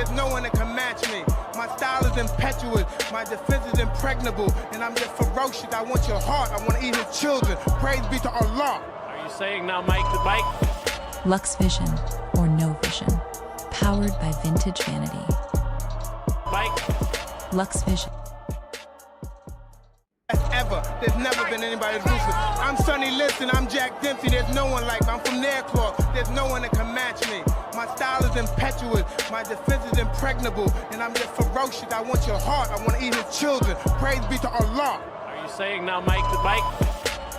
there's no one that can match me. My style is impetuous, my defense is impregnable, and I'm just ferocious. I want your heart, I want to eat his children. Praise be to Allah. Are you saying now, Mike the Bike? LuxVision or No Vision, powered by Vintage Vanity. Mike? LuxVision. Ever. There's never been anybody as ruthless. I'm Sonny Liston, I'm Jack Dempsey, there's no one like me. I'm from Nairclaw, there's no one that can match me. My style is impetuous, my defense is impregnable, and I'm just ferocious. I want your heart, I want to eat his children. Praise be to Allah. Are you saying now, Mike the Bike?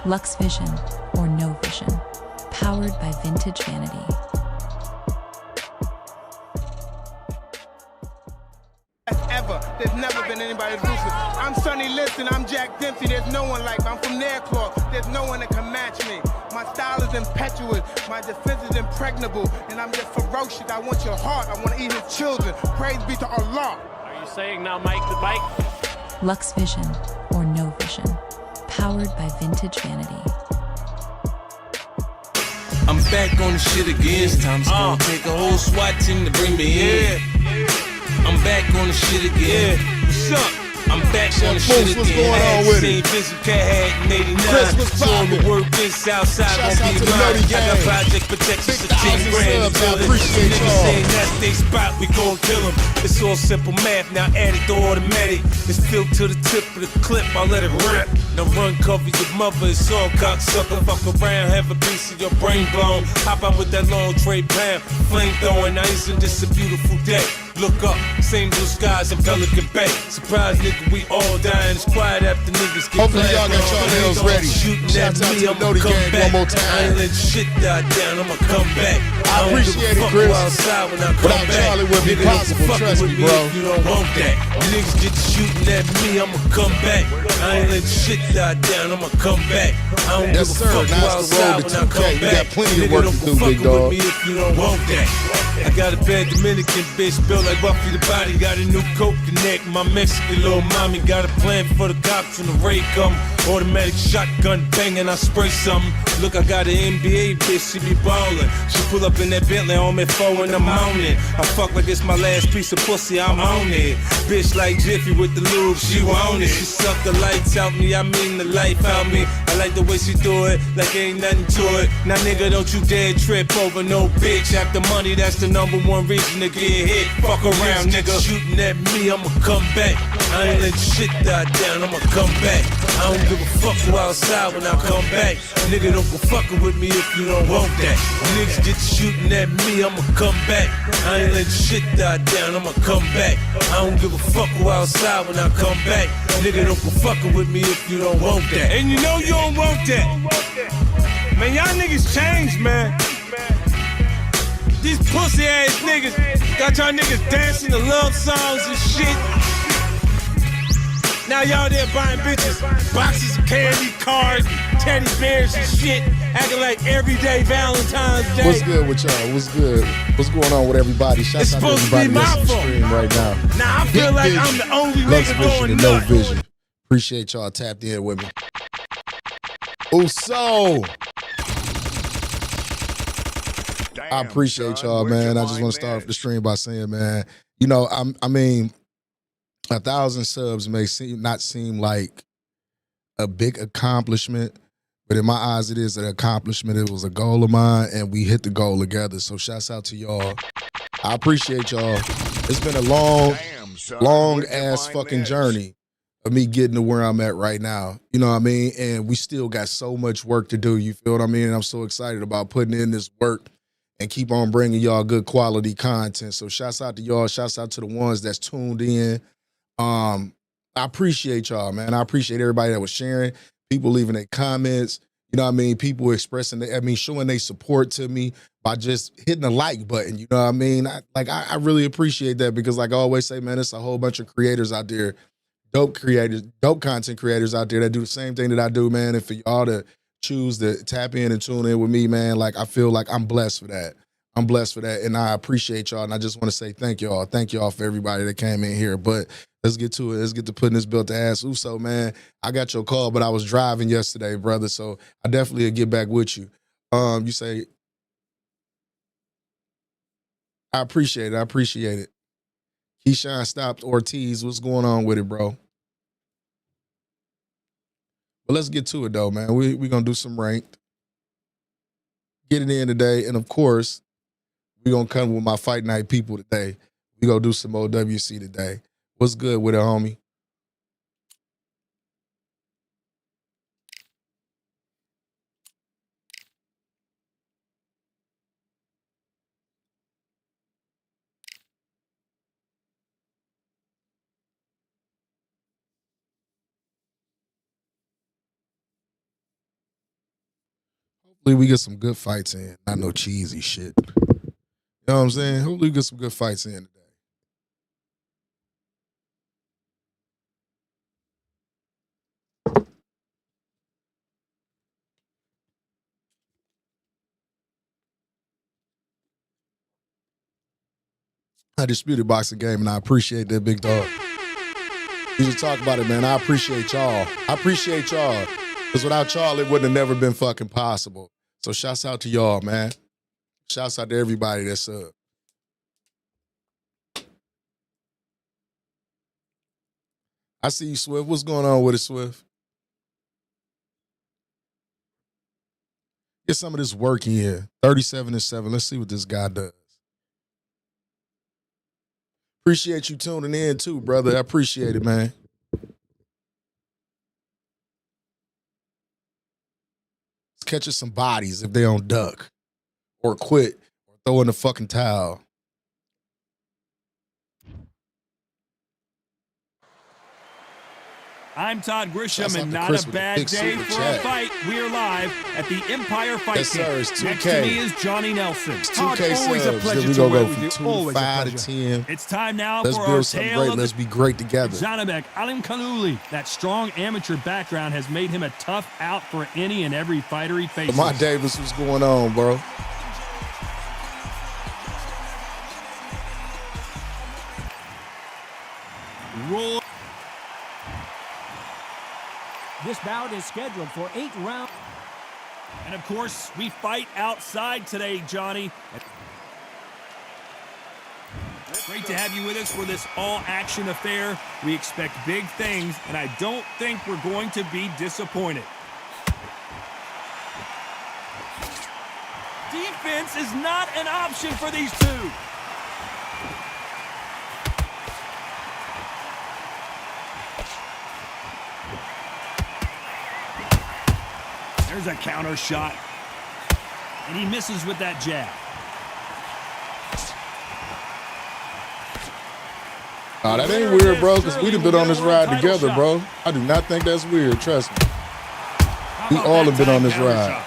LuxVision or No Vision, powered by Vintage Vanity. Ever. There's never been anybody as ruthless. I'm Sonny Liston, I'm Jack Dempsey, there's no one like me. I'm from Nairclaw, there's no one that can match me. My style is impetuous, my defense is impregnable, and I'm just ferocious. I want your heart, I want to eat his children. Praise be to Allah. Are you saying now, Mike the Bike? LuxVision or No Vision, powered by Vintage Vanity. I'm back on the shit again. This time it's gonna take a whole SWAT team to bring me in. I'm back on the shit again. What's up? I'm back on the shit again. What's going on with it? Seen Cat had in 89. Christmas So on the poppin'. work in Southside Shouts gon' out be to the mine. Nerdy I got Gang. Project Protection for 10 1,000 grand. subs, I appreciate Niggas y'all. saying that's they spot, we gon' kill them. It's all simple math, now add it to automatic. It's filled to the tip of the clip, I'll let it rip. Now run, cover your mother, it's all cocksucker. Fuck around, have a piece of your brain blown. Hop out with that long tray pound, flame throwing, now isn't this a beautiful day? Look up, same blue skies in Pelican Bay. Surprise, nigga, we all dying. It's quiet after niggas get Hopefully y'all got y'all nails ready. Shooting Shouts at out me, to the I'ma Nerdy come Gang back. one more time. I ain't let shit die down, I'ma come back. I don't give a appreciate it, fuck Chris. who outside when I come Without back. Charlie wouldn't be Nigga, don't possible, fuck trust with me, me bro. if you don't want that. Niggas get shooting at me, I'ma come back. I ain't let shit die down, I'ma come back. I don't Yes, give sir. a fuck who Now it's the road outside to when I 2K. come You got back. plenty of Nigga, work don't to do, fuck big with dog. me if you don't want that. I got a bad Dominican bitch built like Buffy the Body. Got a new coat connect. My Mexican little mommy got a plan for the cops when the raid come. Automatic shotgun banging, I spray something. Look, I got an NBA bitch, she be ballin'. She pull up in that Bentley on me 4 in the morning. I fuck like it's my last piece of pussy, I'm on it. Bitch like Jiffy with the lube, she want it. She suck the lights out me, I mean the life out me. I like the way she do it, like ain't nothing to it. Now nigga, don't you dare trip over no bitch. After money, that's the #1 reason to get hit. Fuck around, nigga. Shooting at me, I'ma come back. I ain't let shit die down, I'ma come back. I don't give a fuck who outside when I come back. Nigga, don't go fucking with me if you don't want that. Niggas get shooting at me, I'ma come back. I ain't let shit die down, I'ma come back. I don't give a fuck who outside when I come back. Nigga, don't go fucking with me if you don't want that. And you know you don't want that. Man, y'all niggas changed, man. These pussy ass niggas got y'all niggas dancing to love songs and shit. Now y'all there buying bitches boxes of candy, cards, teddy bears and shit, acting like everyday Valentine's Day. What's good with y'all? What's good? What's going on with everybody? Shouts It's out to supposed to be everybody my that's on fault. stream right now. Now I feel like I'm the only nigga LuxVision going and No nuts. Vision. Appreciate y'all tapped in with me. Uso. I appreciate y'all, man. I just want to start off the stream by saying, man, you know, I mean, 1,000 subs may not seem like a big accomplishment, but in my eyes, it is an accomplishment. It was a goal of mine, and we hit the goal together. So shouts out to y'all. I appreciate y'all. It's been a long ass fucking journey of me getting to where I'm at right now. You know what I mean? And we still got so much work to do. You feel what I mean? And I'm so excited about putting in this work and keep on bringing y'all good quality content. So shouts out to y'all. Shouts out to the ones that's tuned in. I appreciate y'all, man. I appreciate everybody that was sharing, people leaving their comments. You know what I mean? People expressing, showing their support to me by just hitting the like button. You know what I mean? I really appreciate that because like I always say, man, it's a whole bunch of creators out there, dope content creators out there that do the same thing that I do, man. And for y'all to choose to tap in and tune in with me, man, like I feel like I'm blessed for that. I'm blessed for that. And I appreciate y'all. And I just want to say thank y'all. Thank y'all for everybody that came in here. But let's get to it. Let's get to putting this bill to ass. Uso, man, I got your call, but I was driving yesterday, brother. So I definitely will get back with you. You say, I appreciate it. I appreciate it. Keyshawn stopped Ortiz. What's going on with it, bro? But let's get to it, though, man. We're going to do some ranked. Get it in today. And, of course, we're going to come with my Fight Night people today. We're going to do some OWC today. What's good with it, homie? Hopefully we get some good fights in. Not no cheesy shit. You know what I'm saying? Hopefully we get some good fights in today. I disputed boxing game, and I appreciate that, big dog. You should talk about it, man. I appreciate y'all. I appreciate y'all. Because without y'all, it wouldn't have never been fucking possible. So shouts out to y'all, man. Shouts out to everybody that's up. I see you, Swift. What's going on with it, Swift? Get some of this work in. 37-7. Let's see what this guy does. Appreciate you tuning in too, brother. I appreciate it, man. Let's catch us some bodies if they don't duck or quit or throw in the fucking towel. I'm Todd Grisham, Shouts out and to not Chris a with the bad big day super for chat. a fight. We are live at the Empire Fight Yes, Camp. sir. It's 2K. Next to me is Johnny Nelson. It's Todd, 2K always a subs. pleasure Then we to gonna work go with from you. 2, Always a 5 to pleasure. 10. It's time now Let's for our build something tale great. of Let's the be great together. Zanabek Alim Kanouli. That strong amateur background has made him a tough out for any and every fighter he faces. Lamar Davis, what's going on, bro? Roll. This bout is scheduled for 8 rounds. And of course, we fight outside today, Johnny. Great to have you with us for this all-action affair. We expect big things, and I don't think we're going to be disappointed. Defense is not an option for these two. There's a counter shot. And he misses with that jab. Oh, that ain't weird, bro, because we done been on this ride together, bro. I do not think that's weird, trust me. We all have been on this ride.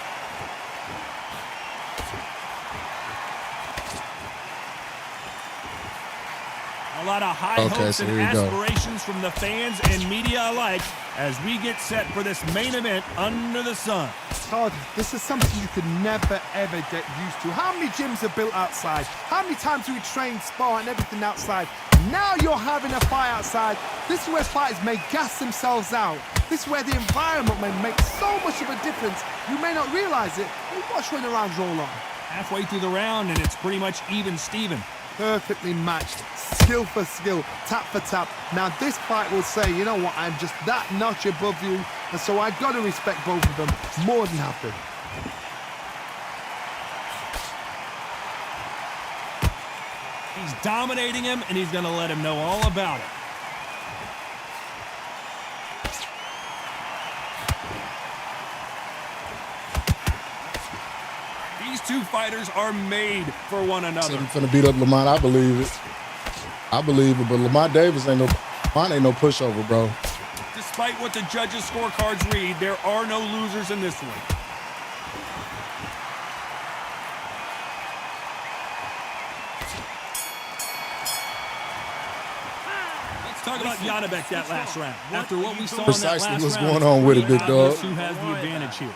A lot of high hopes and aspirations from the fans and media alike as we get set for this main event under the sun. Todd, this is something you could never, ever get used to. How many gyms are built outside? How many times do we train, spar, and everything outside? Now you're having a fight outside. This is where fighters may gas themselves out. This is where the environment may make so much of a difference. You may not realize it, but watch when the rounds roll on. Halfway through the round, and it's pretty much even Steven. Perfectly matched, skill for skill, tap for tap. Now this fight will say, you know what, I'm just that notch above you, and so I've got to respect both of them more than happy. He's dominating him, and he's going to let him know all about it. These two fighters are made for one another. I'm finna beat up Lamont. I believe it. I believe it, but Lamont Davis ain't no pushover, bro. Despite what the judges' scorecards read, there are no losers in this one. Let's talk about Janibek that last round. After what we saw Precisely in that last what's round, going on with it, big dog. who has the advantage here.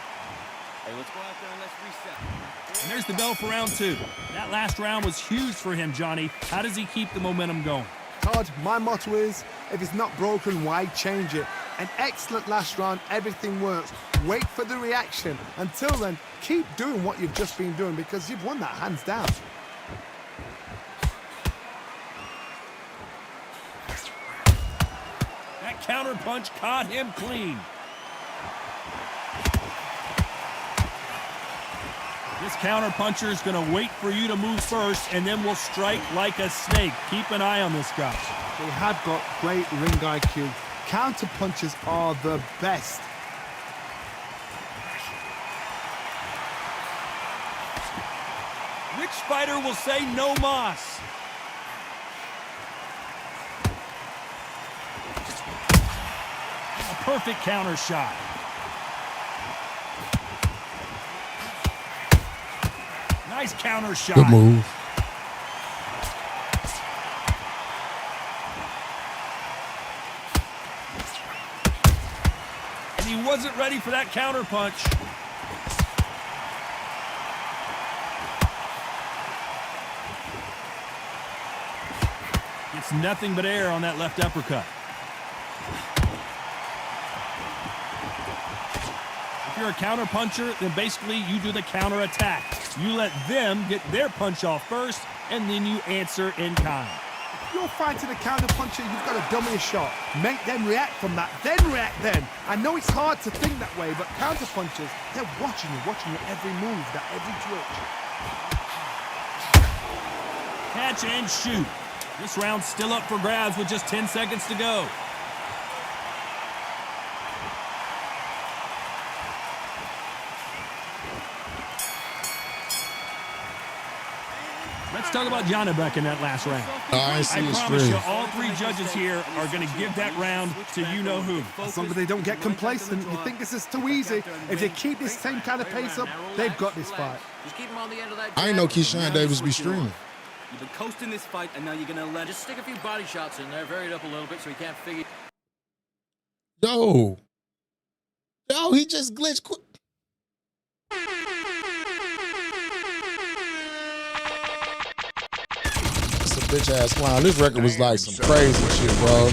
Hey, let's go out there and let's reset. And there's the bell for round two. That last round was huge for him, Johnny. How does he keep the momentum going? Todd, my motto is, if it's not broken, why change it? An excellent last round, everything works. Wait for the reaction. Until then, keep doing what you've just been doing because you've won that hands down. That counter punch caught him clean. This counter puncher is going to wait for you to move first and then will strike like a snake. Keep an eye on this guy. They have got great ring IQ. Counter punches are the best. Which fighter will say no mas? A perfect counter shot. Nice counter shot. Good move. And he wasn't ready for that counter punch. It's nothing but air on that left uppercut. If you're a counter puncher, then basically you do the counter attack. You let them get their punch off first, and then you answer in kind. If you're fighting a counter puncher, you've got to dummy a shot. Make them react from that, then react then. I know it's hard to think that way, but counter punchers, they're watching you every move, that every twitch. Catch and shoot. This round's still up for grabs with just 10 seconds to go. Let's talk about Janibek in that last round. I promise you, all three judges here are going to give that round to you-know-who. As long as they don't get complacent, you think this is too easy. If they keep this same kind of pace up, they've got this fight. Just keep him on the end of that. I ain't know Keyshawn Davis be streaming. You've been coasting this fight, and now you're gonna let. Just stick a few body shots in there, vary it up a little bit so he can't figure. Yo, he just glitched quick. It's a bitch ass clown. This record was like some crazy shit, bro.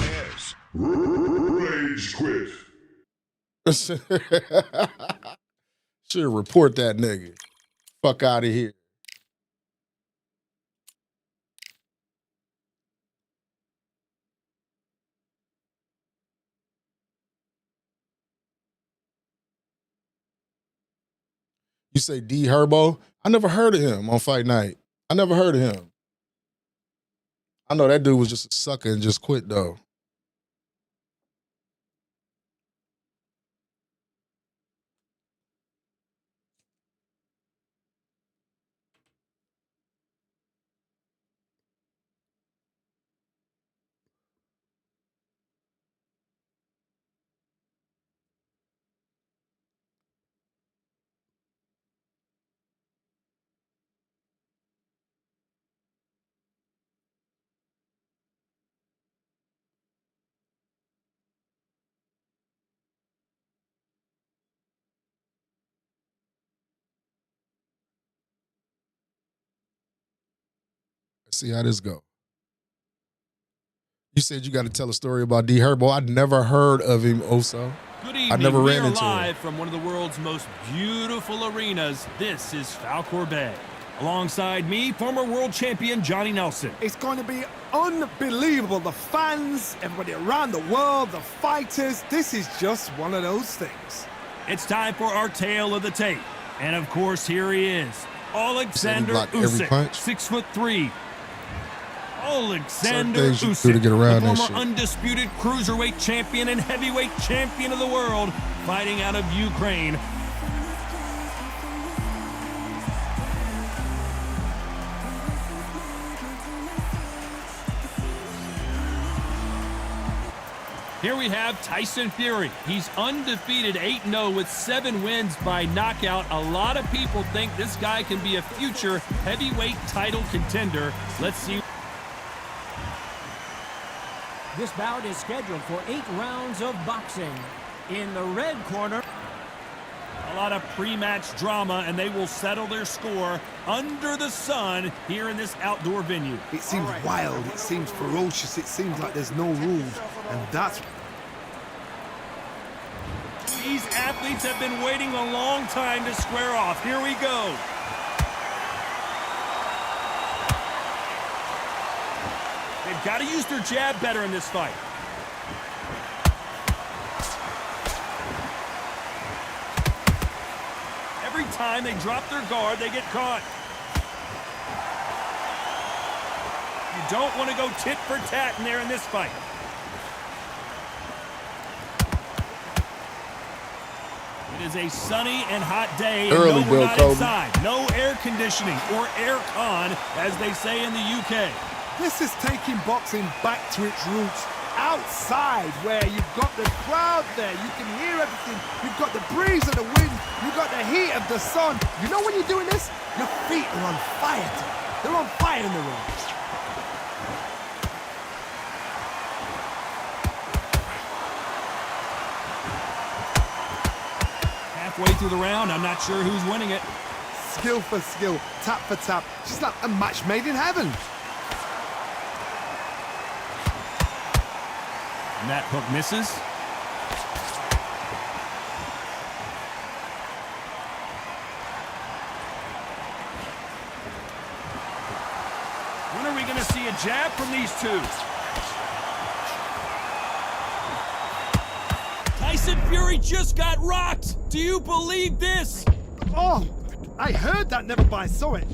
Rage quit. Should report that nigga. Fuck out of here. You say D Herbo? I never heard of him on Fight Night. I never heard of him. I know that dude was just a sucker and just quit though. Let's see how this go. You said you got to tell a story about D Herbo. I'd never heard of him, Oso. Good evening. I never ran we are into live him. from one of the world's most beautiful arenas. This is Falkor Bay. Alongside me, former world champion Johnny Nelson. It's going to be unbelievable. The fans, everybody around the world, the fighters. This is just one of those things. It's time for our tale of the tape. And of course, here he is. Alexander Usyk, 6'3". Alexander Usyk, to get around the that former shit. undisputed cruiserweight champion and heavyweight champion of the world, fighting out of Ukraine. Here we have Tyson Fury. He's undefeated 8-0 with 7 wins by knockout. A lot of people think this guy can be a future heavyweight title contender. Let's see. This bout is scheduled for 8 rounds of boxing. In the red corner, A lot of pre-match drama, and they will settle their score under the sun here in this outdoor venue. It seems wild, it seems ferocious, it seems like there's no rules, and that's... These athletes have been waiting a long time to square off. Here we go. They've got to use their jab better in this fight. time they drop their guard, they get caught. You don't want to go tit for tat in there in this fight. It is a sunny and hot day, and Early, no, we're Bill not Kobe. inside. No air conditioning or air con, as they say in the UK. This is taking boxing back to its roots. Outside, where you've got the crowd there, you can hear everything. You've got the breeze of the wind, you've got the heat of the sun. You know when you're doing this? Your feet are on fire. They're on fire in the ring. Halfway through the round, I'm not sure who's winning it. Skill for skill, tap for tap. Just like a match made in heaven. And that hook misses. When are we going to see a jab from these two? Tyson Fury just got rocked. Do you believe this? Oh, I heard that, never but I saw it.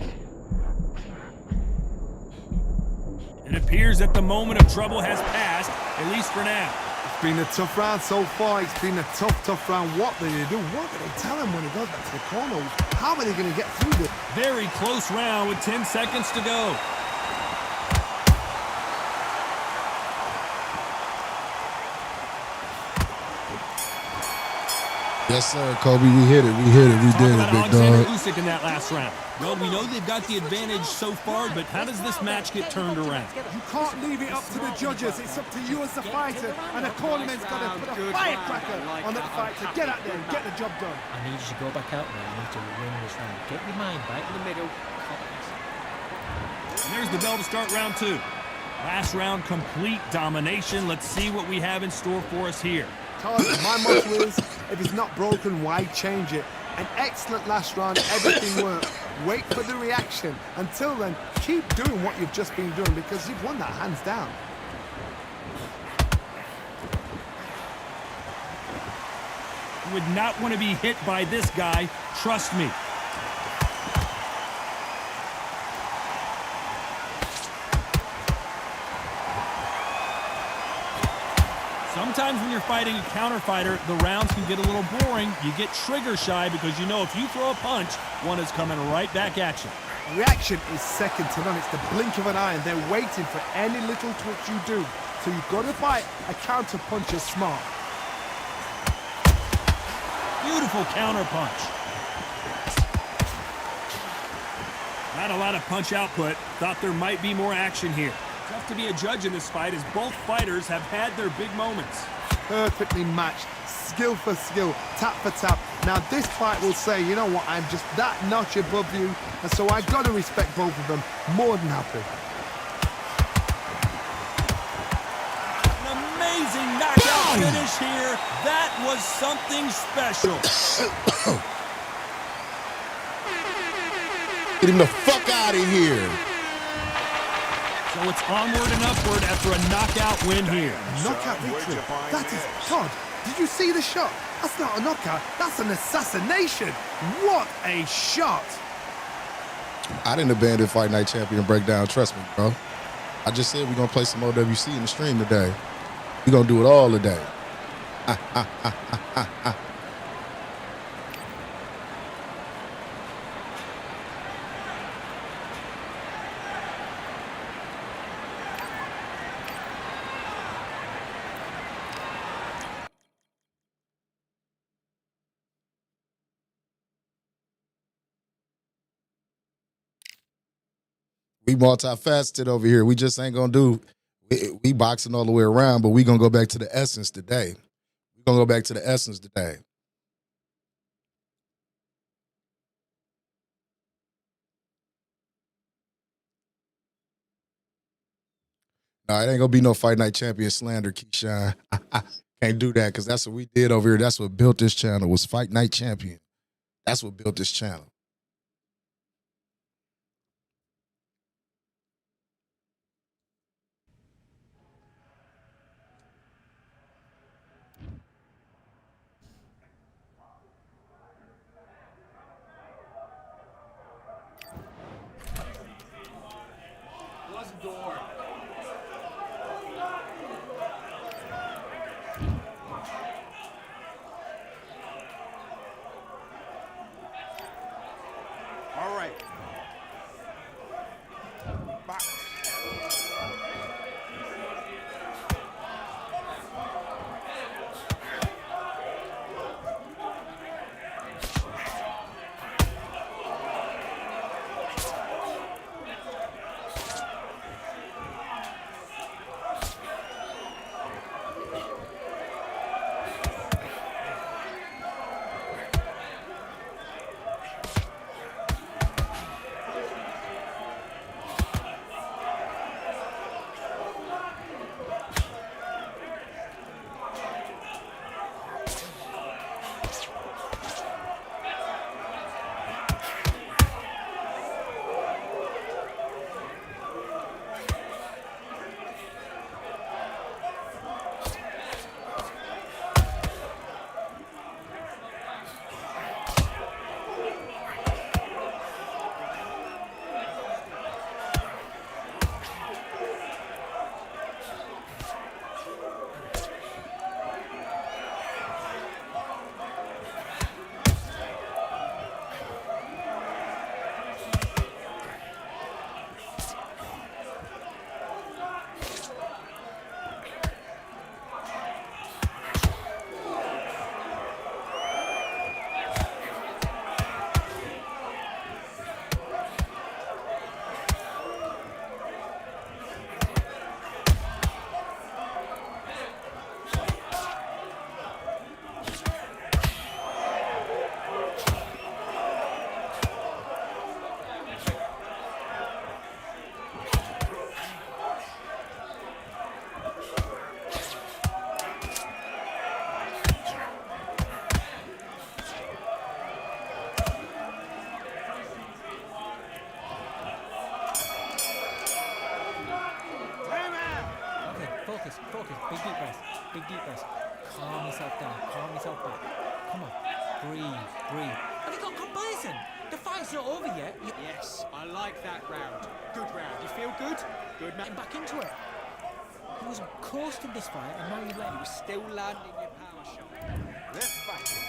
It appears that the moment of trouble has passed, at least for now. It's been a tough round so far. It's been a tough round. What do they do? What do they tell him when he goes back to the corner? How are they going to get through this? Very close round with 10 seconds to go. Yes, sir, Kobe. We hit it. We did it, big dog. Usyk in that last round. Well, we know they've got the advantage so far, but how does this match get turned around? You can't leave it up to the judges. It's up to you as the fighter, and the cornerman's got to put a firecracker on that fight to get out there and get the job done. I need you to go back out there. You need to win this round. Get your mind back in the middle. And there's the bell to start round two. Last round, complete domination. Let's see what we have in store for us here. Todd, my motto is, if it's not broken, why change it? An excellent last round, everything worked. Wait for the reaction. Until then, keep doing what you've just been doing because you've won that hands down. You would not want to be hit by this guy, trust me. Sometimes when you're fighting a counter fighter, the rounds can get a little boring. You get trigger shy because you know if you throw a punch, one is coming right back at you. Reaction is second to none. It's the blink of an eye, and they're waiting for any little twitch you do. So you've got to fight a counter puncher smart. Beautiful counter punch. Not a lot of punch output. Thought there might be more action here. Tough to be a judge in this fight as both fighters have had their big moments. Perfectly matched, skill for skill, tap for tap. Now this fight will say, you know what, I'm just that notch above you, and so I got to respect both of them. More than happy. An amazing knockout finish here. That was something special. Get him the fuck out of here. So it's onward and upward after a knockout win here. Knockout victory. That is, Todd, did you see the shot? That's not a knockout, that's an assassination. What a shot. I didn't abandon Fight Night Champion breakdown. Trust me, bro. I just said we're going to play some OWC in the stream today. We're going to do it all today. We multifaceted over here. We just ain't gonna do. We boxing all the way around, but we gonna go back to the essence today. We gonna go back to the essence today. No, it ain't gonna be no Fight Night Champion slander, Keyshawn. Can't do that because that's what we did over here. That's what built this channel was Fight Night Champion. That's what built this channel. Focus. Big deep breath. Calm yourself down. Calm yourself back. Come on. Breathe. Have you got complacent? The fight's not over yet. Yes, I like that round. Good round. You feel good? Good, man. Getting back into it. He was coasting this fight, and now you let him. You were still landing your power shot. Let's fight.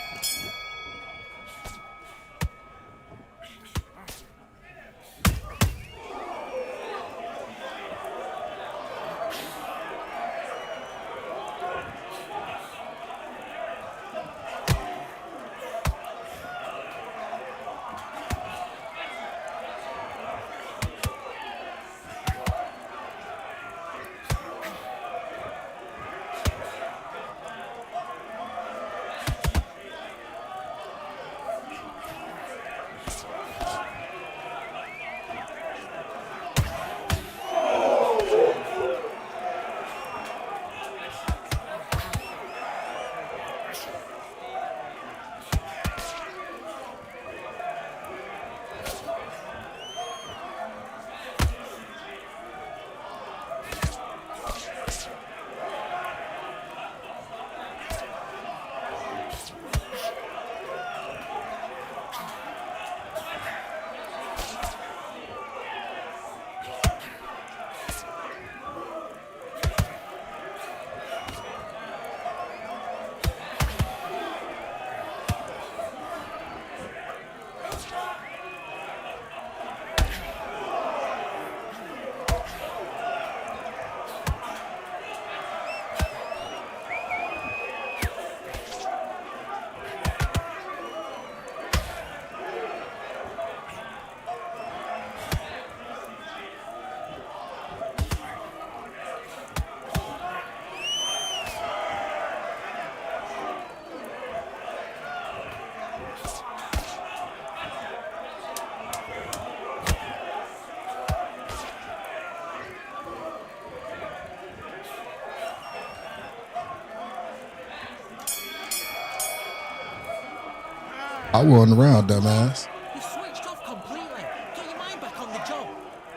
I wasn't around, dumbass. You switched off completely. Get your mind back on the job.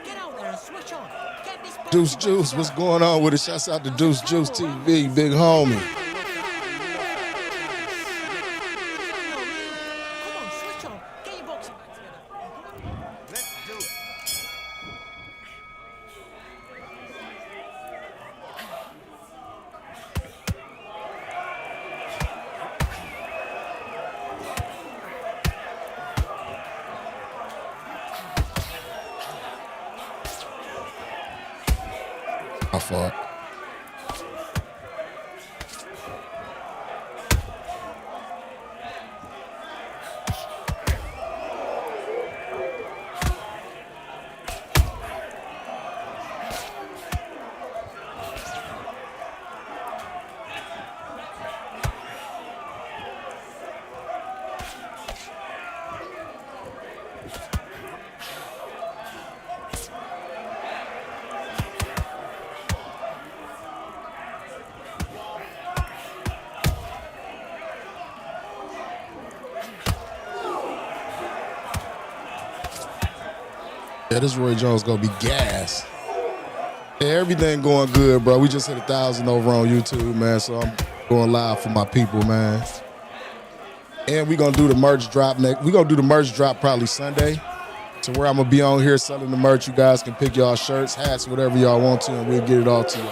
Get out there and switch on. Get this Deuce Juice, what's going on with it? Shouts out to Deuce Juice TV, big homie. Come on, switch on. Get your boxing back together. Let's do it. I fought. Yeah, this Roy Jones gonna be gas. Yeah, everything going good, bro. We just hit 1,000 over on YouTube, man. So I'm going live for my people, man. And we gonna do the merch drop next. We gonna do the merch drop probably Sunday. To where I'm gonna be on here selling the merch. You guys can pick y'all shirts, hats, whatever y'all want to, and we'll get it all to you.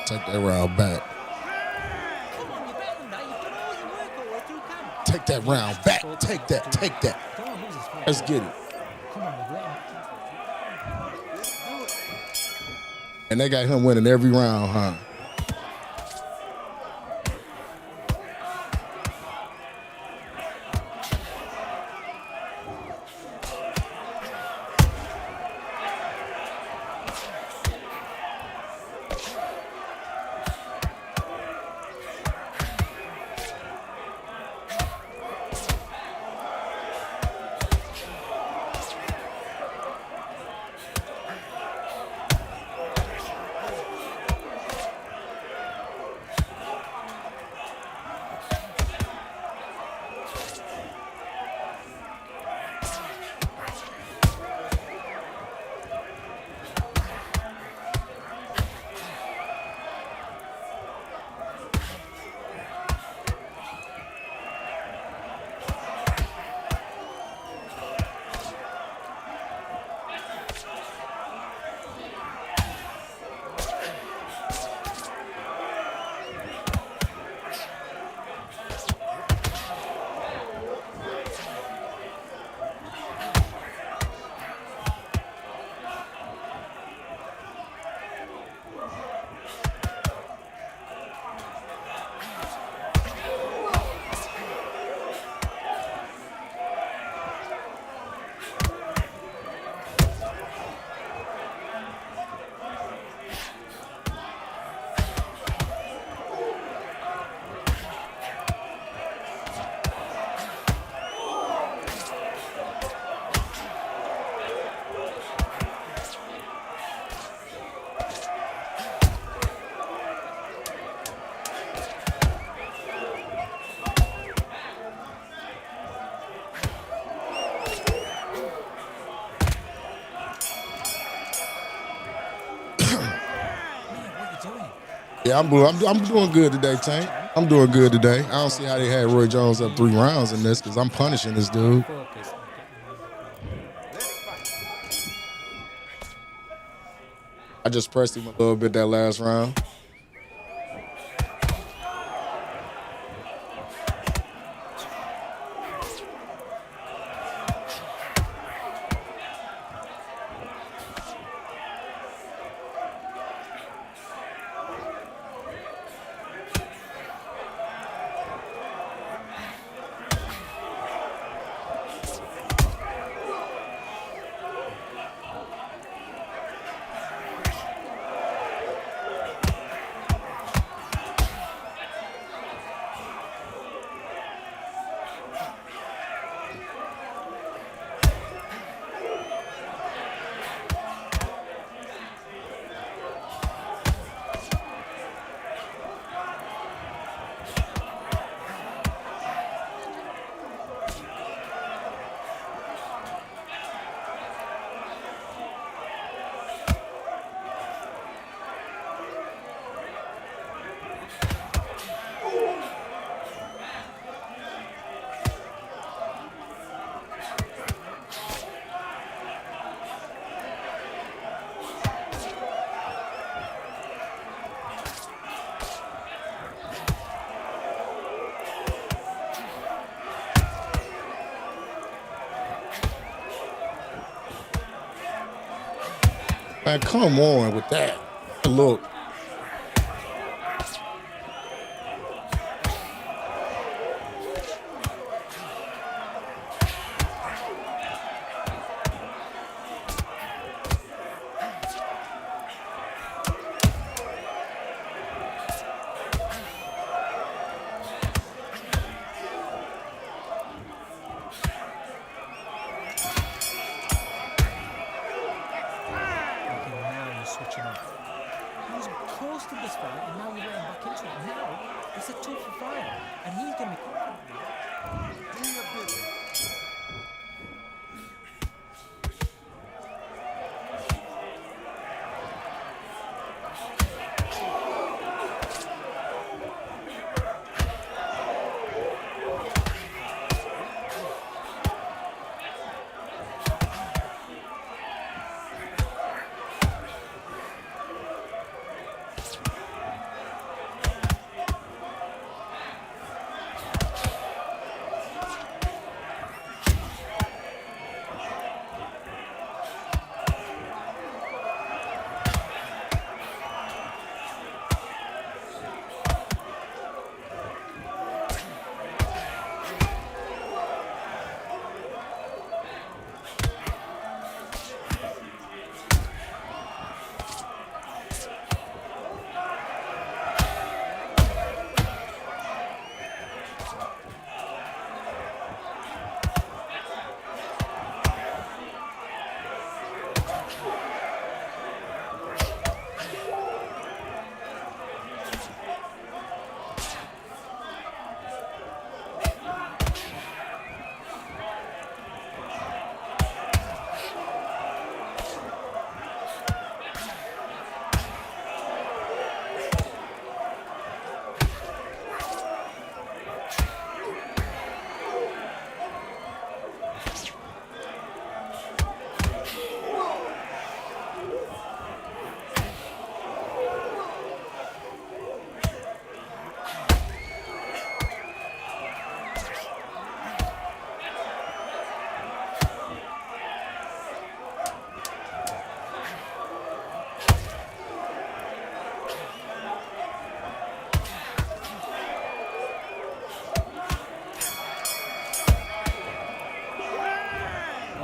Take that round back. Come on, you're better than that. You've done all your work all the way through camp. Take that round back. Take that. Take that. Don't want to lose this fight. Let's get it. Come on, we've let him. And they got him winning every round, huh? Yeah, I'm doing good today, Tank. I'm doing good today. I don't see how they had Roy Jones up 3 rounds in this because I'm punishing this dude. Focus on getting I just pressed him a little bit that last round. Man, come on with that. Look. switching off. He was close to this fight, and now you're letting back into it. Now, it's a tougher fight, and he's going to be confident now. Do your business.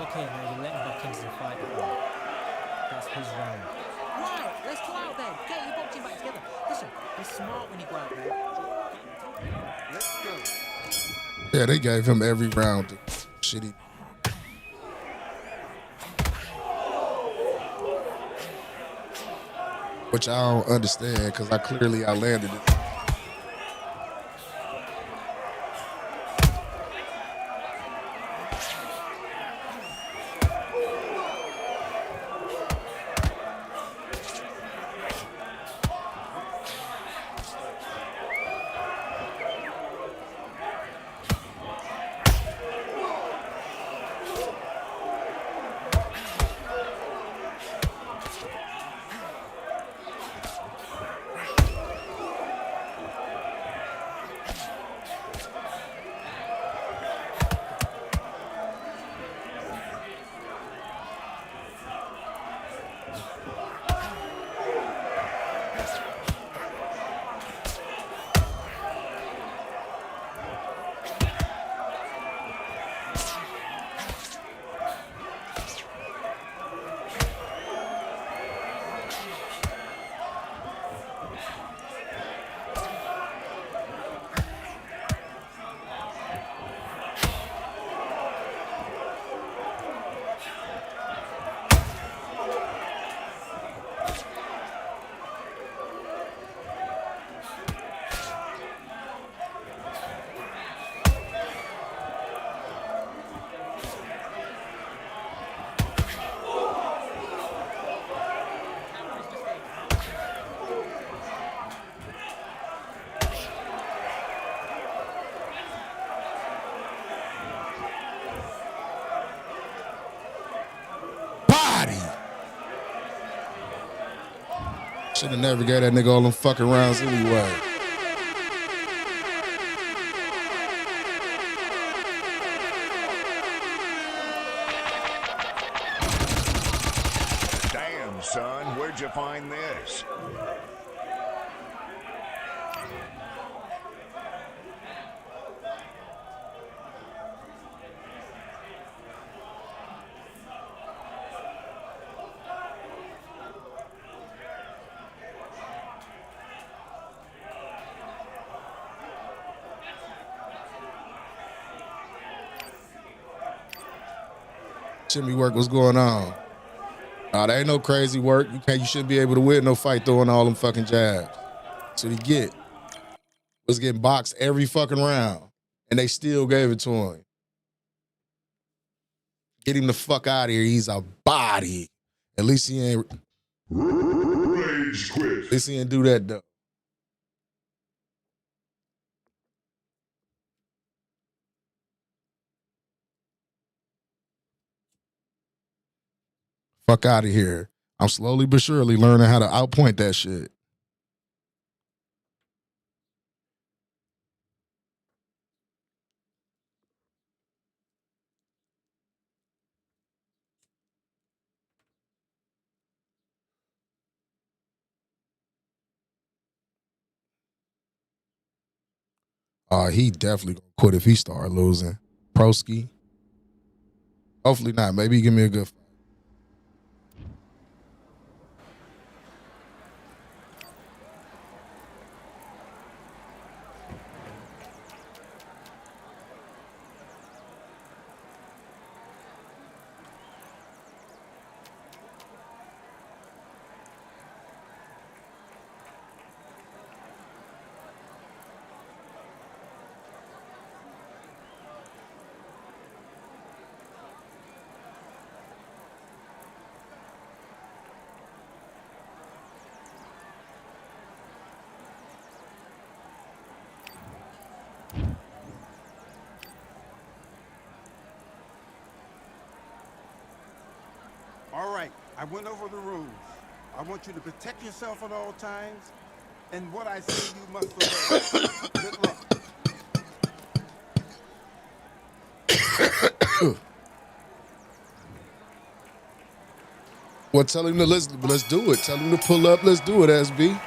Okay, now you're letting back into the fight. That's his round. Right, let's go out then. Get your boxing back together. Listen, be smart when you go out there. Let's go. Yeah, they gave him every round. Shitty. Which I don't understand because I landed it. Should have never gave that nigga all them fucking rounds anyway. Damn, son, where'd you find this? Jimmy work, what's going on? Nah, that ain't no crazy work. You shouldn't be able to win no fight throwing all them fucking jabs. That's what he get. Was getting boxed every fucking round. And they still gave it to him. Get him the fuck out of here. He's a body. At least he ain't. Rage quit. At least he ain't do that though. Fuck out of here. I'm slowly but surely learning how to outpoint that shit. He definitely gonna quit if he start losing. Proski. Hopefully not. Maybe he give me a good fight. All right, I went over the rules. I want you to protect yourself at all times, and what I say you must obey. Good luck. Well, tell him to let's do it. Tell him to pull up. Let's do it, SB.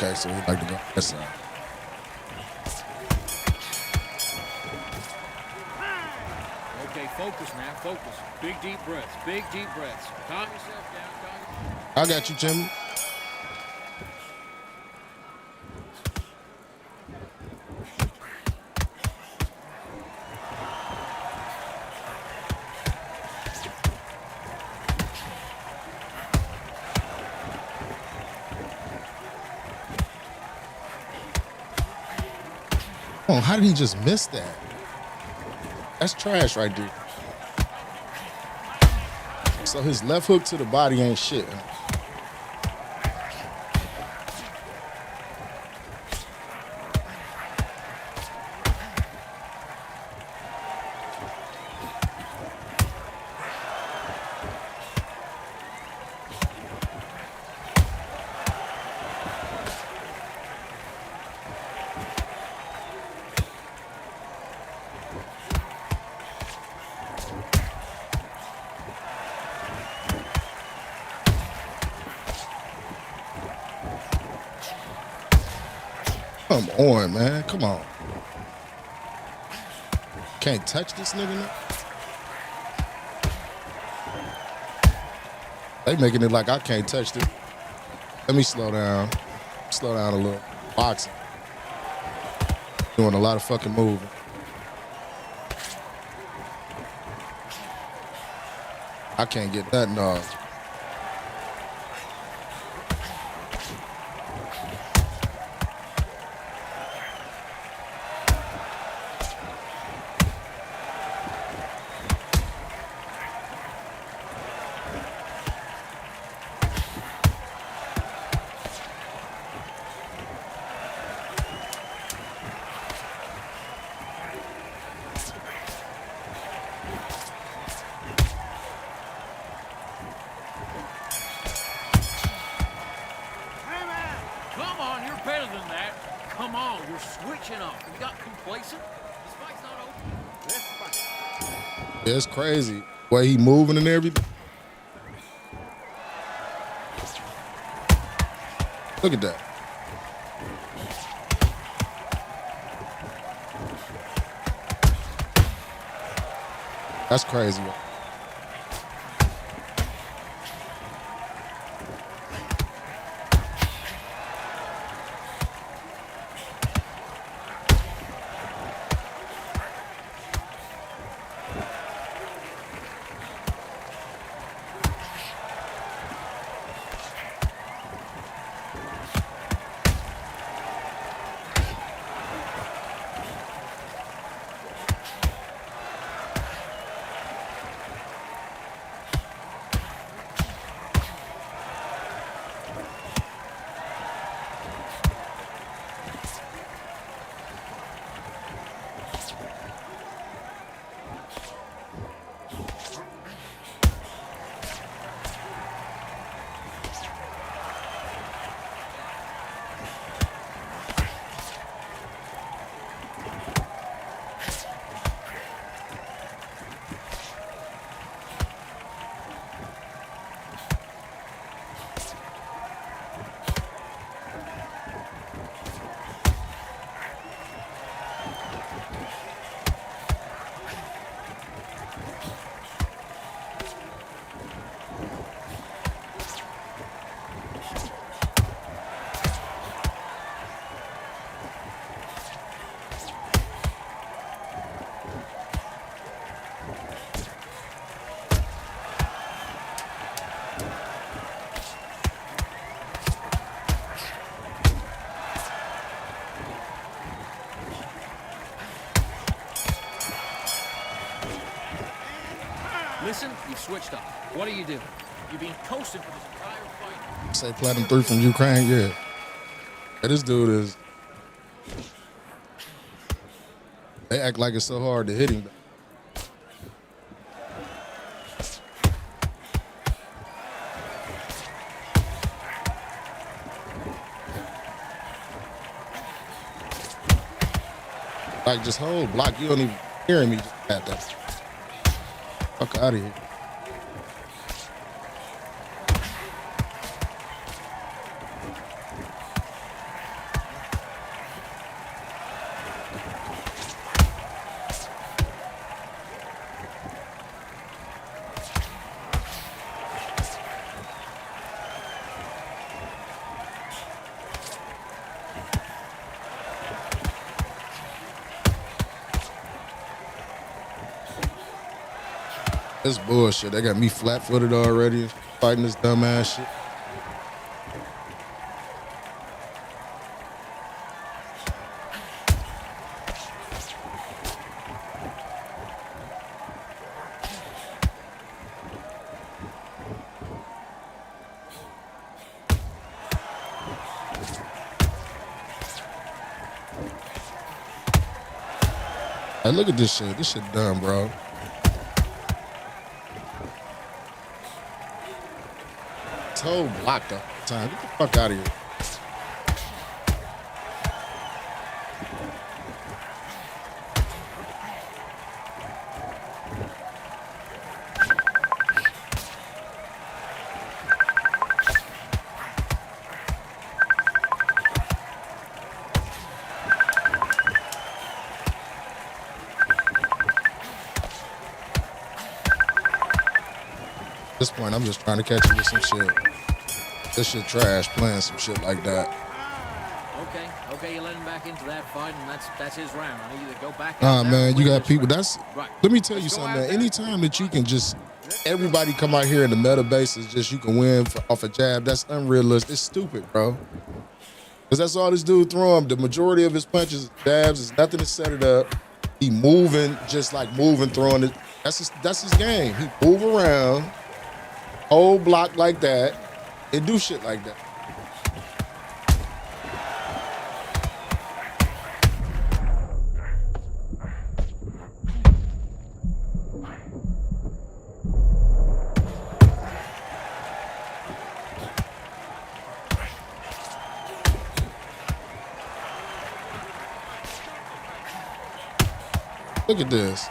Okay, so he'd like to go this side. Okay, focus, man, focus. Big deep breaths, big deep breaths. Calm yourself down, I got you, Jimmy. Oh, how did he just miss that? That's trash right there. So his left hook to the body ain't shit. Come on, man. Come on. Can't touch this nigga now? They making it like I can't touch this. Let me slow down. Slow down a little. Boxing. Doing a lot of fucking moving. I can't get nothing off. Come on, you're better than that. Come on, you're switching up. You got complacent? This fight's not over. This fight. Yeah, it's crazy. The way he moving and everything. Look at that. That's crazy. Listen, you've switched up. What are you doing? You're being toasted for this entire fight. Say Platinum 3 from Ukraine, yeah. Yeah, this dude is. They act like it's so hard to hit him. Like, just hold block. You don't even hear me at that. Fuck out of here. This bullshit. They got me flat-footed already, fighting this dumbass shit. Hey, look at this shit. This shit done, bro. Toe blocked up the time. Get the fuck out of here. At this point, I'm just trying to catch you with some shit. This shit trash, playing some shit like that. Okay, you let him back into that fight, and that's his round. I need you to go back. Nah, out there man, and you win got this people. round. That's Right. let me tell you Let's go something, out man. there. Anytime that you can just everybody come out here in the meta basis, just you can win off a jab. That's unrealistic. It's stupid, bro. Because that's all this dude throw him. The majority of his punches, jabs, is nothing to set it up. He moving, just like moving, throwing it. That's his game. He move around, hold block like that, and do shit like that. Look at this.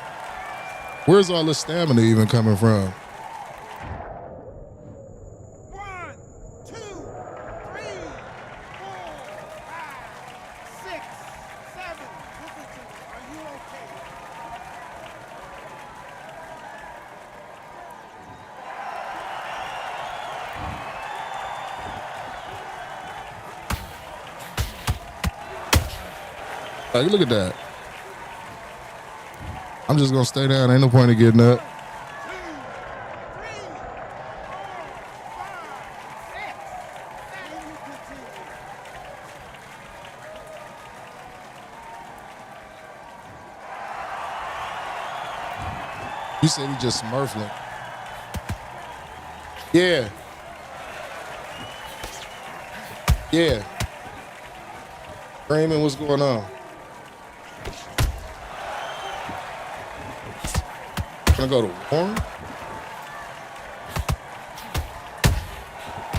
Where's all this stamina even coming from? 1, 2, 3, 4, 5, 6, 7. Listen to me. Are you okay? Like, look at that. I'm just gonna stay down. Ain't no point in getting up. 2, 3, 4, 5, 6, 7. You continue. You said he just smurfling. Yeah. Yeah. Raymond, what's going on? Gonna go to Warren?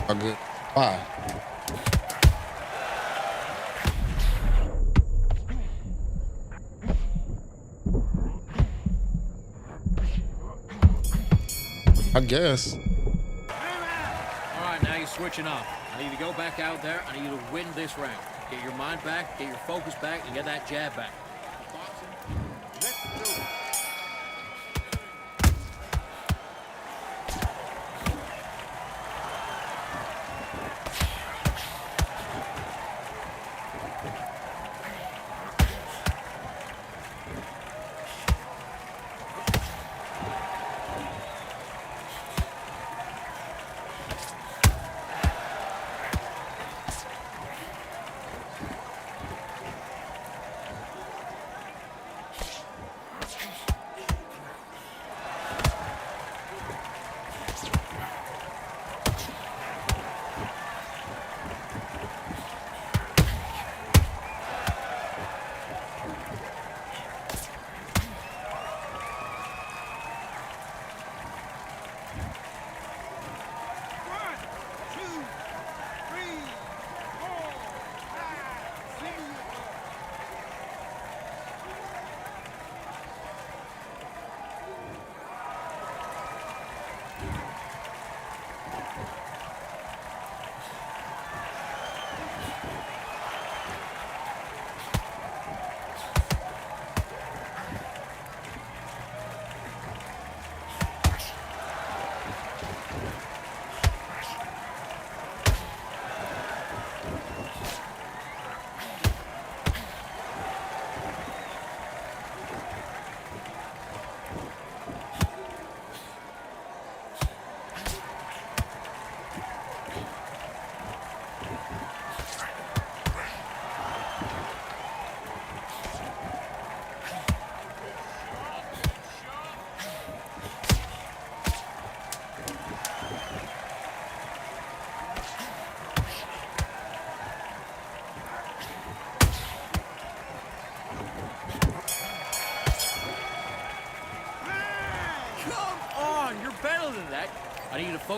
Oh, good. Why? I guess. All right, now you're switching up. I need you to go back out there. I need you to win this round. Get your mind back, get your focus back, and get that jab back. Boxing. Let's do it.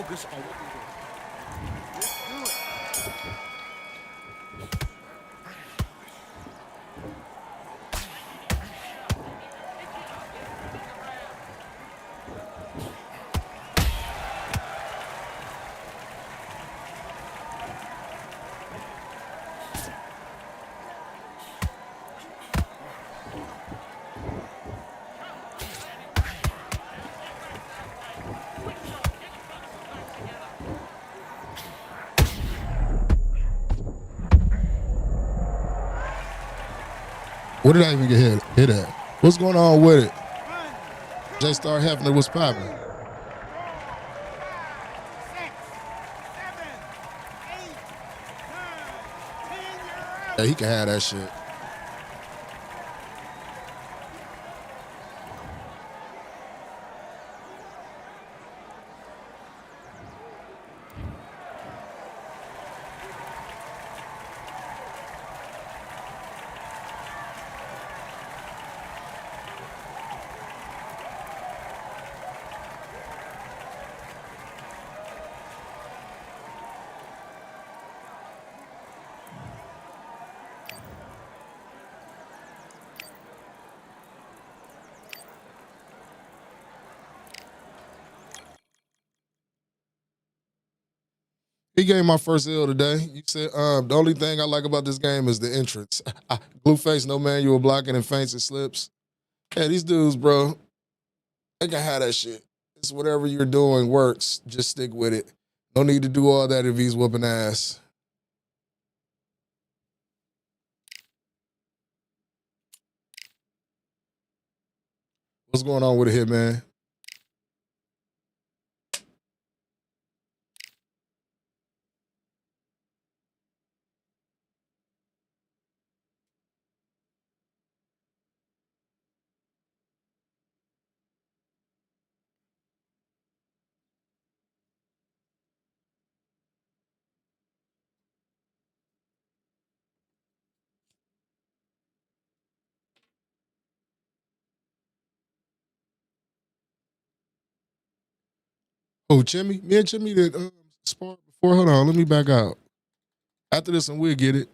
focus on what we're doing. Let's do it. What did I even get hit at? What's going on with it? J-Star Hefner, what's popping? 6, 7, 8, 9, 10, you're out. Yeah, he can have that shit. He gave my first L today. You said the only thing I like about this game is the entrance. Blue face, no manual blocking and feints and slips. Yeah, these dudes, bro, they can have that shit. It's whatever you're doing works. Just stick with it. No need to do all that if he's whooping ass. What's going on with it here, man? Oh, Jimmy? Me and Jimmy did spar before. Hold on, let me back out. After this one, we'll get it.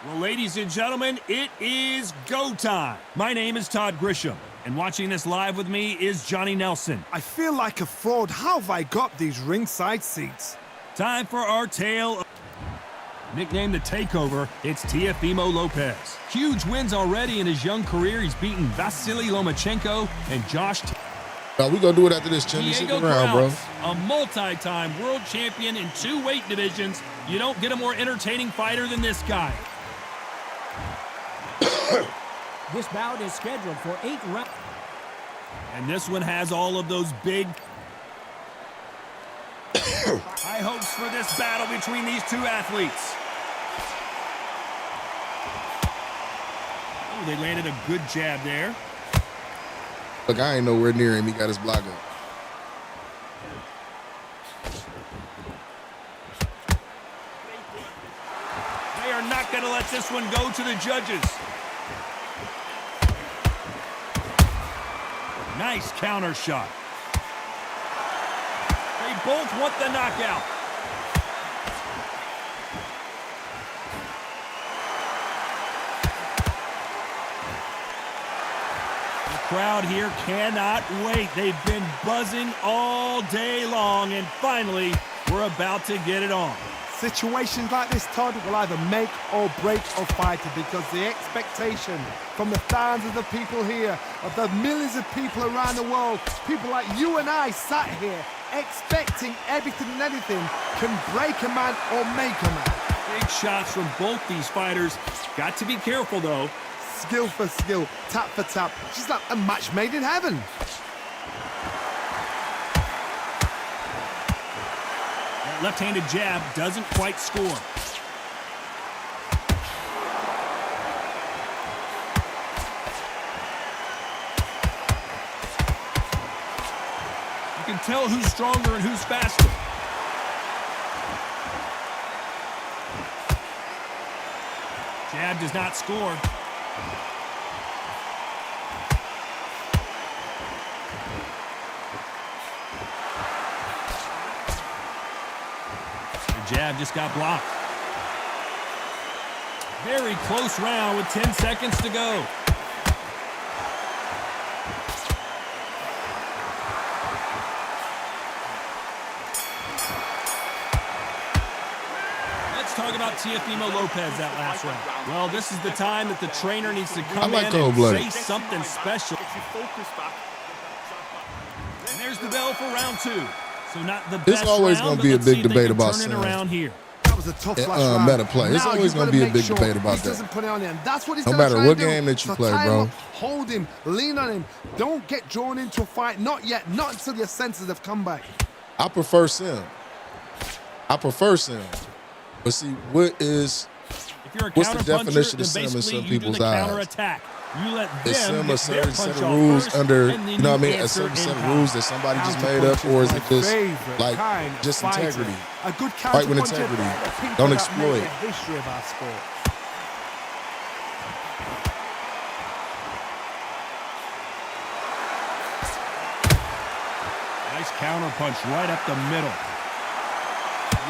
Well, ladies and gentlemen, it is go time. My name is Todd Grisham, and watching this live with me is Johnny Nelson. I feel like a fraud. How have I got these ringside seats? Time for our tale. Nicknamed the Takeover, it's Teofimo Lopez. Huge wins already in his young career. He's beaten Vasily Lomachenko and Josh. We're going to do it after this, Jimmy. Stick Diego around, bro. Krause, a multi-time world champion in 2 weight divisions. You don't get a more entertaining fighter than this guy. This bout is scheduled for 8 rounds. And this one has all of those big high hopes for this battle between these two athletes. Oh, they landed a good jab there. Look, I ain't nowhere near him. He got his block up. They are not going to let this one go to the judges. Nice counter shot. They both want the knockout. The crowd here cannot wait. They've been buzzing all day long, and finally, we're about to get it on. Situations like this, Todd, will either make or break a fighter because the expectation from the thousands of the people here, of the millions of people around the world, people like you and I sat here expecting everything and anything, can break a man or make a man. Big shots from both these fighters. Got to be careful, though. Skill for skill, tap for tap. She's like a match made in heaven. That left-handed jab doesn't quite score. You can tell who's stronger and who's faster. Jab does not score. The jab just got blocked. Very close round with 10 seconds to go. Let's talk about Teofimo Lopez that last round. Well, this is the time that the trainer needs to come in and say something special. And there's the bell for round 2. So not the best It's always going to be a big debate about turn it around here. That was a tough last meta play. It's always going to be a big debate about that. Doesn't put it on him. That's what he's no matter what game that you play, bro. Hold him, lean on him. Don't get drawn into a fight. Not yet. Not until your senses have come back. I prefer Sim. But see, what's the definition of Sim in some people's eyes? You let them is Sim a certain set punch of rules first, under, and you then know what I you mean, a answer certain set of in rules that somebody just made up, or is it just like just integrity? A good Fight with integrity. Don't exploit. History of our sport. Nice counter punch right up the middle.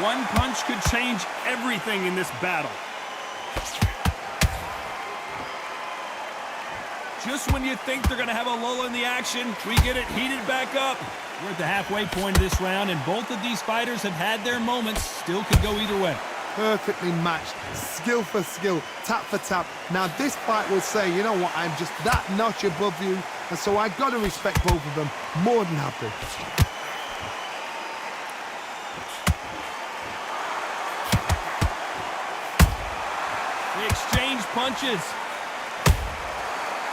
One punch could change everything in this battle. Just when you think they're going to have a lull in the action, we get it heated back up. We're at the halfway point of this round, and both of these fighters have had their moments. Still could go either way. Perfectly matched, skill for skill, tap for tap. Now this fight will say, you know what, I'm just that notch above you, and so I got to respect both of them. More than happy. They exchange punches.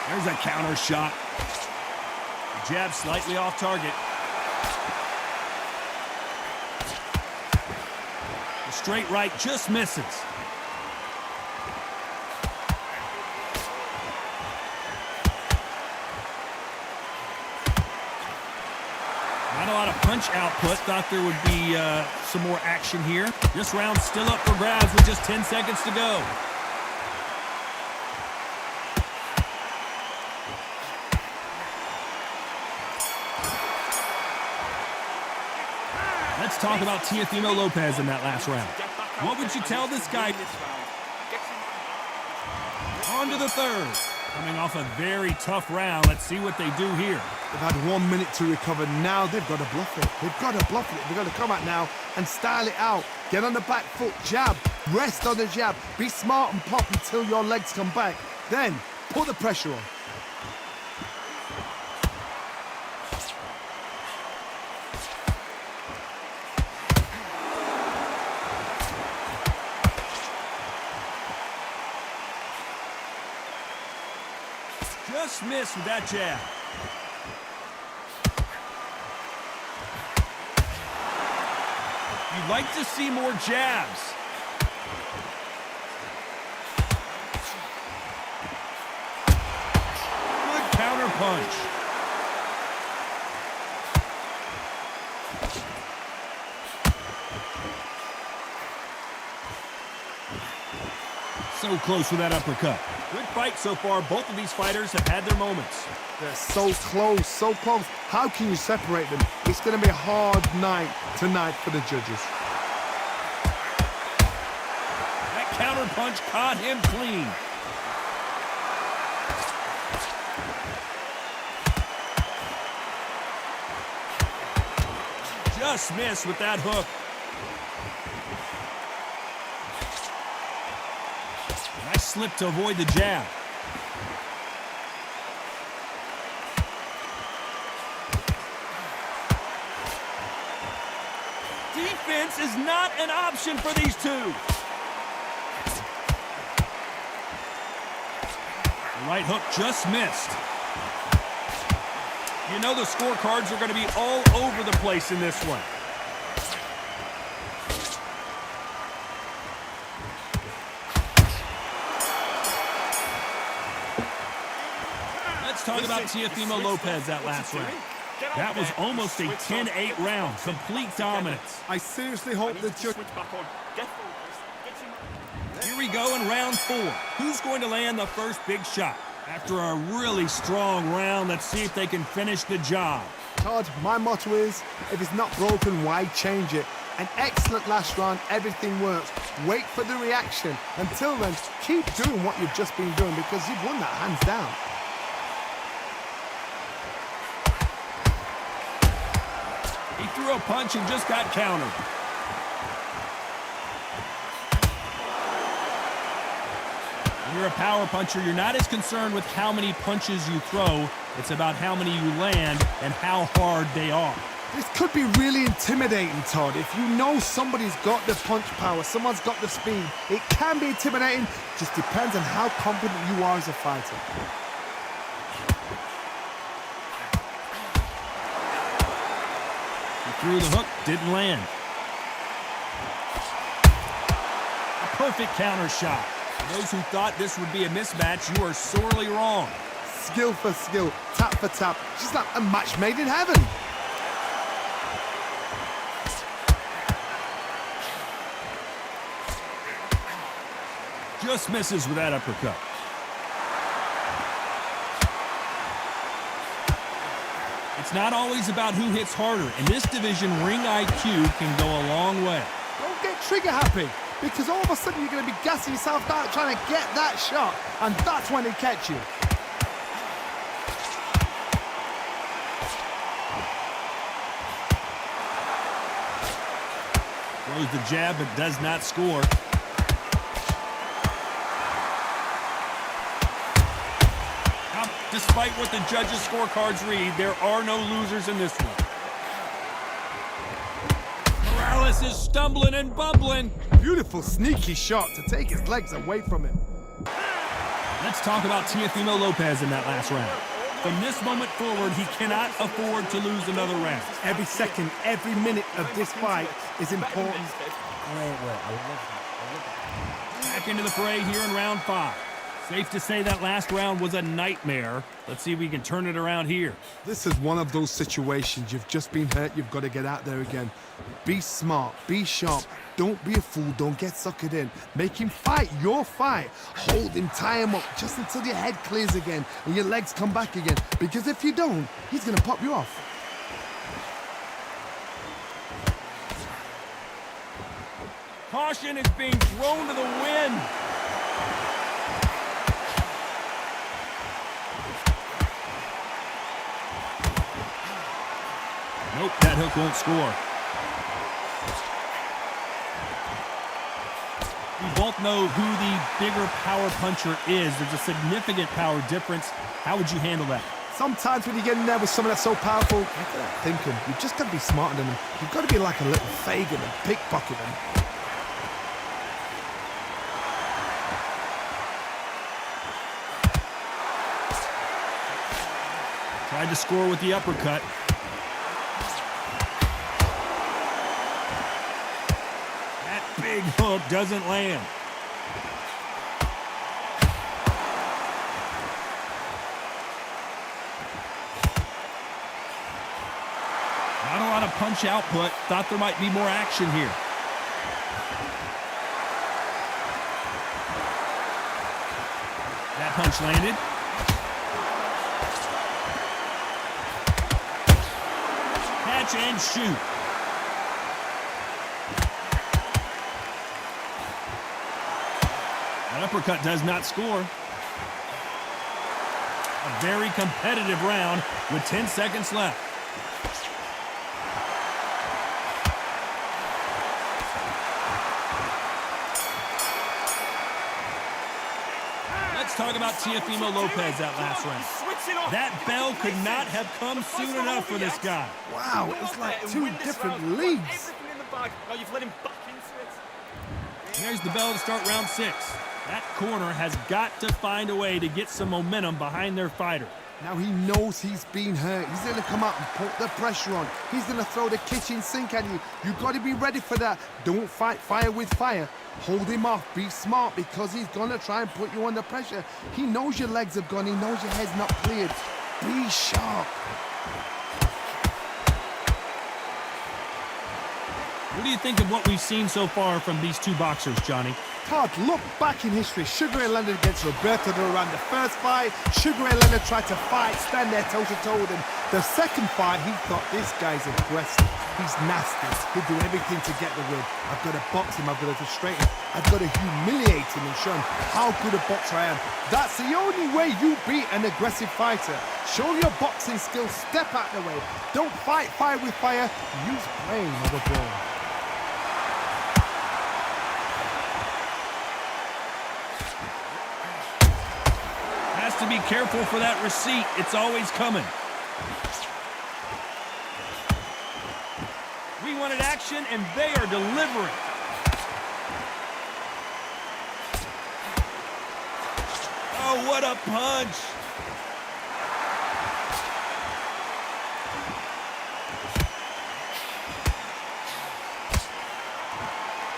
There's a counter shot. The jab slightly off target. The straight right just misses. Not a lot of punch output. Thought there would be some more action here. This round's still up for grabs with just 10 seconds to go. Let's talk about Teofimo Lopez in that last round. What would you tell this guy? On to the third. Coming off a very tough round. Let's see what they do here. They've had 1 minute to recover. Now they've got to bluff it. They've got to bluff it. They've got to come out now and style it out. Get on the back foot, jab, rest on the jab. Be smart and pop until your legs come back. Then put the pressure on. Just missed with that jab. You'd like to see more jabs. Good counter punch. So close with that uppercut. Good fight so far. Both of these fighters have had their moments. They're so close, so close. How can you separate them? It's going to be a hard night tonight for the judges. That counter punch caught him clean. Just missed with that hook. Nice slip to avoid the jab. Defense is not an option for these two. The right hook just missed. You know the scorecards are going to be all over the place in this one. Let's talk about Teofimo Lopez that last round. That was almost a 10-8 round. Complete dominance. I seriously hope the judge... You we go in round 4. Who's going to land the first big shot? After a really strong round, let's see if they can finish the job. Todd, my motto is, if it's not broken, why change it? An excellent last round, everything works. Wait for the reaction. Until then, keep doing what you've just been doing because you've won that hands down. He threw a punch and just got countered. When you're a power puncher, you're not as concerned with how many punches you throw. It's about how many you land and how hard they are. This could be really intimidating, Todd. If you know somebody's got the punch power, someone's got the speed, it can be intimidating. Just depends on how confident you are as a fighter. He threw the hook, didn't land. A perfect counter shot. For those who thought this would be a mismatch, you are sorely wrong. Skill for skill, tap for tap, just like a match made in heaven. Just misses with that uppercut. It's not always about who hits harder. In this division, ring IQ can go a long way. Don't get trigger happy, because all of a sudden you're going to be gassing yourself out trying to get that shot, and that's when they catch you. Throws the jab, but does not score. Despite what the judges' scorecards read, there are no losers in this one. Morales is stumbling and bumbling. Beautiful, sneaky shot to take his legs away from him. Let's talk about Teofimo Lopez in that last round. From this moment forward, he cannot afford to lose another round. Every second, every minute of this fight is important. Back into the fray here in round 5. Safe to say that last round was a nightmare. Let's see if we can turn it around here. This is one of those situations. You've just been hurt. You've got to get out there again. Be smart. Be sharp. Don't be a fool. Don't get suckered in. Make him fight your fight. Hold him. Tie him up just until your head clears again and your legs come back again. Because if you don't, he's going to pop you off. Caution is being thrown to the wind. Nope, that hook won't score. We both know who the bigger power puncher is. There's a significant power difference. How would you handle that? Sometimes when you get in there with someone that's so powerful, look at that thinking. You've just got to be smarter than them. You've got to be like a little Fagin and pickpocket them. Tried to score with the uppercut. That big hook doesn't land. Not a lot of punch output. Thought there might be more action here. That punch landed. Catch and shoot. That uppercut does not score. A very competitive round with 10 seconds left. Let's talk about Teofimo Lopez that last round. That bell could not have come soon enough for this guy. Wow, it's like two different leagues. There's the bell to start round 6. That corner has got to find a way to get some momentum behind their fighter. Now he knows he's been hurt. He's going to come out and put the pressure on. He's going to throw the kitchen sink at you. You've got to be ready for that. Don't fight fire with fire. Hold him off. Be smart because he's going to try and put you under pressure. He knows your legs have gone. He knows your head's not cleared. Be sharp. What do you think of what we've seen so far from these two boxers, Johnny? Todd, look back in history. Sugar Ray Leonard against Roberto Duran. The first fight, Sugar Ray Leonard tried to fight, stand there toe-to-toe with him. The second fight, he thought, this guy's aggressive. He's nasty. He'll do everything to get the win. I've got to box him. I've got to frustrate him. I've got to humiliate him and show him how good a boxer I am. That's the only way you beat an aggressive fighter. Show your boxing skills. Step out the way. Don't fight fire with fire. Use brain over brawn. Has to be careful for that receipt. It's always coming. We wanted action, and they are delivering. Oh, what a punch.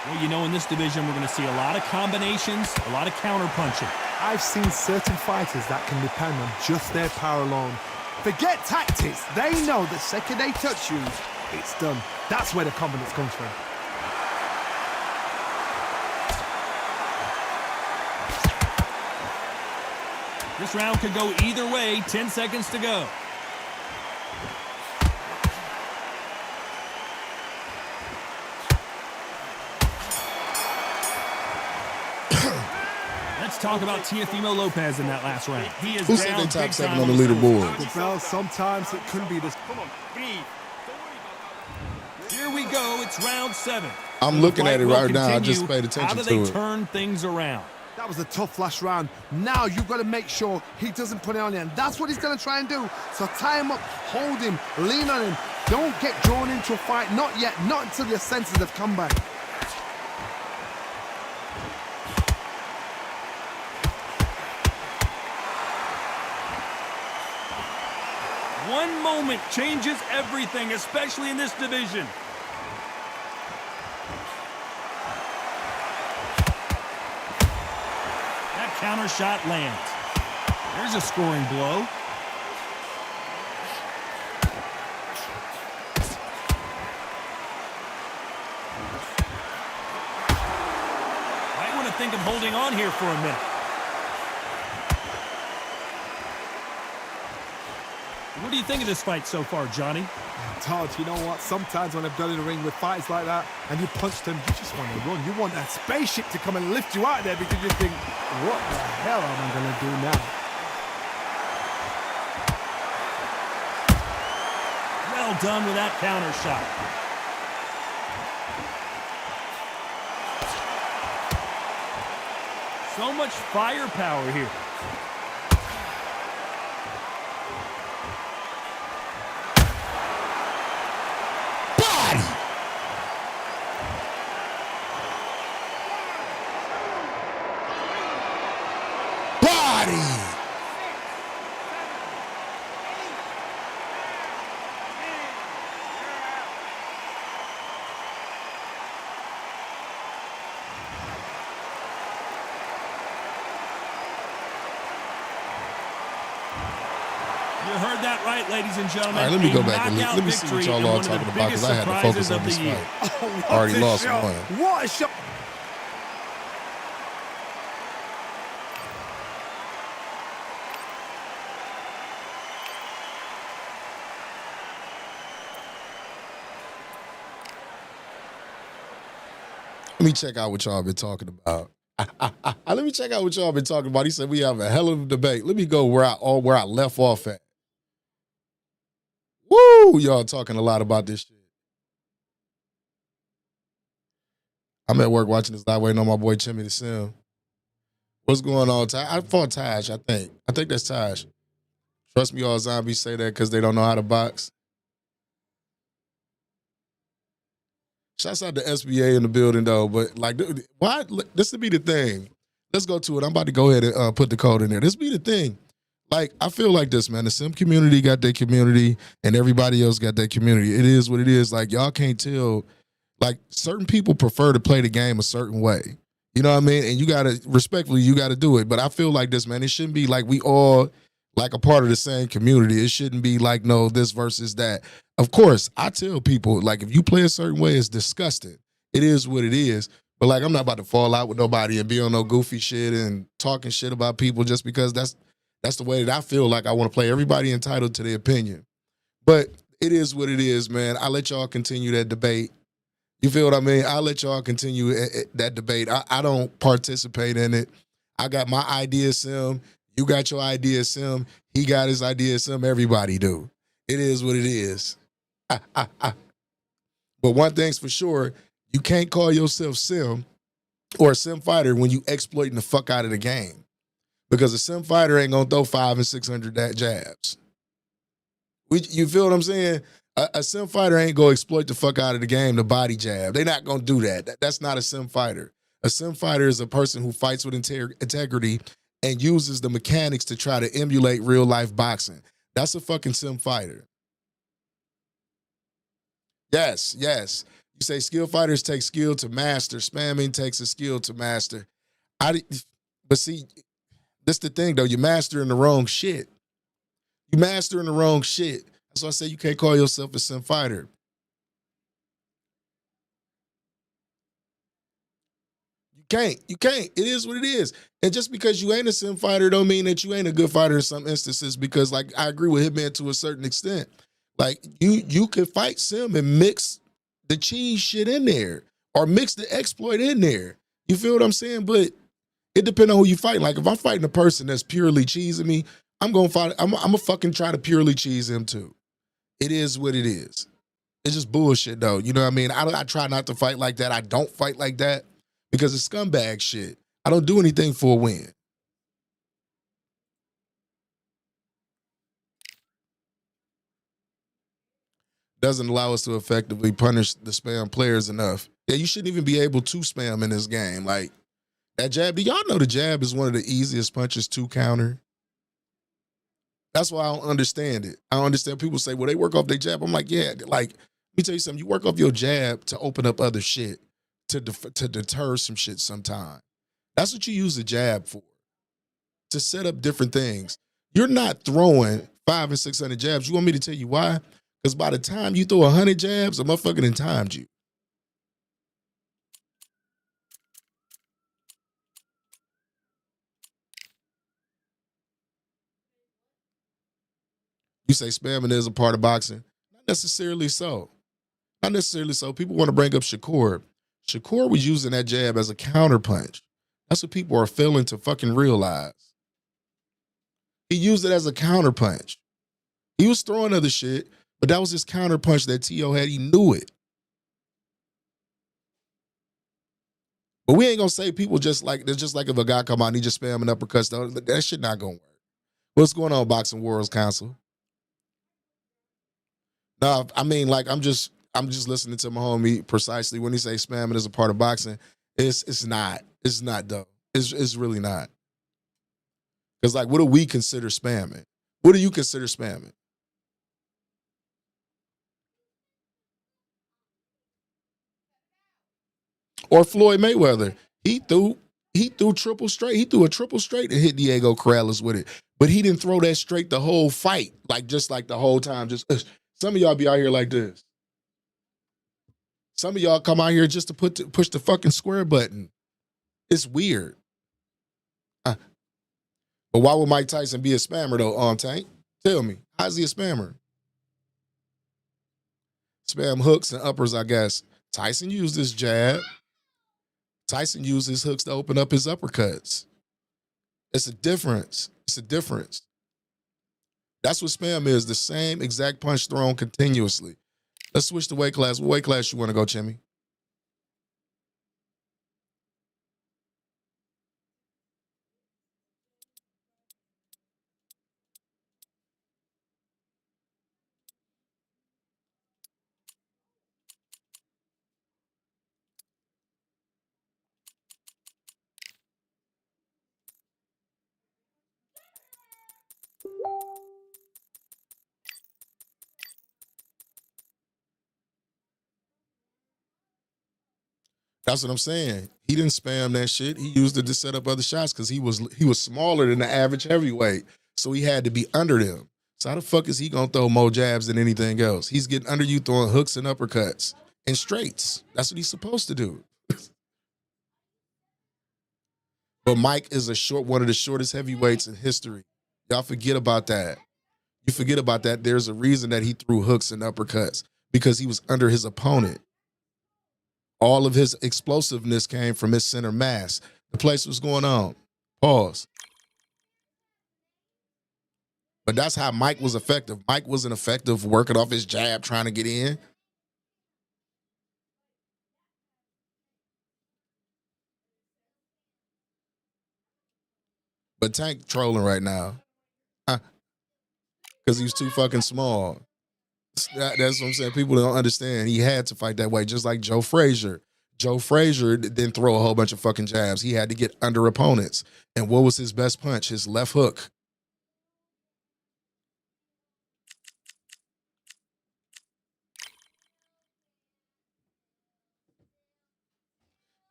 Well, you know, in this division, we're going to see a lot of combinations, a lot of counter punching. I've seen certain fighters that can depend on just their power alone. Forget tactics. They know the second they touch you, it's done. That's where the confidence comes from. This round could go either way. 10 seconds to go. Let's talk about Teofimo Lopez in that last round. He is Who said down they top big 7 time on the leaderboard? Well, sometimes it couldn't be this. Come on, breathe. Here we go. It's round 7. I'm looking at it Fight will right now. I just continue. paid attention How do to they it. turn things around? That was a tough last round. Now you've got to make sure he doesn't put it on you, and that's what he's going to try and do. So tie him up, hold him, lean on him. Don't get drawn into a fight. Not yet. Not until your senses have come back. One moment changes everything, especially in this division. That counter shot lands. There's a scoring blow. Might want to think of holding on here for a minute. What do you think of this fight so far, Johnny? Todd, you know what? Sometimes when I've done in the ring with fights like that and you punch them, you just want to run. You want that spaceship to come and lift you out there because you think, what the hell am I going to do now? Well done with that counter shot. So much firepower here. You heard that right, ladies and gentlemen. All right, let me go A back and knockout let me see what victory y'all in are one of the talking about because biggest I had to focus surprises on of this the year. fight. What Already a lost shot. one. What a shot. Let me check out what y'all been talking about. Let me check out what y'all been talking about. He said we have a hell of a debate. Let me go where I left off at. Woo! Y'all talking a lot about this shit. I'm at work watching this live, waiting on my boy Chimmy to sim. What's going on, Taj? I fought Taj, I think. I think that's Taj. Trust me, all zombies say that because they don't know how to box. Shouts out to SBA in the building, though. But, like, why? This would be the thing. Let's go to it. I'm about to go ahead and put the code in there. This be the thing. Like, I feel like this, man. The sim community got their community, and everybody else got their community. It is what it is. Like, y'all can't tell. Like, certain people prefer to play the game a certain way. You know what I mean? And you got to, respectfully, you got to do it. But I feel like this, man. It shouldn't be like we all, like, a part of the same community. It shouldn't be like, no, this versus that. Of course, I tell people, like, if you play a certain way, it's disgusting. It is what it is. But like, I'm not about to fall out with nobody and be on no goofy shit and talking shit about people just because that's the way that I feel like I want to play. Everybody entitled to their opinion. But it is what it is, man. I'll let y'all continue that debate. You feel what I mean? I'll let y'all continue that debate. I don't participate in it. I got my idea, Sim. You got your idea, Sim. He got his idea, Sim. Everybody do. It is what it is. But one thing's for sure, you can't call yourself Sim or a Sim fighter when you exploiting the fuck out of the game. Because a Sim fighter ain't gonna throw 500 and 600 jabs. You feel what I'm saying? A Sim fighter ain't gonna exploit the fuck out of the game, the body jab. They're not gonna do that. That's not a Sim fighter. A Sim fighter is a person who fights with integrity and uses the mechanics to try to emulate real life boxing. That's a fucking Sim fighter. Yes. You say skill fighters take skill to master. Spamming takes a skill to master. But see, that's the thing though. You're mastering the wrong shit. You're mastering the wrong shit. That's why I say you can't call yourself a Sim fighter. You can't. It is what it is. And just because you ain't a Sim fighter don't mean that you ain't a good fighter in some instances, because like I agree with Hitman to a certain extent. Like you could fight Sim and mix the cheese shit in there or mix the exploit in there. You feel what I'm saying? But it depends on who you fight. Like if I'm fighting a person that's purely cheesing me, I'm gonna fucking try to purely cheese him too. It is what it is. It's just bullshit though. You know what I mean? I try not to fight like that. I don't fight like that because it's scumbag shit. I don't do anything for a win. Doesn't allow us to effectively punish the spam players enough. Yeah, you shouldn't even be able to spam in this game. Like that jab, do y'all know the jab is one of the easiest punches to counter? That's why I don't understand it. I don't understand people say, well, they work off their jab. I'm like, yeah, like, let me tell you something. You work off your jab to open up other shit, to deter some shit sometime. That's what you use the jab for, to set up different things. You're not throwing 500 and 600 jabs. You want me to tell you why? Because by the time you throw 100 jabs, a motherfucker done timed you. You say spamming is a part of boxing. Not necessarily so. Not necessarily so. People want to bring up Shakur. Shakur was using that jab as a counterpunch. That's what people are failing to fucking realize. He used it as a counterpunch. He was throwing other shit, but that was his counterpunch that T.O. had. He knew it. But we ain't gonna say people just like if a guy come out and he just spamming uppercuts. That shit not gonna work. What's going on, Boxing Worlds Council? No, I mean, like I'm just listening to my homie precisely when he say spamming is a part of boxing. It's not. It's not though. It's really not. Because like, what do we consider spamming? What do you consider spamming? Or Floyd Mayweather. He threw triple straight. He threw a triple straight and hit Diego Corrales with it. But he didn't throw that straight the whole fight. Like just like the whole time. Just some of y'all be out here like this. Some of y'all come out here just to push the fucking square button. It's weird. But why would Mike Tyson be a spammer though, Tank? Tell me. How's he a spammer? Spam hooks and uppers, I guess. Tyson used his jab. Tyson used his hooks to open up his uppercuts. It's a difference. It's a difference. That's what spam is, the same exact punch thrown continuously. Let's switch to weight class. What weight class you want to go, Chimmy? That's what I'm saying. He didn't spam that shit. He used it to set up other shots because he was smaller than the average heavyweight. So he had to be under them. So how the fuck is he gonna throw more jabs than anything else? He's getting under you throwing hooks and uppercuts and straights. That's what he's supposed to do. But Mike is one of the shortest heavyweights in history. Y'all forget about that. You forget about that. There's a reason that he threw hooks and uppercuts because he was under his opponent. All of his explosiveness came from his center mass. The place was going on. Pause. But that's how Mike was effective. Mike wasn't effective working off his jab, trying to get in. But Tank trolling right now. Because he was too fucking small. That's what I'm saying. People don't understand. He had to fight that way, just like Joe Frazier. Joe Frazier didn't throw a whole bunch of fucking jabs. He had to get under opponents. And what was his best punch? His left hook.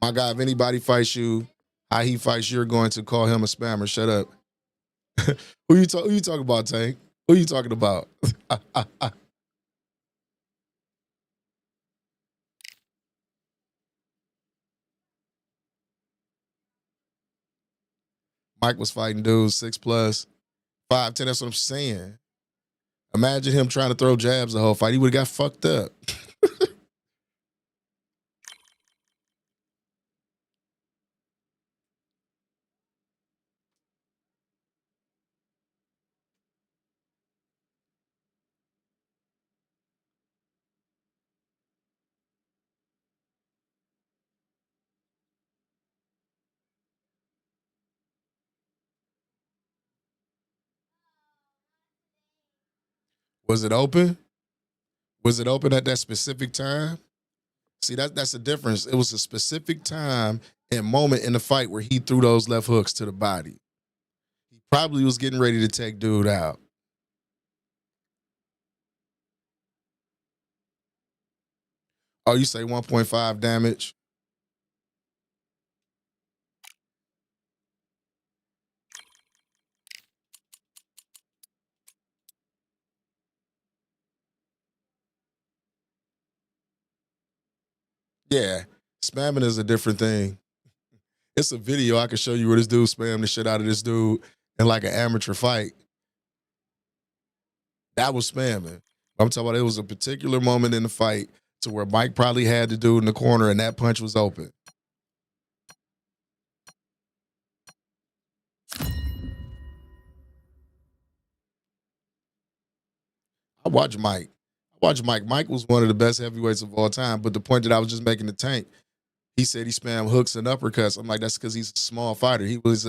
My guy, if anybody fights you, how he fights, you're going to call him a spammer. Shut up. Who you talking about, Tank? Who you talking about? Mike was fighting dudes 6+, 5'10". That's what I'm saying. Imagine him trying to throw jabs the whole fight. He would have got fucked up. Was it open? Was it open at that specific time? See, that's the difference. It was a specific time and moment in the fight where he threw those left hooks to the body. He probably was getting ready to take dude out. Oh, you say 1.5 damage? Yeah, spamming is a different thing. It's a video I can show you where this dude spammed the shit out of this dude in like an amateur fight. That was spamming. I'm talking about it was a particular moment in the fight to where Mike probably had the dude in the corner and that punch was open. I watch Mike. Mike was one of the best heavyweights of all time. But the point that I was just making to Tank, he said he spammed hooks and uppercuts. I'm like, that's because he's a small fighter. He was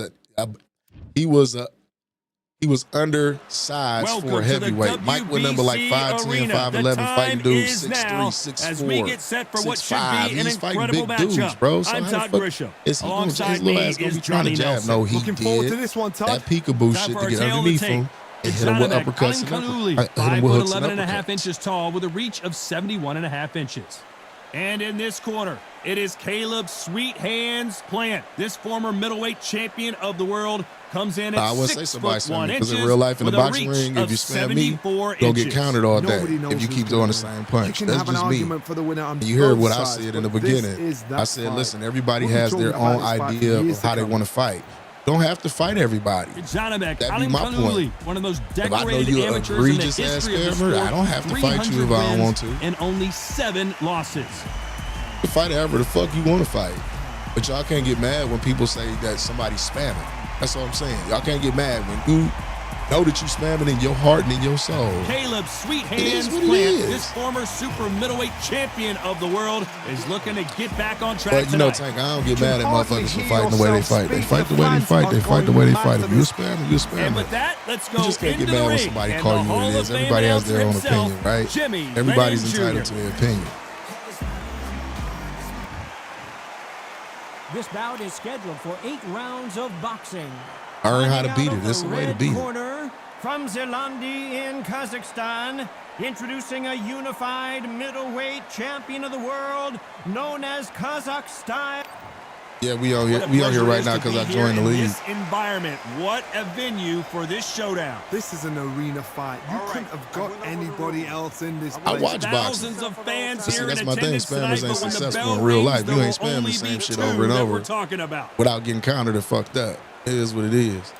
undersized for a heavyweight. Mike went number like 5'10", 5'11", fighting dudes 6'3", 6'4", as we get set for what should 6'5". be an He's fighting incredible big dudes, matchup. bro. So I'm how the Todd fuck Grisham. is he gonna, his Alongside little me ass gonna is be trying to Johnny jab? Nelson. No, he Looking forward to did this one, Todd. that peekaboo Time shit for to our get tale of the underneath tape. him and It's hit him with Donovan uppercuts and Alinkaluli, hit him with hooks and 5'11.5" uppercuts. inches tall with a reach of 71.5 inches. And in this corner, it is Caleb Sweet Hands Plant. This former middleweight champion of the world comes in at I wouldn't say 6 somebody foot spam 1 me because inches in real life in the with a boxing reach ring, if of you spam me, 74 you'll get inches. counted all day Nobody knows if you who's keep gonna doing the win. same You punch. can That's have an just me. argument for the winner on You heard both what I sides, said in the but this beginning. is that I said, fight. listen, everybody We'll be has their talking about own this fight for idea years of to how they come. want to fight. Don't have to fight everybody. Donovan That'd be my Alinkaluli, point. one of those If I know decorated you an amateurs in the egregious ass history of the spammer, sport, I don't have to fight you 300 if I don't want wins to. and only 7 losses. You fight however the fuck you want to fight. But y'all can't get mad when people say that somebody's spamming. That's what I'm saying. Y'all can't get mad when you know that you spamming in your heart and in your soul. Caleb Sweet It is Hands what it Plant, is. this former super middleweight champion of the world, is looking to get back on track But you know, tonight. Tank, I don't get You mad at can hardly motherfuckers for hear fighting the way they yourself fight. They speak. fight the The way they fans fight. are They fight the going way they mad fight. for If you this. spam, you spam. And with that, let's go You just can't into get the mad when ring. somebody And call the you Hall what it of is. Fame Everybody has their own announcer himself, opinion, right? Jimmy Everybody's Lennon entitled Jr. to their opinion. This bout is scheduled for 8 rounds of boxing. Learn how to Fighting beat out it. of This is the way to red beat it. corner, from Zelandi in Kazakhstan, introducing a unified middleweight champion of the world known as Kazakh Style. Yeah, we out here right now because I joined the league. This environment, what a venue for this showdown. This is an arena fight. You couldn't have got anybody else in this place. I watch boxing. Thousands of fans here that's in my thing. attendance tonight, Spammers ain't but when the successful bell in real rings, life. You there ain't will spamming only the same be shit two over and that over we're talking about. without getting countered and fucked up. It is what it is.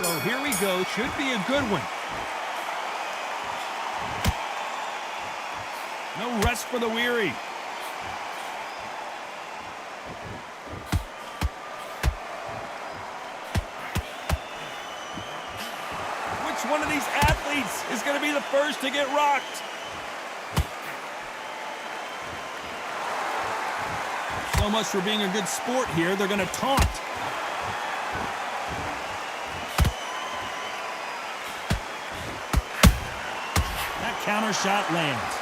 So here we go. Should be a good one. No rest for the weary. Which one of these athletes is going to be the first to get rocked? So much for being a good sport here. They're going to taunt. That counter shot lands.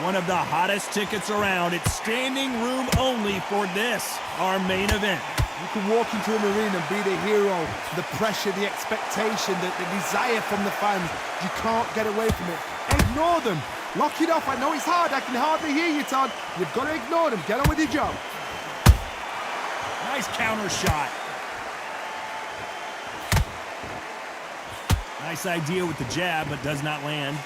One of the hottest tickets around. It's standing room only for this, our main event. You can walk into an arena and be the hero. The pressure, the expectation, the desire from the fans. You can't get away from it. Ignore them. Lock it off. I know it's hard. I can hardly hear you, Todd. You've got to ignore them. Get on with your job. Nice counter shot. Nice idea with the jab, but does not land.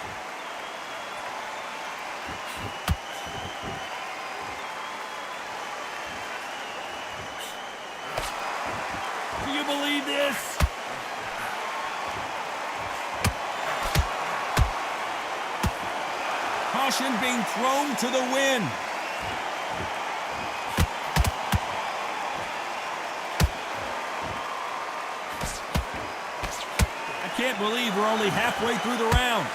Do you believe this? Caution being thrown to the wind. I can't believe we're only halfway through the round.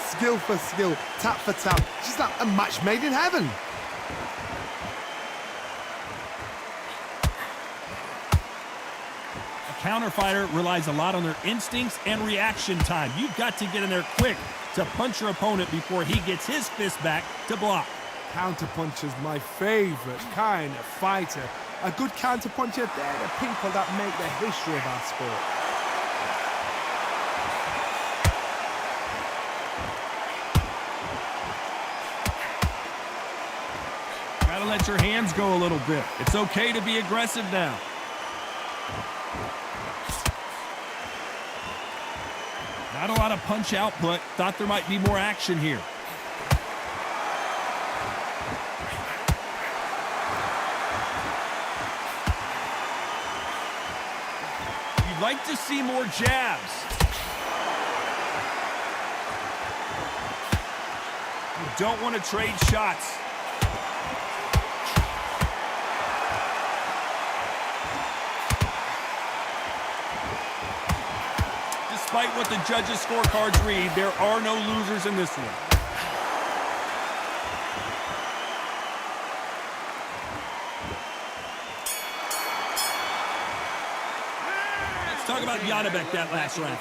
Skill for skill, tap for tap. She's like a match made in heaven. A counter fighter relies a lot on their instincts and reaction time. You've got to get in there quick to punch your opponent before he gets his fist back to block. Counter puncher's my favorite kind of fighter. A good counter puncher, they're the people that make the history of our sport. Gotta let your hands go a little bit. It's okay to be aggressive now. Not a lot of punch output. Thought there might be more action here. You'd like to see more jabs. You don't want to trade shots. Despite what the judges' scorecards read, there are no losers in this one. Let's talk about Janibek that last round.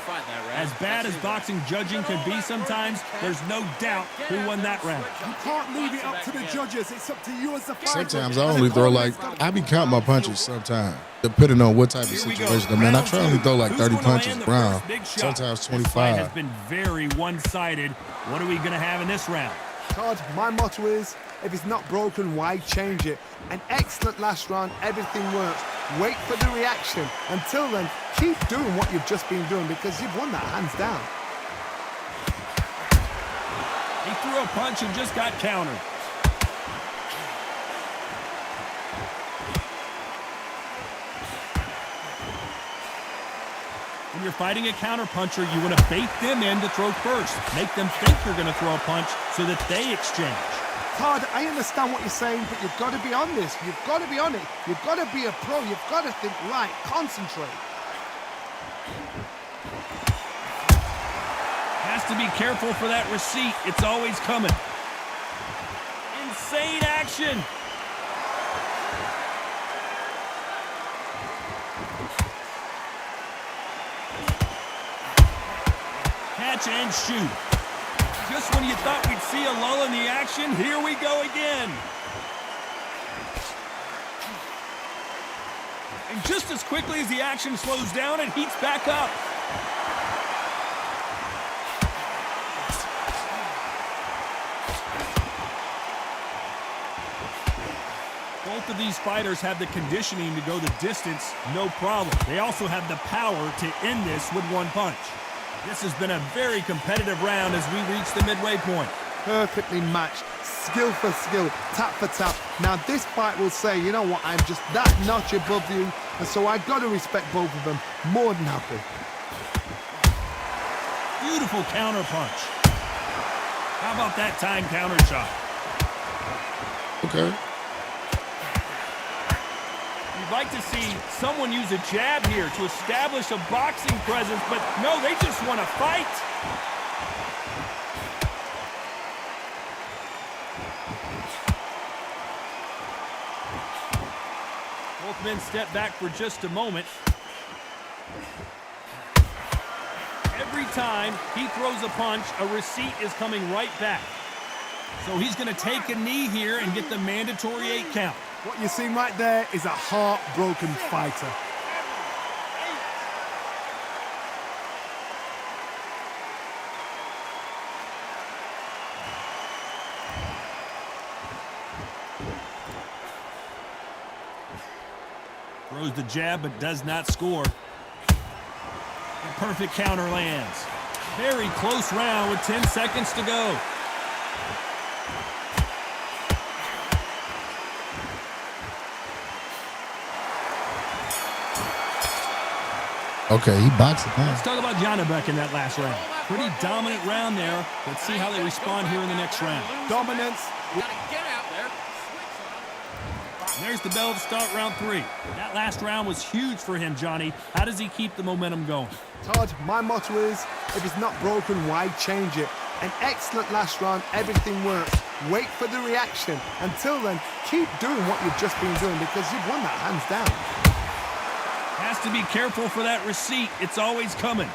As bad as boxing judging can be sometimes, there's no doubt who won that round. You can't leave it up to the judges. It's up to you as the fighter. Sometimes I only throw I be counting my punches sometimes, depending on what type of situation I'm in. I try to only throw like 30 punches a round, sometimes 25. This fight has been very one-sided. What are we going to have in this round? Todd, my motto is, if it's not broken, why change it? An excellent last round, everything works. Wait for the reaction. Until then, keep doing what you've just been doing because you've won that hands down. He threw a punch and just got countered. When you're fighting a counter-puncher, you want to bait them in to throw first. Make them think you're going to throw a punch so that they exchange. Todd, I understand what you're saying, but you've got to be on this. You've got to be on it. You've got to be a pro. You've got to think right. Concentrate. Has to be careful for that receipt. It's always coming. Insane action. Catch and shoot. Just when you thought we'd see a lull in the action, here we go again. And just as quickly as the action slows down, it heats back up. Both of these fighters have the conditioning to go the distance, no problem. They also have the power to end this with one punch. This has been a very competitive round as we reach the midway point. Perfectly matched, skill for skill, tap for tap. Now this fight will say, you know what, I'm just that notch above you, and so I got to respect both of them more than happy. Beautiful counter punch. How about that time counter shot? Okay. You'd like to see someone use a jab here to establish a boxing presence, but no, they just want to fight. Both men step back for just a moment. Every time he throws a punch, a receipt is coming right back. So he's going to take a knee here and get the mandatory 8 count. What you're seeing right there is a heartbroken fighter. Throws the jab but does not score. The perfect counter lands. Very close round with 10 seconds to go. Okay, he boxed it. Let's talk about Janabek in that last round. Pretty dominant round there. Let's see how they respond here in the next round. Dominance. Gotta get out there. And there's the bell to start round 3. That last round was huge for him, Johnny. How does he keep the momentum going? Todd, my motto is, if it's not broken, why change it? An excellent last round, everything works. Wait for the reaction. Until then, keep doing what you've just been doing because you've won that hands down. Has to be careful for that receipt. It's always coming.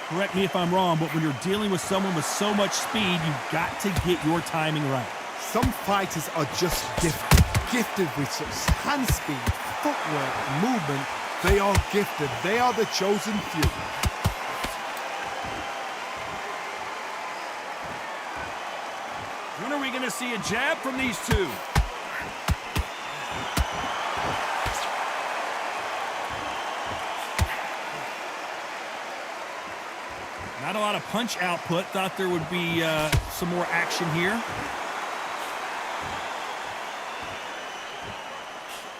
Correct me if I'm wrong, but when you're dealing with someone with so much speed, you've got to get your timing right. Some fighters are just gifted. Gifted with such hand speed, footwork, movement. They are gifted. They are the chosen few. When are we going to see a jab from these two? Not a lot of punch output. Thought there would be some more action here.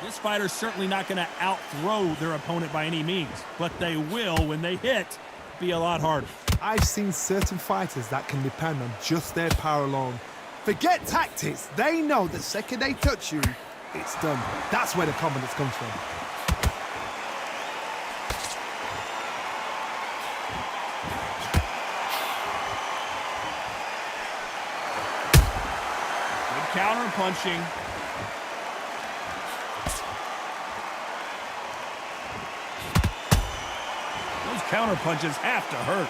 This fighter's certainly not going to outthrow their opponent by any means, but they will, when they hit, be a lot harder. I've seen certain fighters that can depend on just their power alone. Forget tactics. They know the second they touch you, it's done. That's where the confidence comes from. Good counter punching. Those counter punches have to hurt.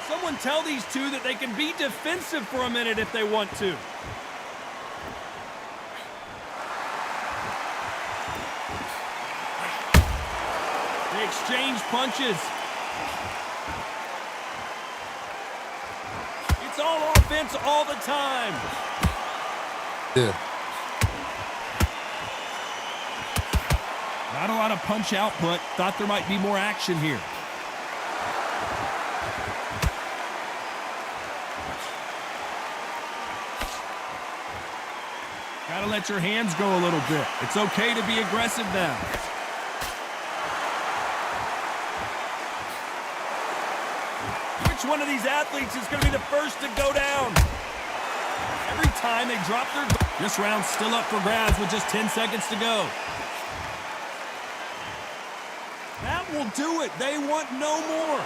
Someone tell these two that they can be defensive for a minute if they want to. They exchange punches. It's all offense all the time. Yeah. Not a lot of punch output. Thought there might be more action here. Gotta let your hands go a little bit. It's okay to be aggressive now. Which one of these athletes is going to be the first to go down? Every time they drop their... This round's still up for grabs with just 10 seconds to go. That will do it. They want no more.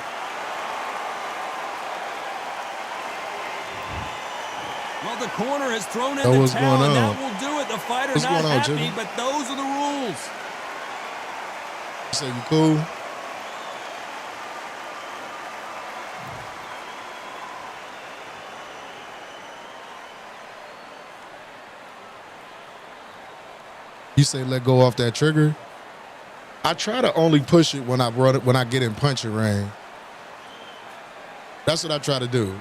Well, the corner has thrown in the towel, and that will do it. The fighter not happy, but those are the rules. You say you cool? You say let go off that trigger. I try to only push it when I get in punching range. That's what I try to do.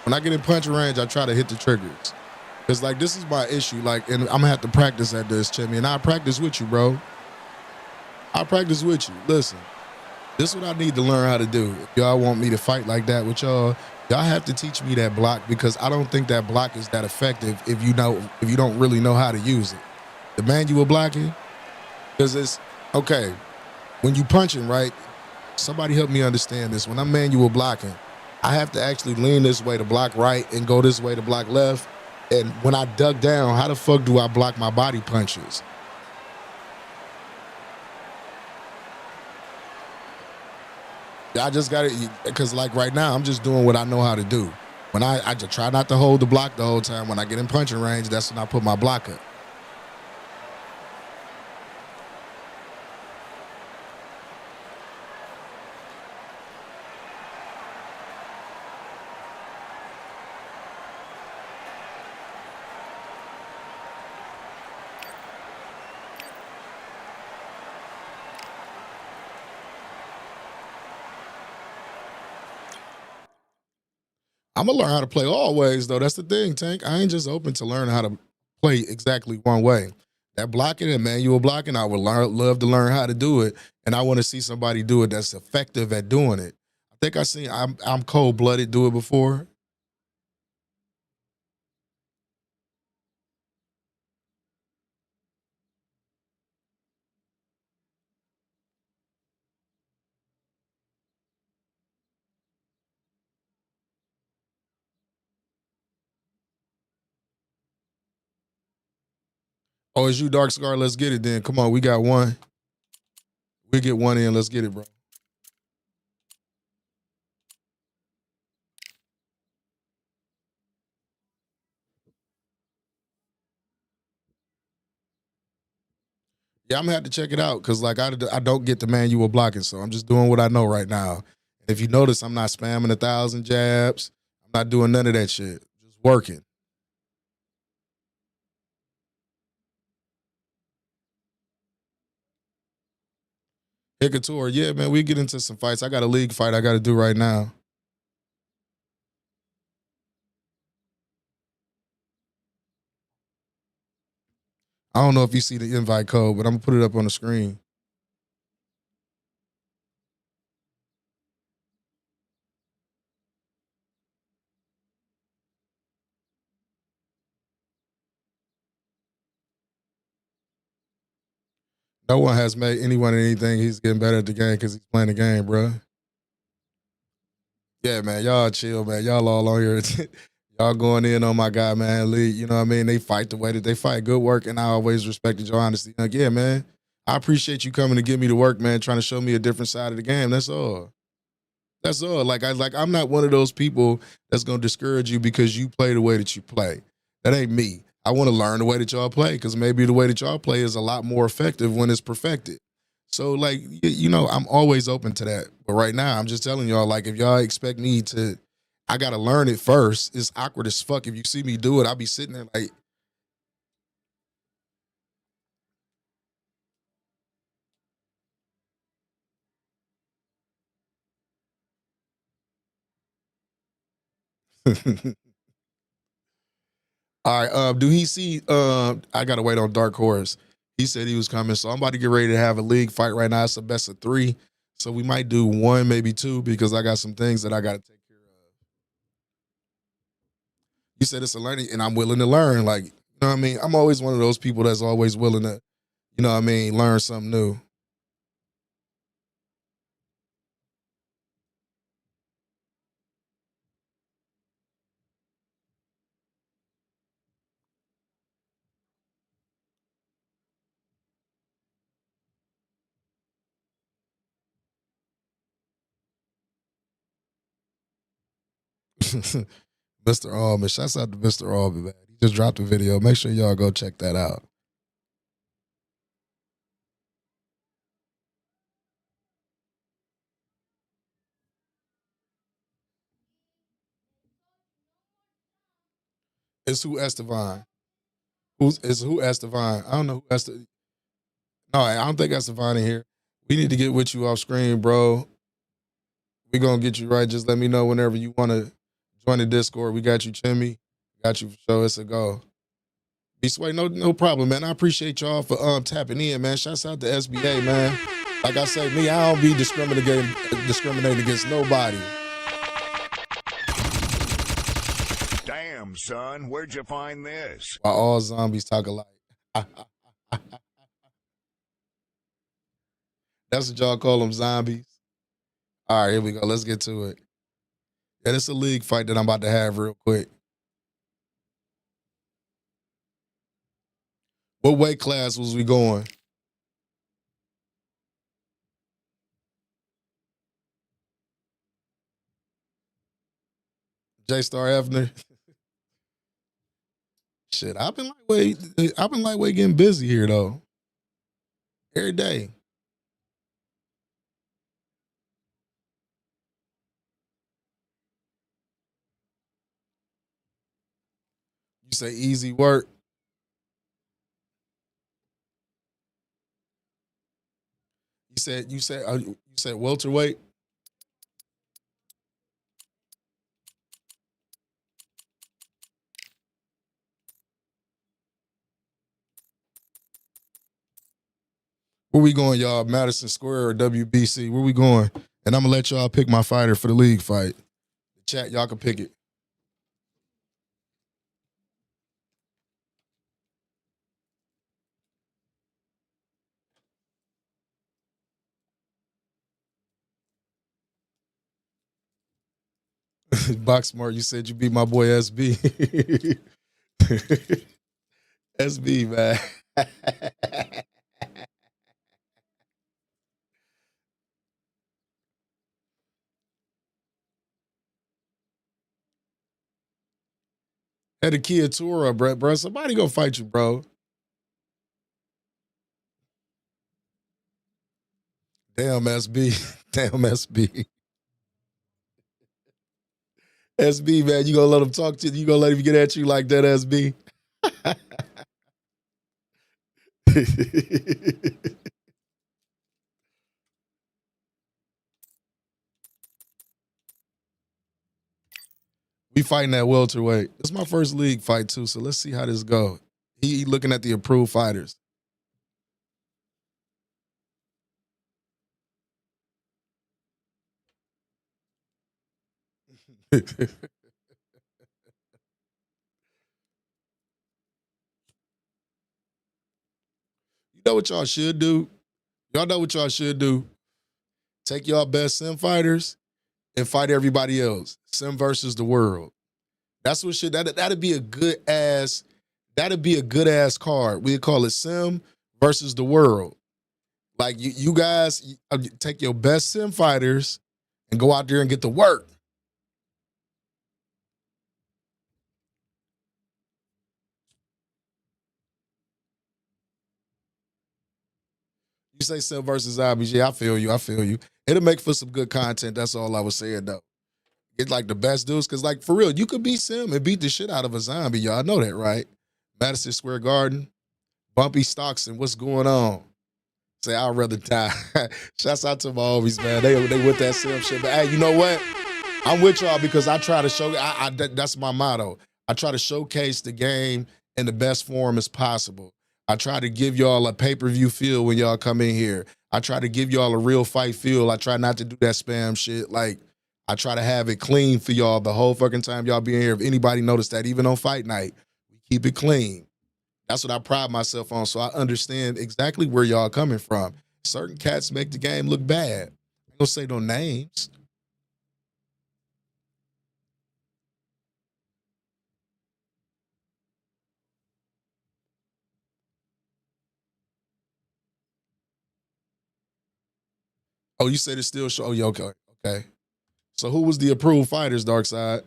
When I get in punching range, I try to hit the triggers. Cause like this is my issue. Like, and I'm gonna have to practice at this, Chimmy. And I practice with you, bro. I practice with you. Listen, this is what I need to learn how to do. If y'all want me to fight like that with y'all have to teach me that block, because I don't think that block is that effective if you don't really know how to use it. The manual blocking, because it's okay. When you punching, right? Somebody help me understand this. When I'm manual blocking, I have to actually lean this way to block right and go this way to block left. And when I duck down, how the fuck do I block my body punches? I just got it, because like right now, I'm just doing what I know how to do. When I just try not to hold the block the whole time. When I get in punching range, that's when I put my block up. I'm gonna learn how to play all ways, though. That's the thing, Tank. I ain't just open to learn how to play exactly one way. That blocking and manual blocking, I would love to learn how to do it, and I want to see somebody do it that's effective at doing it. I think I'm cold blooded do it before. Oh, it's you, Dark Scar. Let's get it then. Come on, we got one. We get one in. Let's get it, bro. Yeah, I'm gonna have to check it out, because like I don't get the manual blocking, so I'm just doing what I know right now. If you notice, I'm not spamming 1,000 jabs. I'm not doing none of that shit. Just working. Hey, Couture, yeah, man, we get into some fights. I got a league fight I got to do right now. I don't know if you see the invite code, but I'm gonna put it up on the screen. No one has made anyone anything. He's getting better at the game because he's playing the game, bro. Yeah, man, y'all chill, man. Y'all all on here. Y'all going in on my guy, man, Lee. You know what I mean? They fight the way that they fight. Good work, and I always respected your honesty. Like, yeah, man, I appreciate you coming to get me to work, man, trying to show me a different side of the game. That's all. That's all. I'm not one of those people that's gonna discourage you because you play the way that you play. That ain't me. I want to learn the way that y'all play, because maybe the way that y'all play is a lot more effective when it's perfected. So like, you know, I'm always open to that. But right now, I'm just telling y'all, like, if y'all expect me to, I gotta learn it first. It's awkward as fuck. If you see me do it, I'll be sitting there like, all right, do he see I gotta wait on Dark Horse. He said he was coming, so I'm about to get ready to have a league fight right now. It's a best of 3. So we might do 1, maybe 2, because I got some things that I gotta take care of. You said it's a learning, and I'm willing to learn. Like, you know what I mean? I'm always one of those people that's always willing to, you know what I mean, learn something new. Mr. Allman, shouts out to Mr. Allman, man. He just dropped a video. Make sure y'all go check that out. It's who Estevan. Who Estevan? I don't know who Estevan. No, I don't think that's Savannah here. We need to get with you off screen, bro. We gonna get you right. Just let me know whenever you want to join the Discord. We got you, Chimmy. Got you for sure. It's a go. B Sway, no problem, man. I appreciate y'all for tapping in, man. Shouts out to SBA, man. Like I said, me, I don't be discriminating against nobody. Damn, son, where'd you find this? Why all zombies talk alike. That's what y'all call them, zombies. All right, here we go. Let's get to it. Yeah, this is a league fight that I'm about to have real quick. What weight class was we going? J Star Hefner. Shit, I've been lightweight getting busy here though. Every day. You say easy work. You said welterweight. Where we going, y'all? Madison Square or WBC? Where we going? And I'm gonna let y'all pick my fighter for the league fight. The chat, y'all can pick it. Boxmart, you said you beat my boy SB. SB, man. Had a Kia Tura, bro. Somebody go fight you, bro. Damn, SB. Damn, SB. SB, man, you gonna let him talk to you? You gonna let him get at you like that, SB? We fighting that welterweight. It's my first league fight too, so let's see how this go. He looking at the approved fighters. You know what y'all should do? Y'all know what y'all should do? Take y'all best sim fighters and fight everybody else. Sim versus the world. That's what that'd be a good ass card. We'd call it Sim versus the world. Like you guys take your best sim fighters and go out there and get the work. You say sim versus zombies. Yeah, I feel you. It'll make for some good content. That's all I was saying though. Get like the best dudes, because like for real, you could beat sim and beat the shit out of a zombie. Y'all know that, right? Madison Square Garden, Bumpy Stockton, what's going on? Say, I'd rather die. Shouts out to my homies, man. They with that sim shit. But hey, you know what? I'm with y'all because I try to show, that's my motto. I try to showcase the game in the best form as possible. I try to give y'all a pay-per-view feel when y'all come in here. I try to give y'all a real fight feel. I try not to do that spam shit. Like, I try to have it clean for y'all the whole fucking time y'all be in here. If anybody noticed that, even on fight night, we keep it clean. That's what I pride myself on, so I understand exactly where y'all coming from. Certain cats make the game look bad. I don't say no names. Oh, you said it's still show. Oh, yeah, okay. So who was the approved fighters, Dark Side?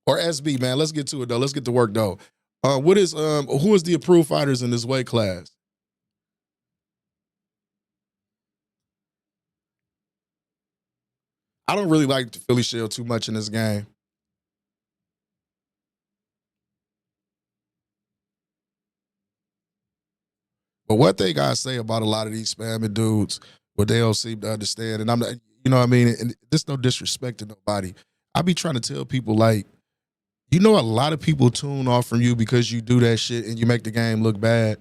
Or SB, man. Let's get to it though. Let's get to work though. Who is the approved fighters in this weight class? I don't really like the Philly Shield too much in this game. But what they gotta say about a lot of these spamming dudes, what they don't seem to understand, and I'm not, you know what I mean? And this no disrespect to nobody. I be trying to tell people, like, you know, a lot of people tune off from you because you do that shit and you make the game look bad.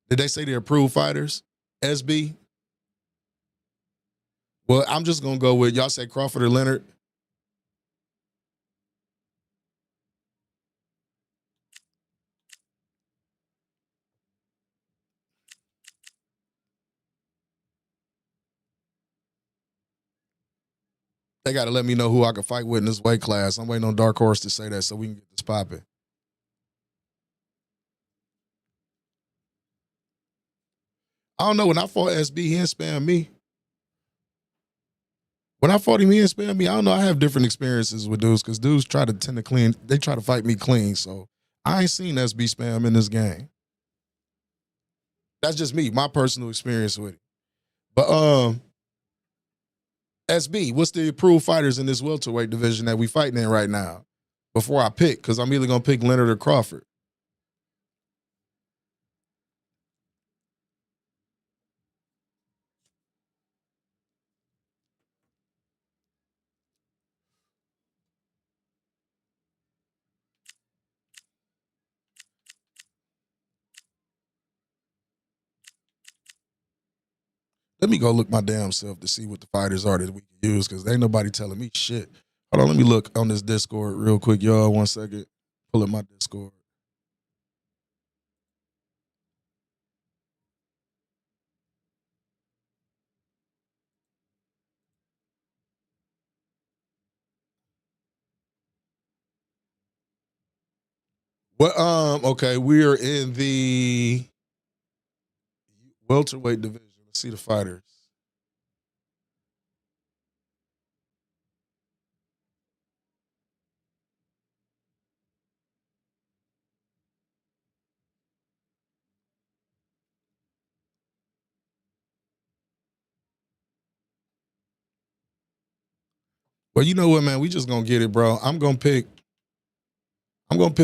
Did they say they're approved fighters? SB? Well, I'm just gonna go with, y'all say Crawford or Leonard? They got to let me know who I can fight with in this weight class. I'm waiting on Dark Horse to say that so we can get this popping. I don't know. When I fought SB, he didn't spam me. When I fought him, he didn't spam me. I don't know. I have different experiences with dudes because dudes try to tend to clean. They try to fight me clean. So I ain't seen SB spam in this game. That's just me, my personal experience with it. But SB, what's the approved fighters in this welterweight division that we fighting in right now? Before I pick, because I'm either going to pick Leonard or Crawford. Let me go look my damn self to see what the fighters are that we can use, because ain't nobody telling me shit. Hold on, let me look on this Discord real quick, y'all. 1 second. Pull up my Discord. What? Okay, we are in the welterweight division. Let's see the fighters. Well, you know what, man? We just gonna get it, bro. I'm gonna pick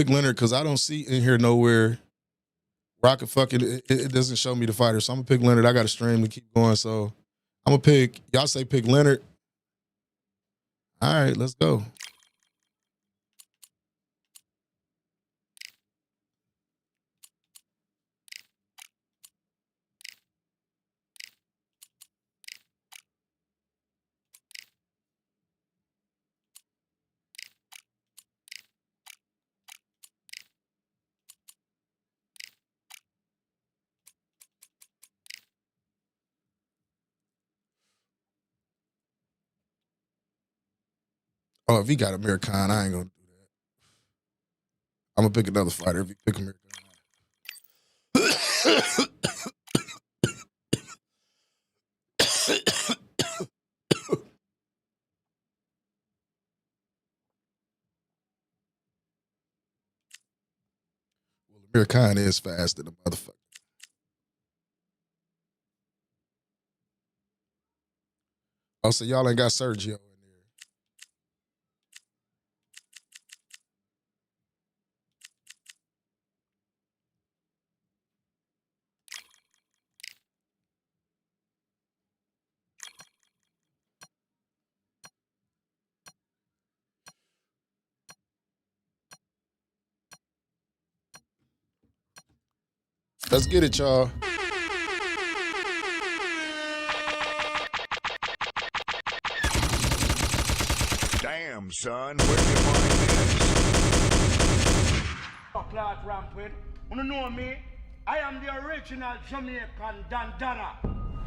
Leonard because I don't see in here nowhere where I could fucking it doesn't show me the fighter. So I'm gonna pick Leonard. I got a stream to keep going. So I'm gonna pick, y'all say pick Leonard. All right, let's go. Oh, if he got Amir Khan, I ain't gonna do that. I'm gonna pick another fighter if he pick Amir Khan. Well, Amir Khan is fast than a motherfucker. Oh, so y'all ain't got Sergio. Let's get it, y'all. Damn, son, where'd you find this? Clark Rampant, you know me? I am the original Jamaican Dandana.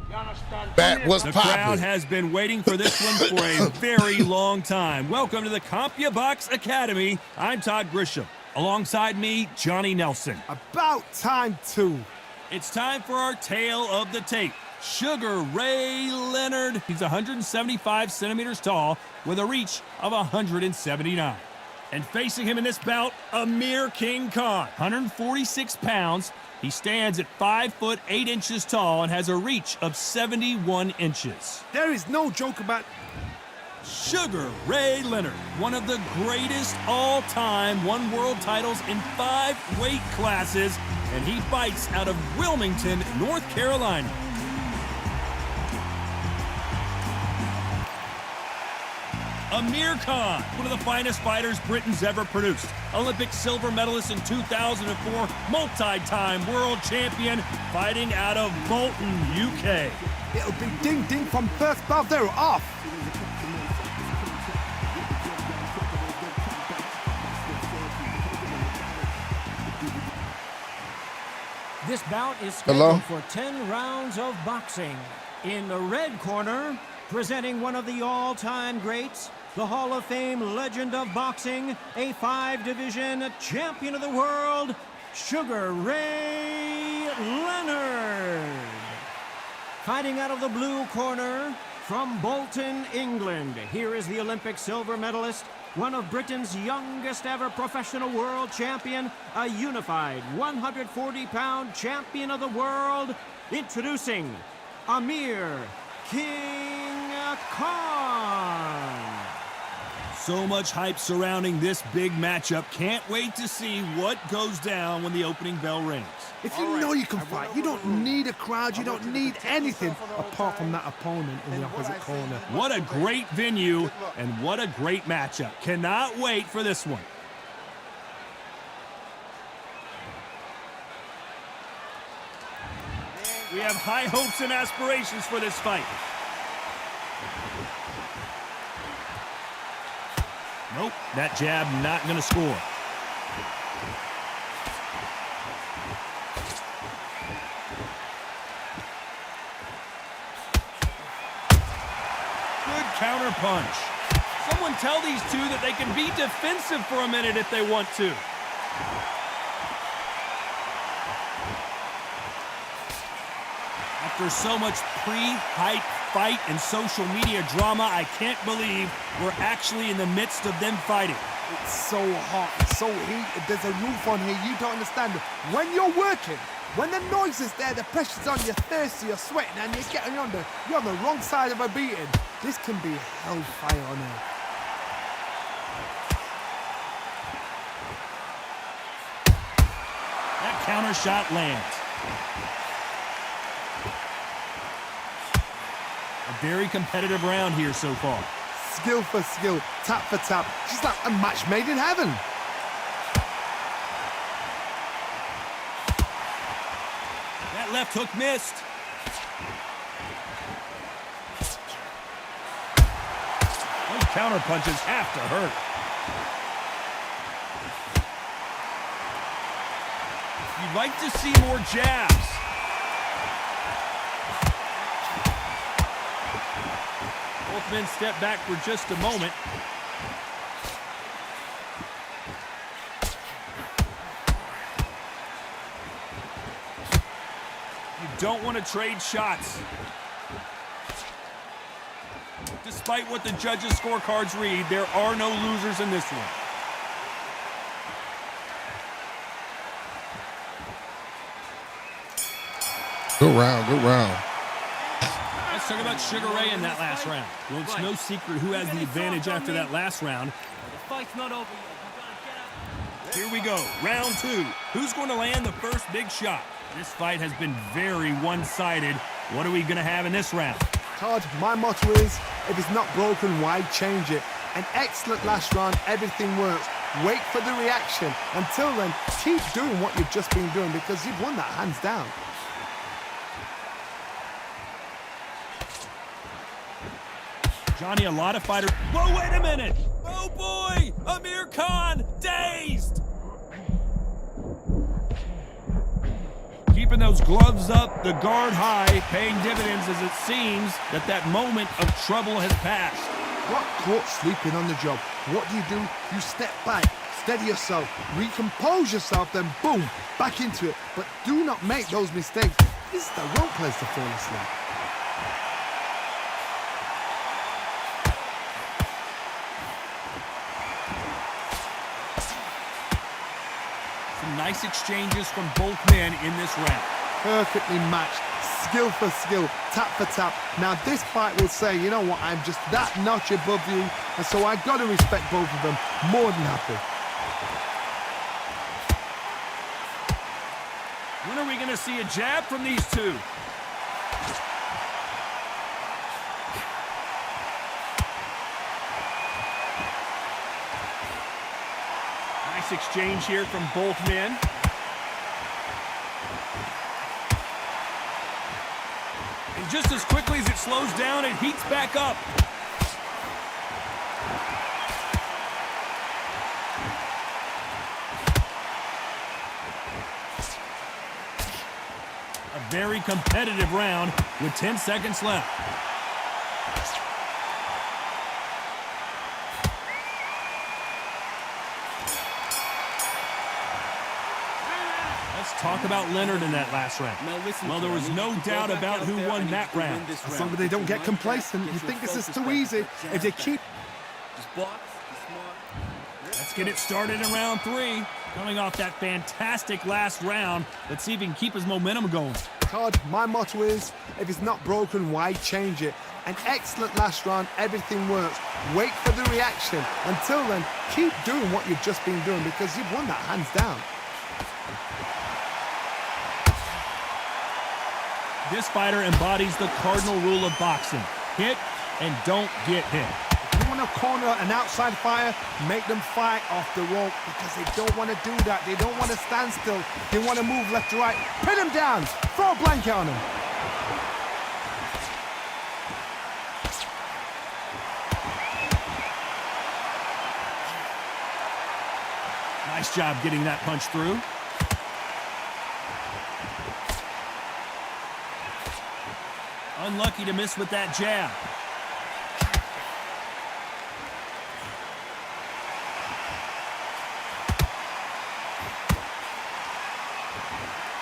You understand? The crowd has been waiting for this one for a very long time. Welcome to the CompuBox Academy. I'm Todd Grisham. Alongside me, Johnny Nelson. About time, too. It's time for our tale of the tape. Sugar Ray Leonard. He's 175 centimeters tall with a reach of 179. And facing him in this bout, Amir King Khan, 146 pounds. He stands at 5 foot 8 inches tall and has a reach of 71 inches. There is no joke about... Sugar Ray Leonard, one of the greatest all-time, won world titles in 5 weight classes, and he fights out of Wilmington, North Carolina. Amir Khan, one of the finest fighters Britain's ever produced. Olympic silver medalist in 2004, multi-time world champion, fighting out of Bolton, UK. It'll be ding-ding from first bell. They're off. This bout is scheduled for 10 rounds of boxing. In the red corner, presenting one of the all-time greats, the Hall of Fame legend of boxing, a 5-division champion of the world, Sugar Ray Leonard. Fighting out of the blue corner, from Bolton, England, here is the Olympic silver medalist, one of Britain's youngest ever professional world champion, a unified 140-pound champion of the world, introducing Amir King Khan. So much hype surrounding this big matchup. Can't wait to see what goes down when the opening bell rings. If you know you can fight, you don't need a crowd, you don't need anything apart from that opponent in the opposite corner. What a great venue and what a great matchup. Cannot wait for this one. We have high hopes and aspirations for this fight. Nope, that jab not going to score. Good counter punch. Someone tell these two that they can be defensive for a minute if they want to. After so much pre-hype fight and social media drama, I can't believe we're actually in the midst of them fighting. It's so hot, it's so heated, there's a roof on here, you don't understand. When you're working, when the noise is there, the pressure's on, you're thirsty, you're sweating, and you're on the wrong side of a beating. This can be hellfire on earth. That counter shot lands. A very competitive round here so far. Skill for skill, tap for tap. Just like a match made in heaven. That left hook missed. Those counter punches have to hurt. You'd like to see more jabs. Both men step back for just a moment. You don't want to trade shots. Despite what the judges' scorecards read, there are no losers in this one. Good round, good round. Let's talk about Sugar Ray in that last round. Well, it's no secret who has the advantage after that last round. The fight's not over yet. Here we go, round 2. Who's going to land the first big shot? This fight has been very one-sided. What are we going to have in this round? Todd, my motto is, if it's not broken, why change it? An excellent last round, everything works. Wait for the reaction. Until then, keep doing what you've just been doing because you've won that hands down. Johnny, a lot of fighters. Whoa, wait a minute! Oh boy! Amir Khan, dazed! Keeping those gloves up, the guard high, paying dividends as it seems that moment of trouble has passed. Got caught sleeping on the job. What do? You step back, steady yourself, recompose yourself, then boom, back into it. But do not make those mistakes. This is the wrong place to fall asleep. Nice exchanges from both men in this round. perfectly matched, skill for skill, tap for tap. Now this fight will say, you know what, I'm just that notch above you, and so I got to respect both of them more than happy. When are we going to see a jab from these two? Nice exchange here from both men. And just as quickly as it slows down, it heats back up. A very competitive round with 10 seconds left. Let's talk about Leonard in that last round. Well, there was no doubt about who won that round. As long as they don't get complacent, you think this is too easy. If they keep... Let's get it started in round 3. Coming off that fantastic last round, let's see if he can keep his momentum going. Todd, my motto is, if it's not broken, why change it? An excellent last round, everything works. Wait for the reaction. Until then, keep doing what you've just been doing because you've won that hands down. This fighter embodies the cardinal rule of boxing. Hit and don't get hit. If you want to corner an outside fighter, make them fight off the rope because they don't want to do that. They don't want to stand still. They want to move left to right. Pin them down. Throw a blanket on them. Nice job getting that punch through. Unlucky to miss with that jab.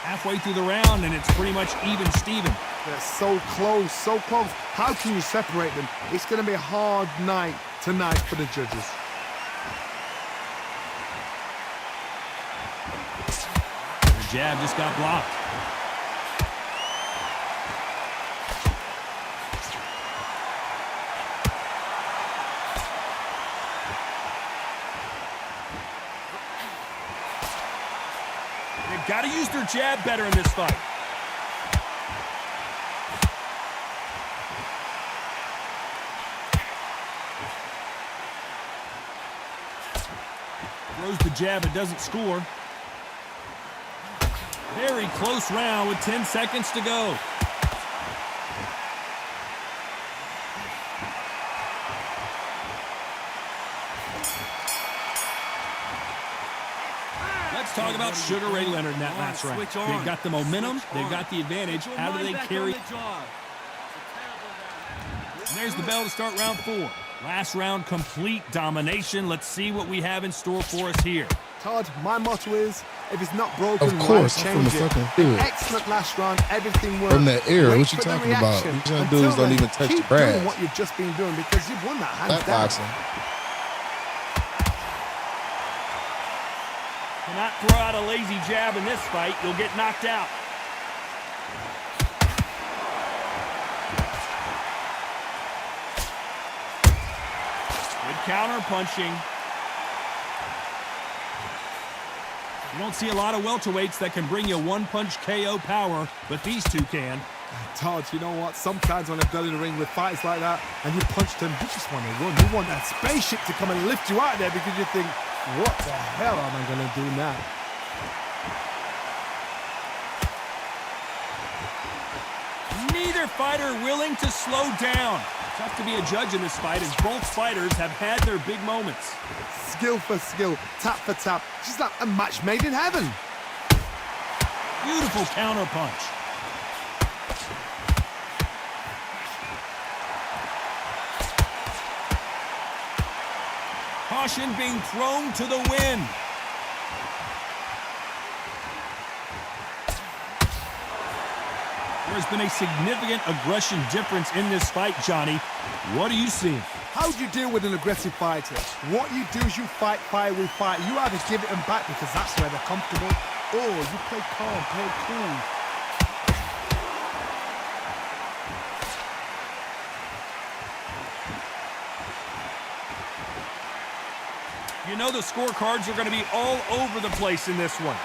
Halfway through the round, and it's pretty much even Steven. They're so close, so close. How can you separate them? It's going to be a hard night tonight for the judges. The jab just got blocked. They've got to use their jab better in this fight. Throws the jab, it doesn't score. Very close round with 10 seconds to go. Let's talk about Sugar Ray Leonard in that last round. They've got the momentum, they've got the advantage. How do they carry? And there's the bell to start round 4. Last round, complete domination. Let's see what we have in store for us here. Todd, my motto is, if it's not broken, of course, why from change the it? fucking field. Excellent last round, everything works. From that air, Wait what you for the talking about? reaction. These young Until dudes don't then, even touch the keep grass. doing what you've just been doing because you've won that hands That down. boxing. Cannot throw out a lazy jab in this fight. You'll get knocked out. Good counter punching. You don't see a lot of welterweights that can bring you one-punch KO power, but these two can. Todd, you know what? Sometimes when I've got in the ring with fights like that and you punch them, you just want to run. You want that spaceship to come and lift you out there because you think, what the hell am I going to do now? Neither fighter willing to slow down. Tough to be a judge in this fight as both fighters have had their big moments. Skill for skill, tap for tap. She's like a match made in heaven. Beautiful counter punch. Caution being thrown to the wind. There's been a significant aggression difference in this fight, Johnny. What are you seeing? How do you deal with an aggressive fighter? What you do is you fight fire with fight. You either give it them back because that's where they're comfortable, or you play calm, play cool. You know the scorecards are going to be all over the place in this one.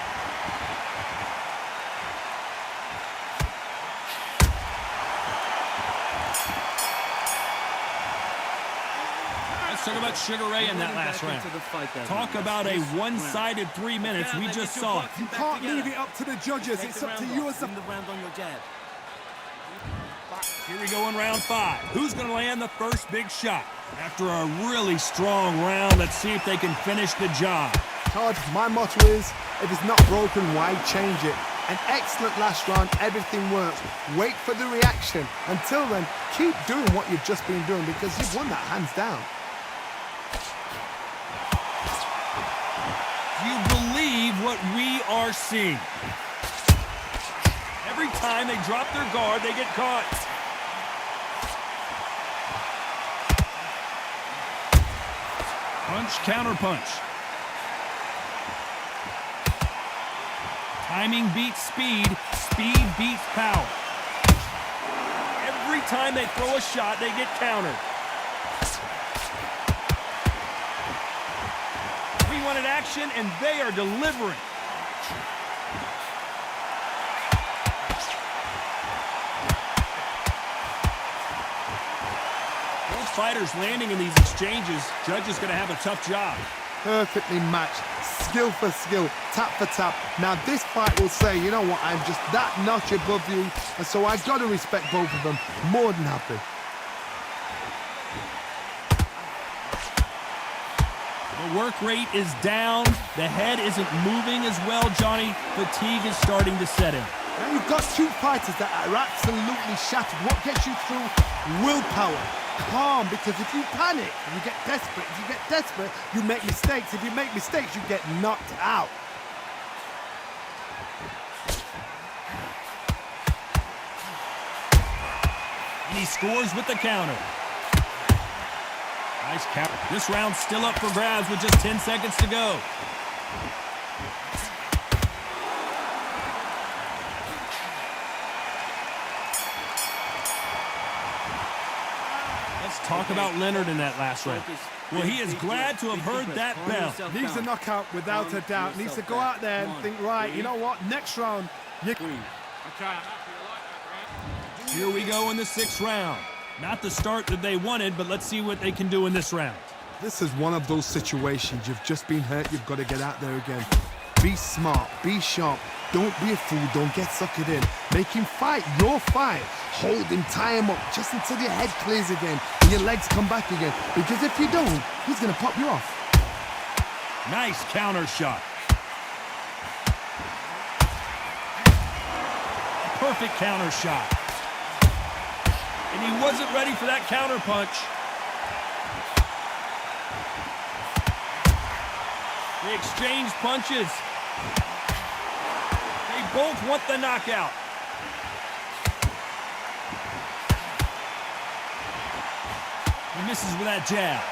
Let's talk about Sugar Ray in that last round. Talk about a one-sided 3 minutes. We just saw it. You can't leave it up to the judges. It's up to you as a... Here we go in round 5. Who's going to land the first big shot? After a really strong round, let's see if they can finish the job. Todd, my motto is, if it's not broken, why change it? An excellent last round, everything works. Wait for the reaction. Until then, keep doing what you've just been doing because you've won that hands down. Do you believe what we are seeing? Every time they drop their guard, they get caught. Punch, counter punch. Timing beats speed, speed beats power. Every time they throw a shot, they get countered. 3-1 action, and they are delivering. Both fighters landing in these exchanges. Judge is going to have a tough job. Perfectly matched, skill for skill, tap for tap. Now this fight will say, you know what, I'm just that notch above you, and so I got to respect both of them. More than happy. The work rate is down. The head isn't moving as well, Johnny. Fatigue is starting to set in. Now you've got two fighters that are absolutely shattered. What gets you through? Willpower. Calm, because if you panic, you get desperate. If you get desperate, you make mistakes. If you make mistakes, you get knocked out. And he scores with the counter. Nice counter. This round's still up for grabs with just 10 seconds to go. Talk about Leonard in that last round. Well, he is glad to have heard that bell. Needs a knockout without a doubt. Needs to go out there and think, right, you know what, next round. Here we go in the 6th round. Not the start that they wanted, but let's see what they can do in this round. This is one of those situations. You've just been hurt. You've got to get out there again. Be smart. Be sharp. Don't be a fool. Don't get suckered in. Make him fight your fight. Hold him, tie him up just until your head clears again and your legs come back again. Because if you don't, he's going to pop you off. Nice counter shot. Perfect counter shot. And he wasn't ready for that counter punch. They exchange punches. They both want the knockout. He misses with that jab.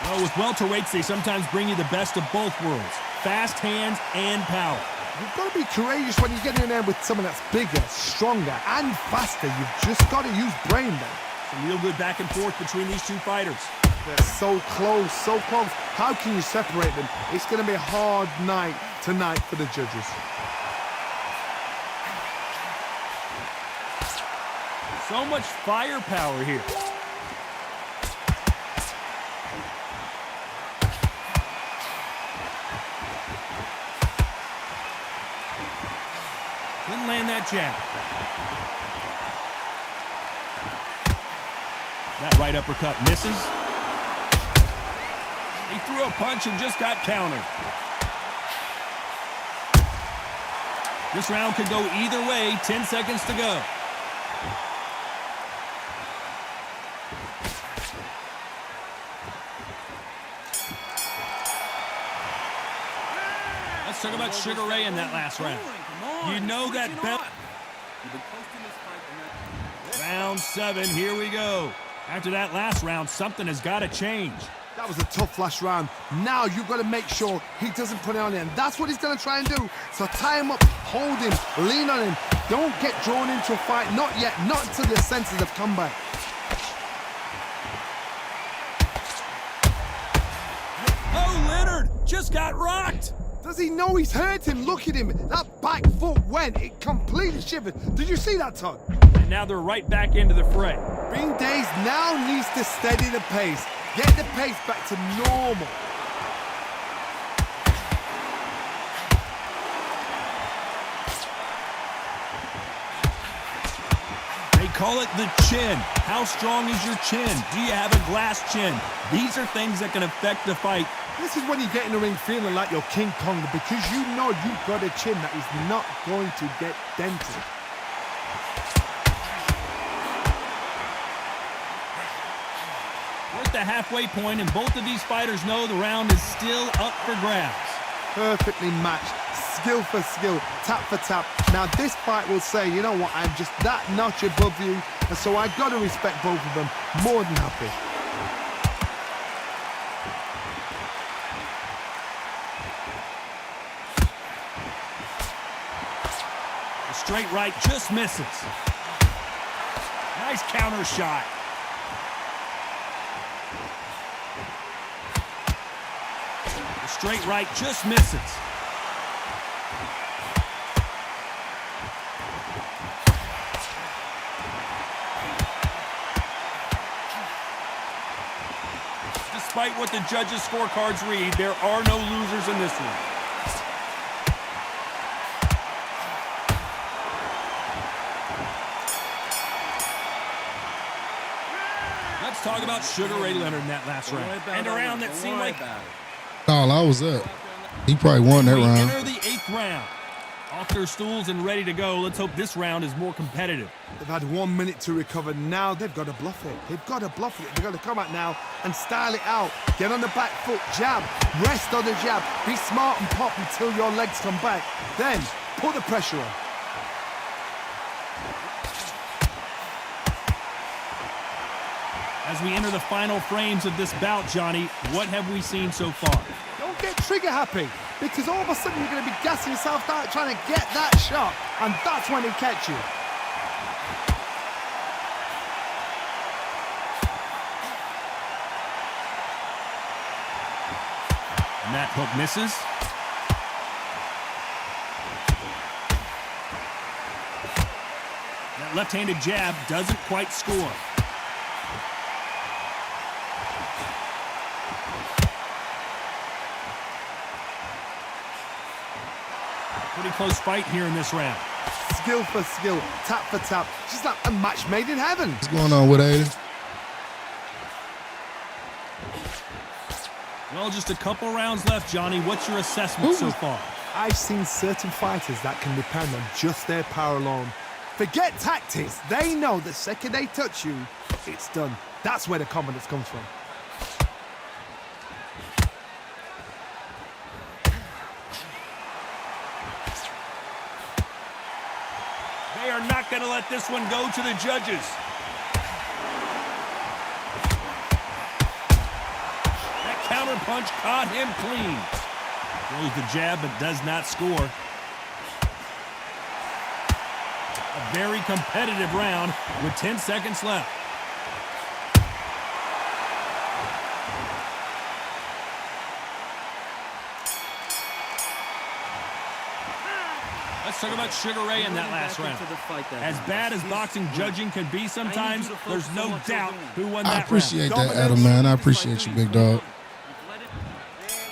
Well, with welterweights, they sometimes bring you the best of both worlds. Fast hands and power. You've got to be courageous when you get in there with someone that's bigger, stronger, and faster. You've just got to use brain then. Some real good back and forth between these two fighters. They're so close, so close. How can you separate them? It's going to be a hard night tonight for the judges. So much firepower here. Couldn't land that jab. That right uppercut misses. He threw a punch and just got countered. This round could go either way. 10 seconds to go. Let's talk about Sugar Ray in that last round. You know that belt. Round 7, here we go. After that last round, something has got to change. That was a tough last round. Now you've got to make sure he doesn't put it on him. That's what he's going to try and do. So tie him up, hold him, lean on him, Don't get drawn into a fight. Not yet. Not until your senses have come back. Oh, Leonard just got rocked. Does he know he's hurt him? Look at him. That back foot went. It completely shivered. Did you see that, Todd? And now they're right back into the fray. Being dazed now needs to steady the pace. Get the pace back to normal. They call it the chin. How strong is your chin? Do you have a glass chin? These are things that can affect the fight. This is when you get in the ring feeling like you're King Kong because you know you've got a chin that is not going to get dented. We're at the halfway point, and both of these fighters know the round is still up for grabs. Perfectly matched, skill for skill, tap for tap. Now this fight will say, you know what, I'm just that notch above you, and so I got to respect both of them. More than happy. The straight right just misses. Nice counter shot. The straight right just misses. Despite what the judges' scorecards read, there are no losers in this one. Let's talk about Sugar Ray Leonard in that last round. And a round that seemed like... Oh, I was up. He probably won that We round. enter the 8th round. Off their stools and ready to go. Let's hope this round is more competitive. They've had 1 minute to recover. Now they've got to bluff it. They've got to bluff it. They've got to come out now and style it out. Get on the back foot, jab, rest on the jab. Be smart and pop until your legs come back. Then put the pressure on. As we enter the final frames of this bout, Johnny, what have we seen so far? Don't get trigger happy, because all of a sudden you're going to be gassing yourself out trying to get that shot, and that's when he catch you. And that hook misses. That left-handed jab doesn't quite score. Pretty close fight here in this round. Skill for skill, tap for tap, just like a match made in heaven. What's going on with Aiden? Well, just a couple rounds left, Johnny. What's your assessment so far? I've seen certain fighters that can depend on just their power alone. Forget tactics. They know the second they touch you, it's done. That's where the confidence comes from. They are not going to let this one go to the judges. That counter punch caught him clean. Throws the jab but does not score. A very competitive round with 10 seconds left. Let's talk about Sugar Ray in that last round. As bad as boxing judging can be sometimes, there's no doubt who won that round. I appreciate that, Adam, man. I appreciate you, big dog.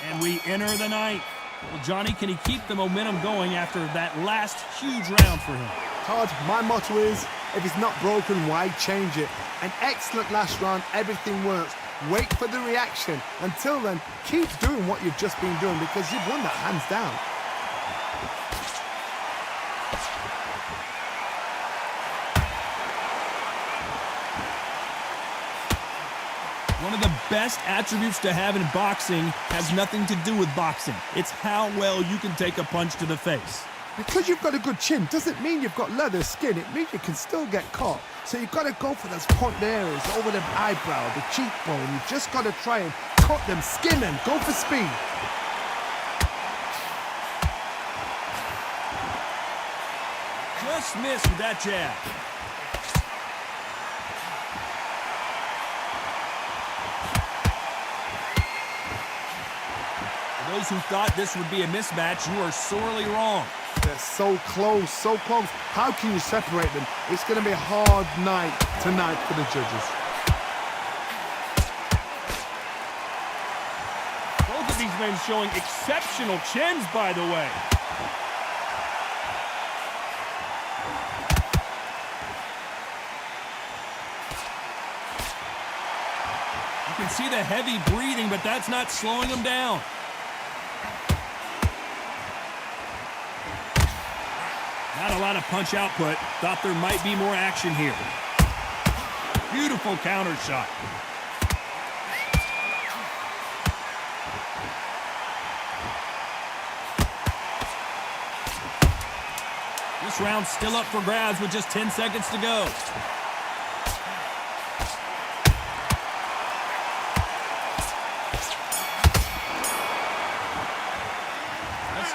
And we enter the ninth. Well, Johnny, can he keep the momentum going after that last huge round for him? Todd, my motto is, if it's not broken, why change it? An excellent last round, everything works. Wait for the reaction. Until then, keep doing what you've just been doing because you've won that hands down. One of the best attributes to have in boxing has nothing to do with boxing. It's how well you can take a punch to the face. Because you've got a good chin doesn't mean you've got leather skin. It means you can still get caught. So you've got to go for those pointed areas, over the eyebrow, the cheekbone. You've just got to try and cut them, skin them, go for speed. just missed with that jab. For those who thought this would be a mismatch, you are sorely wrong. They're so close, so close. How can you separate them? It's going to be a hard night tonight for the judges. Both of these men showing exceptional chins, by the way. You can see the heavy breathing, but that's not slowing them down. Not a lot of punch output. Thought there might be more action here. Beautiful counter shot. This round's still up for grabs with just 10 seconds to go.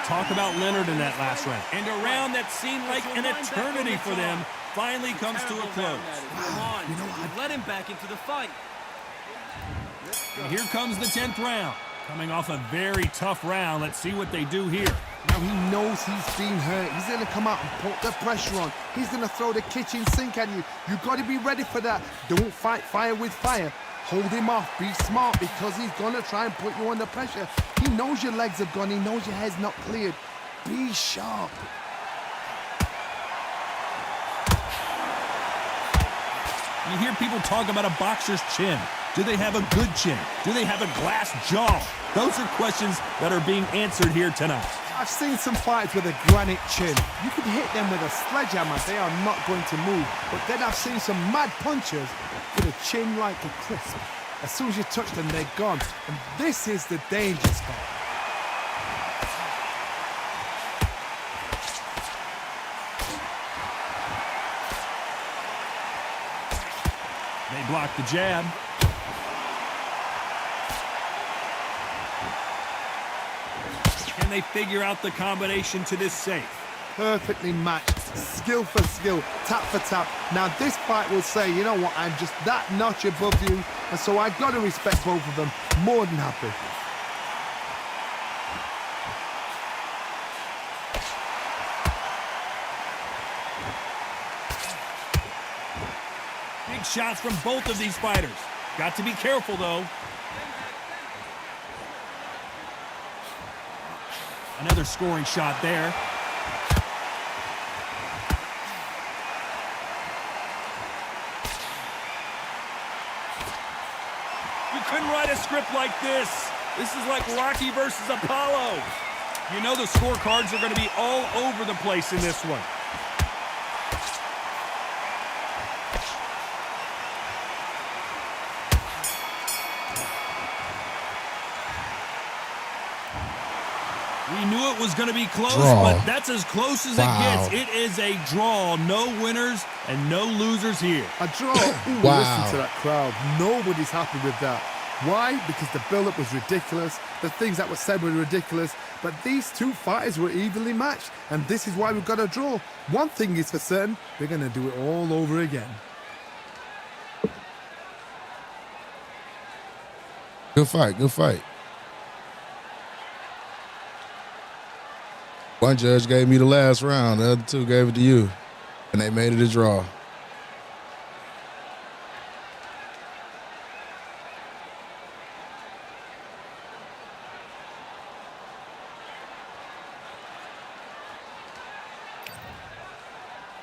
Talk about Leonard in that last round. And a round that seemed like an eternity for them finally comes to a close. Wow. You know what? Let him back into the fight. And here comes the 10th round. Coming off a very tough round. Let's see what they do here. Now he knows he's been hurt. He's going to come out and put the pressure on. He's going to throw the kitchen sink at you. You've got to be ready for that. Don't fight fire with fire. Hold him off. Be smart because he's going to try and put you under pressure. He knows your legs have gone. He knows your head's not cleared. Be sharp. You hear people talk about a boxer's chin. Do they have a good chin? Do they have a glass jaw? Those are questions that are being answered here tonight. I've seen some fighters with a granite chin. You can hit them with a sledgehammer. They are not going to move. But then I've seen some mad punchers with a chin like a crisp. As soon as you touch them, they're gone. And this is the danger spot. They block the jab. Can they figure out the combination to this safe? Perfectly matched, skill for skill, tap for tap. Now this fight will say, you know what, I'm just that notch above you, and so I've got to respect both of them. More than happy. Big shots from both of these fighters. Got to be careful, though. Another scoring shot there. You couldn't write a script like this. This is like Rocky versus Apollo. You know the scorecards are going to be all over the place in this one. We knew it was going to be close, but that's as close as it gets. It is a draw. No winners and no losers here. A draw? Ooh, listen to that crowd. Nobody's happy with that. Why? Because the build-up was ridiculous. The things that were said were ridiculous. But these two fighters were evenly matched, and this is why we've got a draw. One thing is for certain, we're going to do it all over again. Good fight, good fight. One judge gave me the last round, the other two gave it to you, and they made it a draw.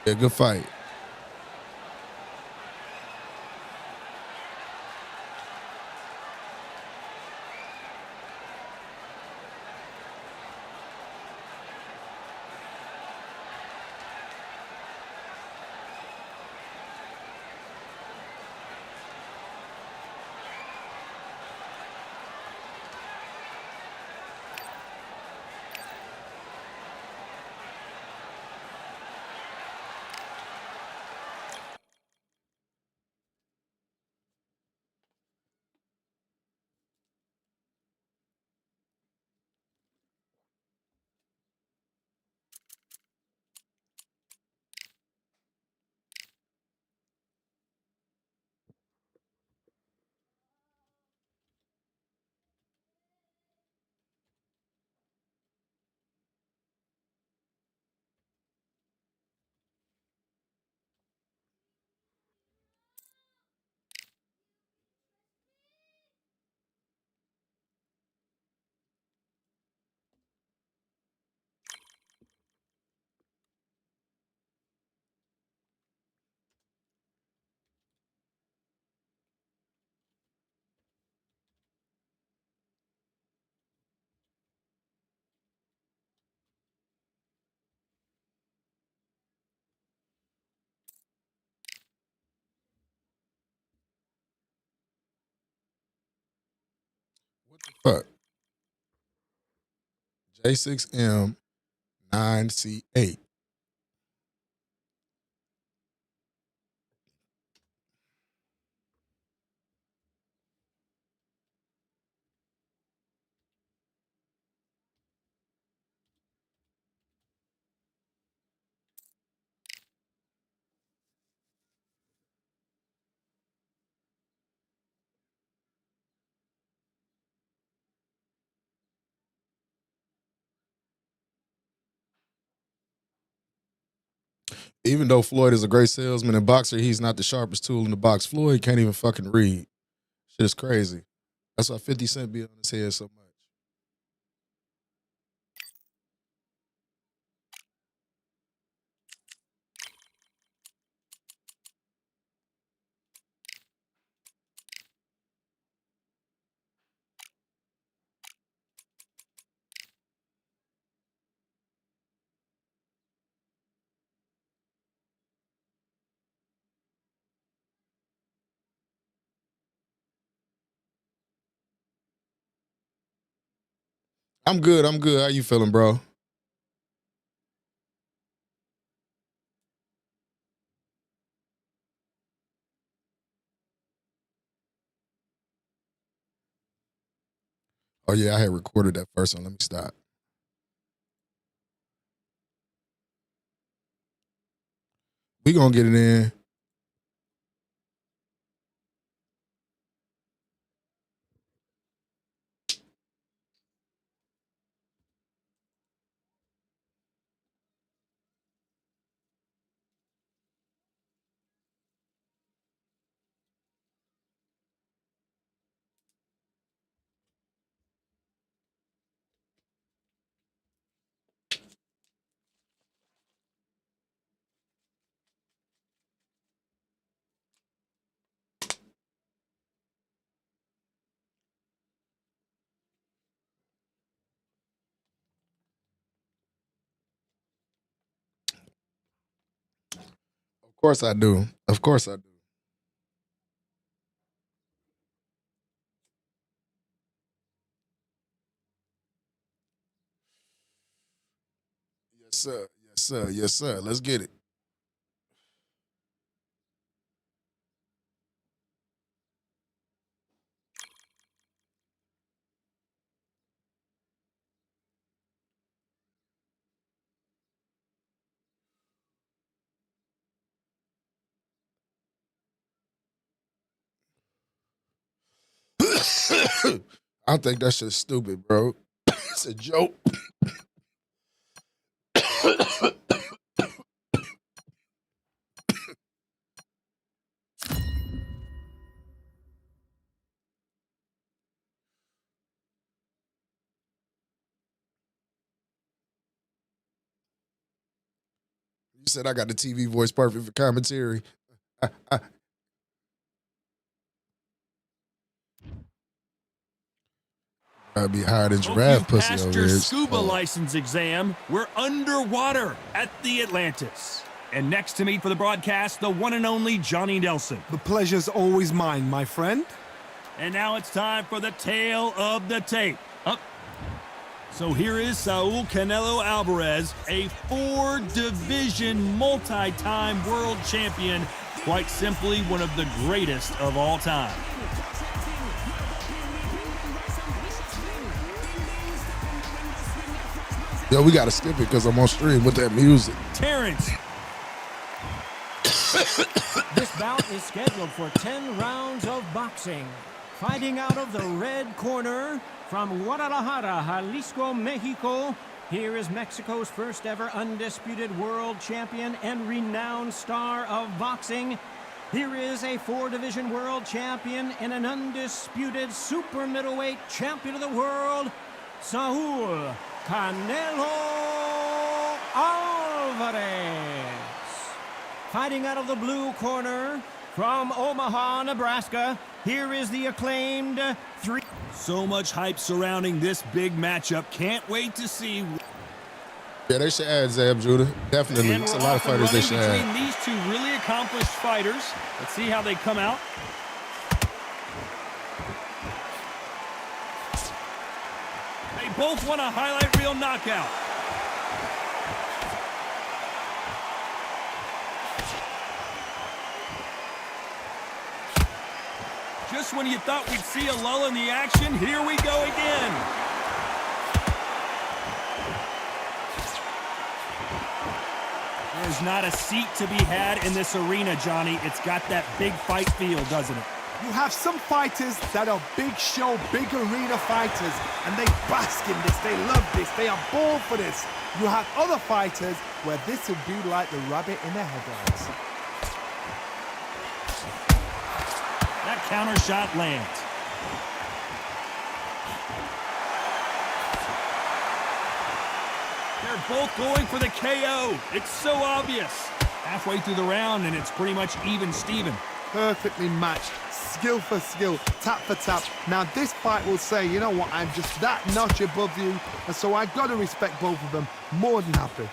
Yeah, good fight. Fuck. J6M 9C8. Even though Floyd is a great salesman and boxer, he's not the sharpest tool in the box. Floyd can't even fucking read. Shit is crazy. That's why 50 Cent be on his head so much. I'm good. I'm good. How you feeling, bro? Oh, yeah, I had recorded that first one. Let me stop. We gonna get it in. Of course I do. Of course I do. Yes, sir. Yes, sir. Yes, sir. Let's get it. I think that shit's stupid, bro. It's a joke. You said I got the TV voice perfect for commentary. I'd be higher than giraffe pussy Passed over your here. scuba license exam. We're underwater at the Atlantis. And next to me for the broadcast, the one and only Johnny Nelson. The pleasure's always mine, my friend. And now it's time for the tale of the tape. Up. So here is Saul Canelo Alvarez, a 4-division multi-time world champion, quite simply one of the greatest of all time. Yo, we gotta skip it because I'm on stream with that music. Terrence. This bout is scheduled for 10 rounds of boxing. Fighting out of the red corner from Guadalajara, Jalisco, Mexico. Here is Mexico's first ever undisputed world champion and renowned star of boxing. Here is a 4-division world champion and an undisputed super middleweight champion of the world, Saul Canelo Alvarez. Fighting out of the blue corner from Omaha, Nebraska, here is the acclaimed So much hype surrounding this big matchup. Can't wait to see. Yeah, they should add Zab Judah. Definitely. And It's a we're lot of off and fighters they running should between add. these two really accomplished fighters. Let's see how they come out. both want a highlight reel knockout. Just when you thought we'd see a lull in the action, here we go again. There's not a seat to be had in this arena, Johnny. It's got that big fight feel, doesn't it? You have some fighters that are big show, big arena fighters, and they bask in this, they love this, they are born for this. You have other fighters where this will be like the rabbit in the headlights. That counter shot lands. They're both going for the KO. It's so obvious. Halfway through the round, and it's pretty much even Steven. Perfectly matched, skill for skill, tap for tap. Now this fight will say, you know what, I'm just that notch above you, and so I've got to respect both of them. More than happy.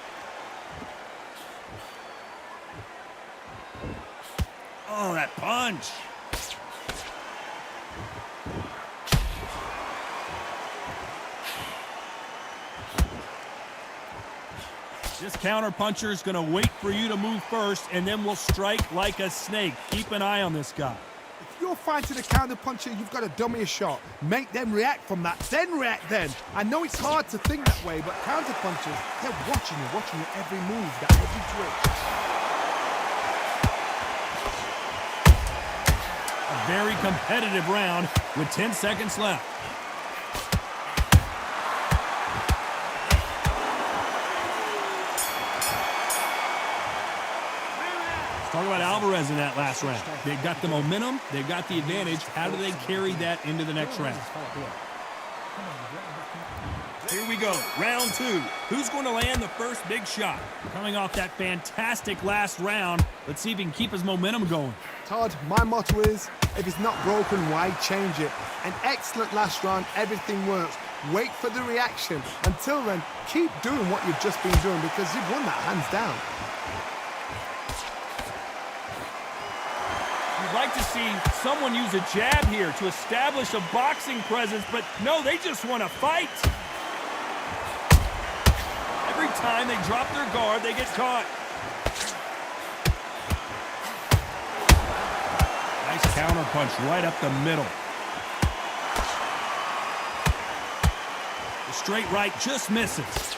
Oh, that punch. This counter-puncher is going to wait for you to move first, and then will strike like a snake. Keep an eye on this guy. If you're fighting a counter-puncher, you've got to dummy a shot. Make them react from that, then react then. I know it's hard to think that way, but counter-punchers, they're watching you every move, that every twitch. A very competitive round with 10 seconds left. Talk about Alvarez in that last round. They've got the momentum, they've got the advantage. How do they carry that into the next round? Here we go, round two. Who's going to land the first big shot? Coming off that fantastic last round, let's see if he can keep his momentum going. Todd, my motto is, if it's not broken, why change it? An excellent last round, everything works. Wait for the reaction. Until then, keep doing what you've just been doing because you've won that hands down. You'd like to see someone use a jab here to establish a boxing presence, but no, they just want to fight. Every time they drop their guard, they get caught. Nice counter punch right up the middle. The straight right just misses.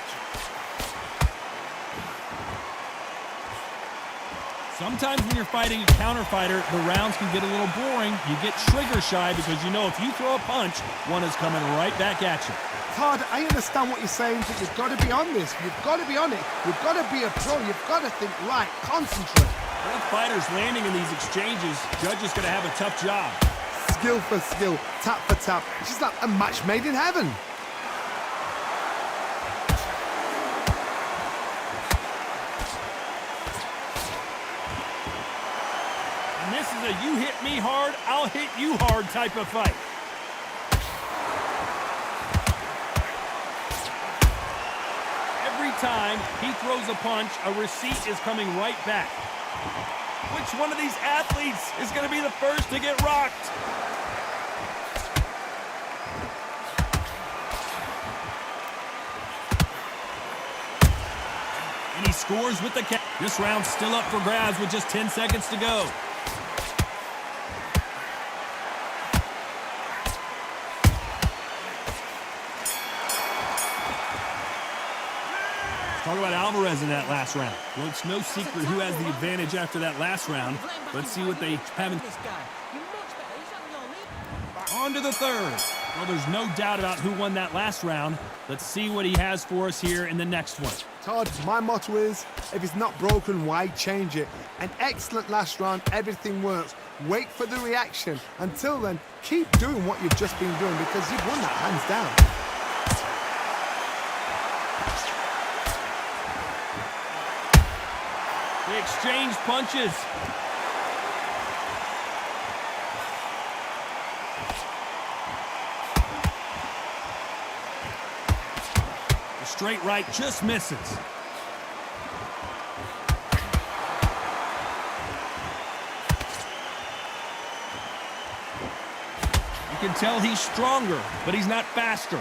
Sometimes when you're fighting a counter fighter, the rounds can get a little boring. You get trigger shy because you know if you throw a punch, one is coming right back at you. Todd, I understand what you're saying, but you've got to be on this. You've got to be on it. You've got to be a pro. You've got to think right, concentrate. Both fighters landing in these exchanges, Judge is going to have a tough job. Skill for skill, tap for tap. It's just like a match made in heaven. And this is a you hit me hard, I'll hit you hard type of fight. Every time he throws a punch, a receipt is coming right back. Which one of these athletes is going to be the first to get rocked? And he scores with the count. This round's still up for grabs with just 10 seconds to go. Talk about Alvarez in that last round. Well, it's no secret who has the advantage after that last round. Let's see what they have in. On to the third. Well, there's no doubt about who won that last round. Let's see what he has for us here in the next one. Todd, my motto is, if it's not broken, why change it? An excellent last round, everything works. Wait for the reaction. Until then, keep doing what you've just been doing because you've won that hands down. They exchange punches. The straight right just misses. You can tell he's stronger, but he's not faster.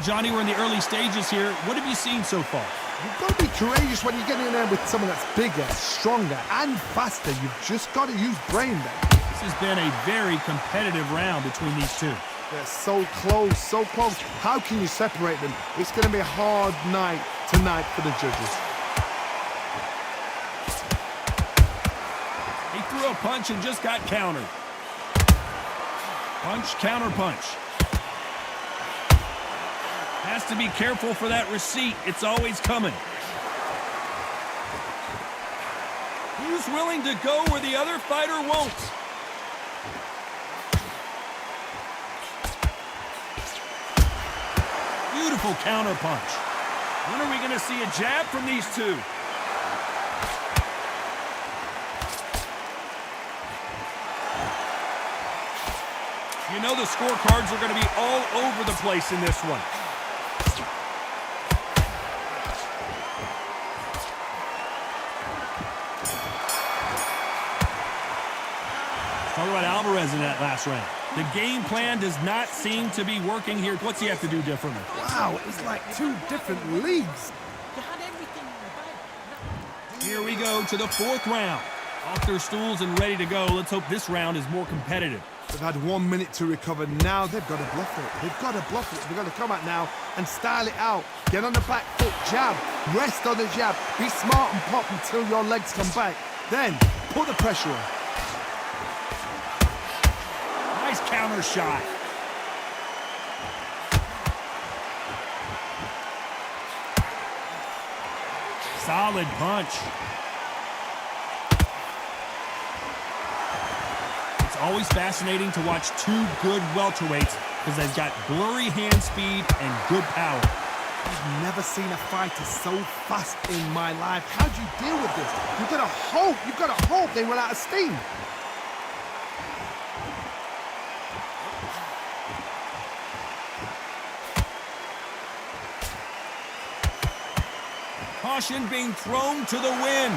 Johnny, we're in the early stages here. What have you seen so far? You've got to be courageous when you get in there with someone that's bigger, stronger, and faster. You've just got to use brain there. This has been a very competitive round between these two. They're so close, so close. How can you separate them? It's going to be a hard night tonight for the judges. He threw a punch and just got countered. Punch, counter punch. Has to be careful for that receipt. It's always coming. Who's willing to go where the other fighter won't? Beautiful counter punch. When are we going to see a jab from these two? You know the scorecards are going to be all over the place in this one. Talk about Alvarez in that last round. The game plan does not seem to be working here. What's he have to do differently? Wow, it's like two different leagues. Here we go to the fourth round. Off their stools and ready to go. Let's hope this round is more competitive. They've had 1 minute to recover. Now they've got to bluff it. They've got to bluff it. They've got to come out now and style it out. Get on the back foot, jab. Rest on the jab. Be smart and pop until your legs come back. Then put the pressure on. Nice counter shot. Solid punch. It's always fascinating to watch two good welterweights because they've got blurry hand speed and good power. I've never seen a fighter so fast in my life. How do you deal with this? You've got to hope they run out of steam. Caution being thrown to the wind.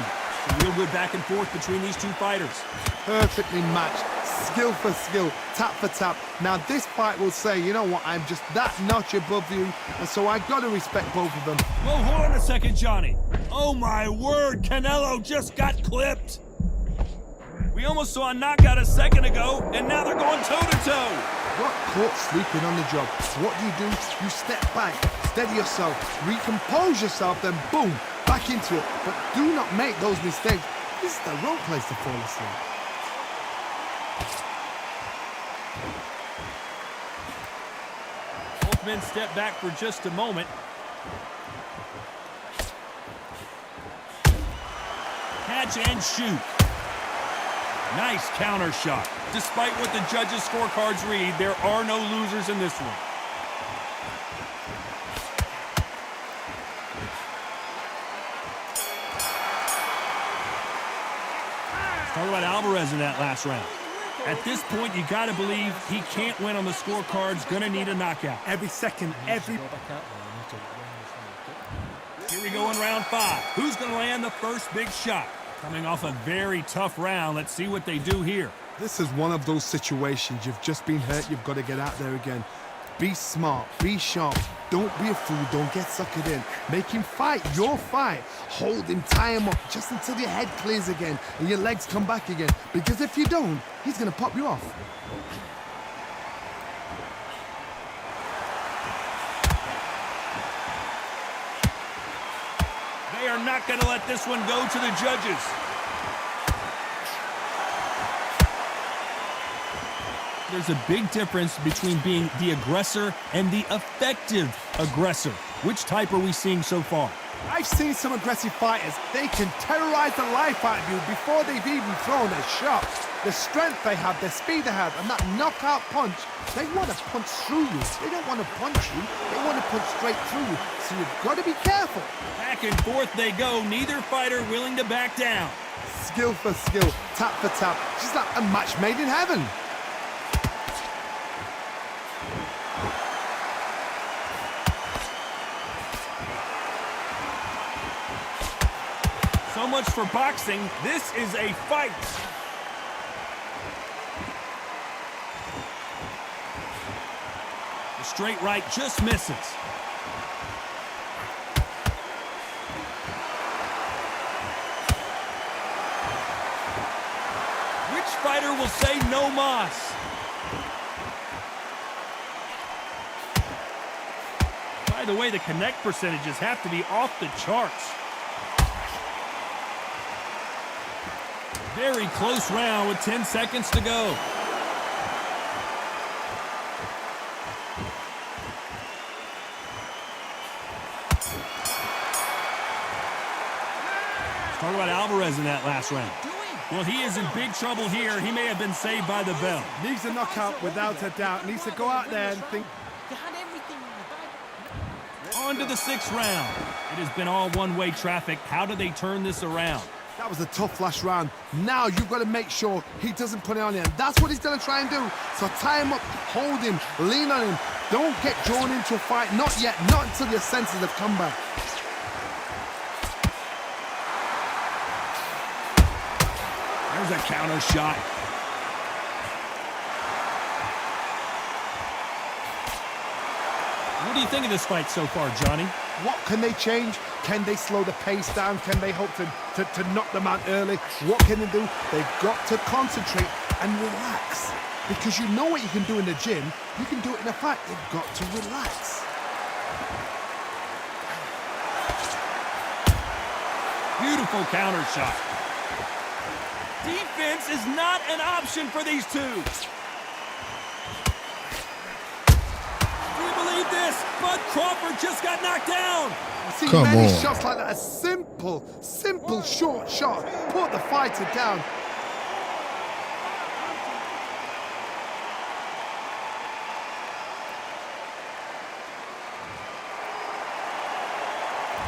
A real good back and forth between these two fighters. Perfectly matched, skill for skill, tap for tap. Now this fight will say, you know what, I'm just that notch above you, and so I got to respect both of them. Whoa, hold on a second, Johnny. Oh my word, Canelo just got clipped. We almost saw a knockout a second ago, and now they're going toe-to-toe. Got caught sleeping on the job. What do? You step back, steady yourself, recompose yourself, then boom, back into it. But do not make those mistakes. This is the wrong place to fall asleep. Both men step back for just a moment. Catch and shoot. Nice counter shot. Despite what the judges' scorecards read, there are no losers in this one. Let's talk about Alvarez in that last round. At this point, you got to believe he can't win on the scorecards. Going to need a knockout. Every second, every... Here we go in round 5. Who's going to land the first big shot? Coming off a very tough round. Let's see what they do here. This is one of those situations. You've just been hurt. You've got to get out there again. Be smart. Be sharp. Don't be a fool. Don't get suckered in. Make him fight your fight. Hold him. Tie him up just until your head clears again and your legs come back again. Because if you don't, he's going to pop you off. They are not going to let this one go to the judges. There's a big difference between being the aggressor and the effective aggressor. Which type are we seeing so far? I've seen some aggressive fighters. They can terrorize the life out of you before they've even thrown a shot. The strength they have, the speed they have, and that knockout punch, they want to punch through you. They don't want to punch you. They want to punch straight through you. So you've got to be careful. Back and forth they go. Neither fighter willing to back down. Skill for skill, tap for tap. Just like a match made in heaven. So much for boxing. This is a fight. The straight right just misses. fighter will say no mas? By the way, the connect percentages have to be off the charts. Very close round with 10 seconds to go. Talk about Alvarez in that last round. Well, he is in big trouble here. He may have been saved by the bell. Needs a knockout without a doubt. Needs to go out there and think. You had everything in the bag. On to the 6th round. It has been all one-way traffic. How do they turn this around? That was a tough last round. Now you've got to make sure he doesn't put it on you. And that's what he's going to try and do. So tie him up, hold him, lean on him. Don't get drawn into a fight. Not yet. Not until your senses have come back. There's a counter shot. What do you think of this fight so far, Johnny? What can they change? Can they slow the pace down? Can they hope to knock them out early? What can they do? They've got to concentrate and relax. Because you know what you can do in the gym, you can do it in a fight. They've got to relax. Beautiful counter shot. Defense is not an option for these two. Do you believe this? Bud Crawford just got knocked down. See, many shots like that, a simple, short shot, put the fighter down.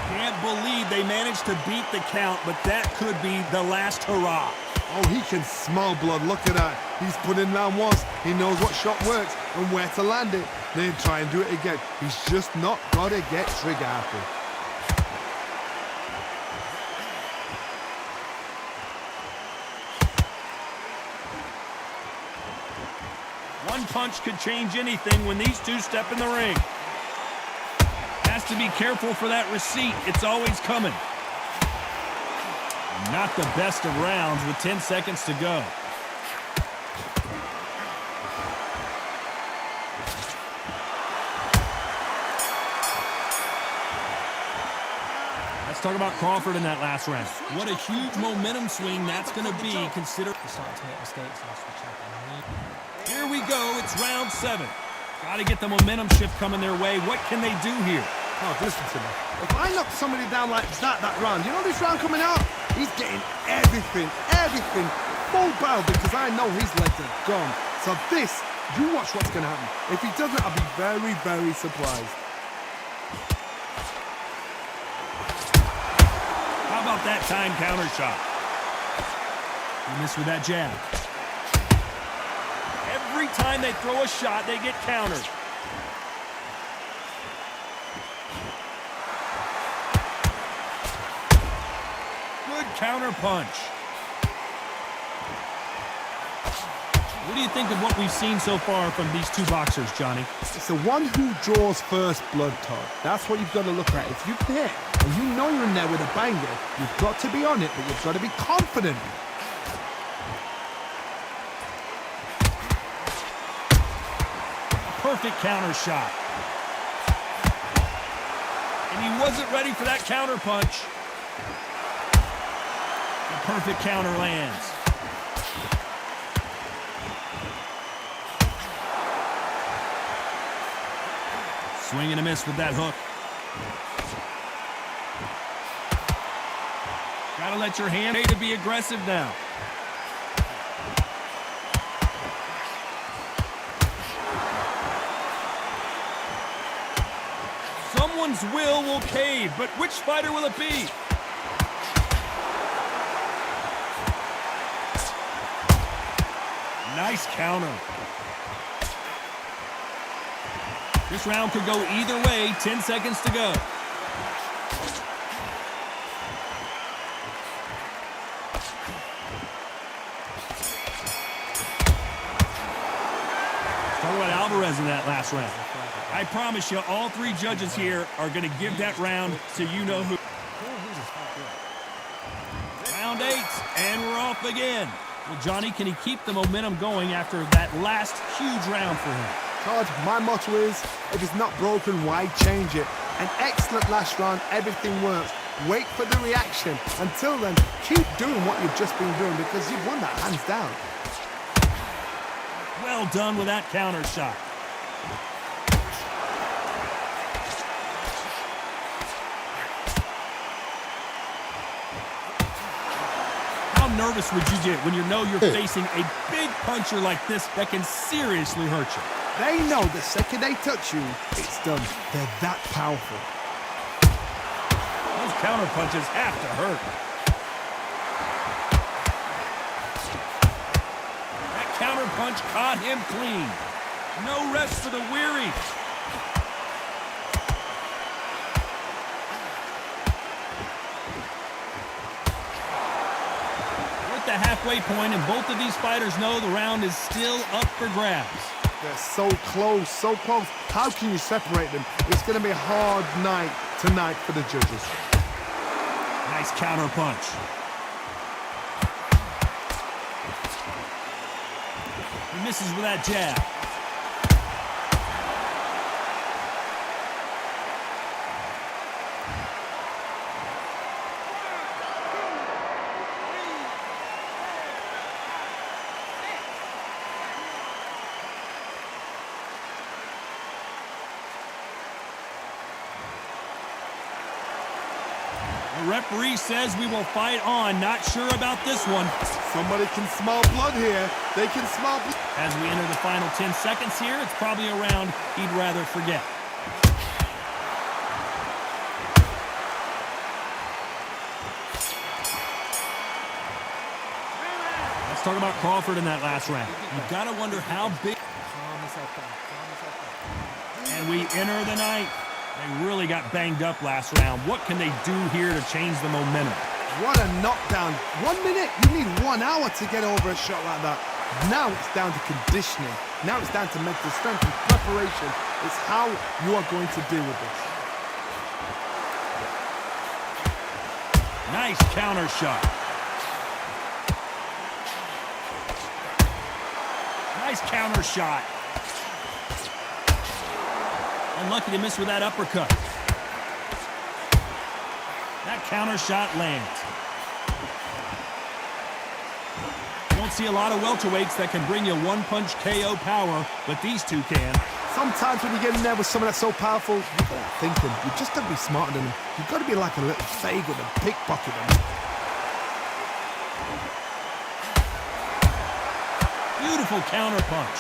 Can't believe they managed to beat the count, but that could be the last hurrah. Oh, he can smell blood. Look at that. He's put in round once. He knows what shot works and where to land it. Then try and do it again. He's just not got to get trigger happy. One punch could change anything when these two step in the ring. Has to be careful for that receipt. It's always coming. Not the best of rounds with 10 seconds to go. Let's talk about Crawford in that last round. What a huge momentum swing that's going to be. Consider. Starting to make mistakes. Here we go. It's round 7. Got to get the momentum shift coming their way. What can they do here? Oh, listen to me. If I knock somebody down like that round, you know this round coming out? He's getting everything, full barrel, because I know his legs are gone. So this, you watch what's going to happen. If he doesn't, I'll be very, very surprised. How about that time counter shot? He missed with that jab. Every time they throw a shot, they get countered. Good counter punch. What do you think of what we've seen so far from these two boxers, Johnny? It's the one who draws first blood, Todd. That's what you've got to look at. If you're there and you know you're in there with a banger, you've got to be on it, but you've got to be confident. Perfect counter shot. And he wasn't ready for that counter punch. The perfect counter lands. Swing and a miss with that hook. Gotta let your hand to be aggressive now. Someone's will cave, but which fighter will it be? Nice counter. This round could go either way. 10 seconds to go. Talk about Alvarez in that last round. I promise you, all three judges here are going to give that round to you-know-who. Round 8, and we're off again. Well, Johnny, can he keep the momentum going after that last huge round for him? Todd, my motto is, if it's not broken, why change it? An excellent last round, everything works. Wait for the reaction. Until then, keep doing what you've just been doing because you've won that hands down. Well done with that counter shot. How nervous would you get when you know you're facing a big puncher like this that can seriously hurt you? They know the second they touch you, it's done. They're that powerful. Those counter punches have to hurt. That counter punch caught him clean. No rest for the weary. We're at the halfway point, and both of these fighters know the round is still up for grabs. They're so close, so close. How can you separate them? It's going to be a hard night tonight for the judges. Nice counter punch. He misses with that jab. The referee says we will fight on. Not sure about this one. Somebody can smell blood here. They can smell blood. As we enter the final 10 seconds here, it's probably a round he'd rather forget. Let's talk about Crawford in that last round. You've got to wonder how big. And we enter the ninth. They really got banged up last round. What can they do here to change the momentum? What a knockdown. 1 minute, you need 1 hour to get over a shot like that. Now it's down to conditioning. Now it's down to mental strength and preparation. It's how you are going to deal with this. Nice counter shot. Nice counter shot. Unlucky to miss with that uppercut. That counter shot lands. You don't see a lot of welterweights that can bring you one-punch KO power, but these two can. Sometimes when you get in there with someone that's so powerful, you've got to think them. You just got to be smarter than them. You've got to be like a little fag with them, pickpocket them. Beautiful counter punch.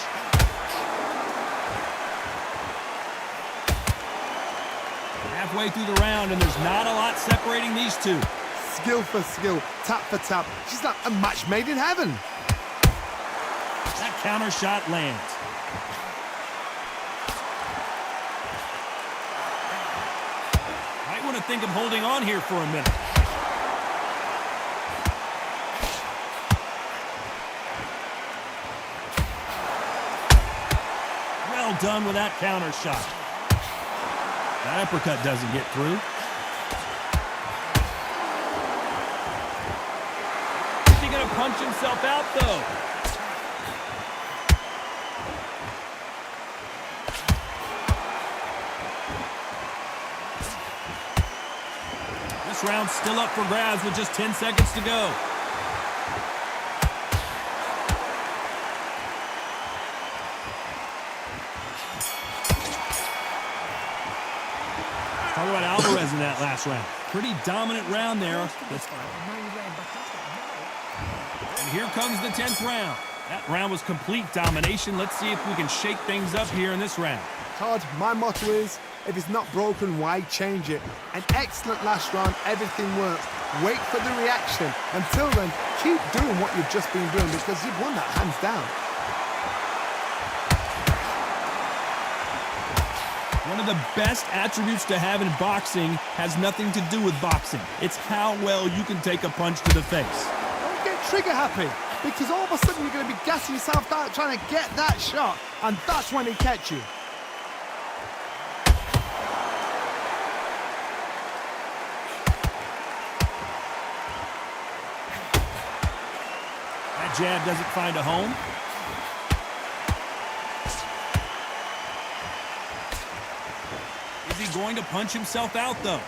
Halfway through the round, and there's not a lot separating these two. Skill for skill, tap for tap. She's like a match made in heaven. That counter shot lands. Might want to think of holding on here for a minute. Well done with that counter shot. That uppercut doesn't get through. Is he going to punch himself out, though? This round's still up for grabs with just 10 seconds to go. Talk about Alvarez in that last round. Pretty dominant round there. And here comes the 10th round. That round was complete domination. Let's see if we can shake things up here in this round. Todd, my motto is, if it's not broken, why change it? An excellent last round, everything works. Wait for the reaction. Until then, keep doing what you've just been doing because you've won that hands down. One of the best attributes to have in boxing has nothing to do with boxing. It's how well you can take a punch to the face. Don't get trigger happy, because all of a sudden you're going to be gassing yourself out trying to get that shot, and that's when they catch you. That that jab doesn't find a home. Is he going to punch himself out, though?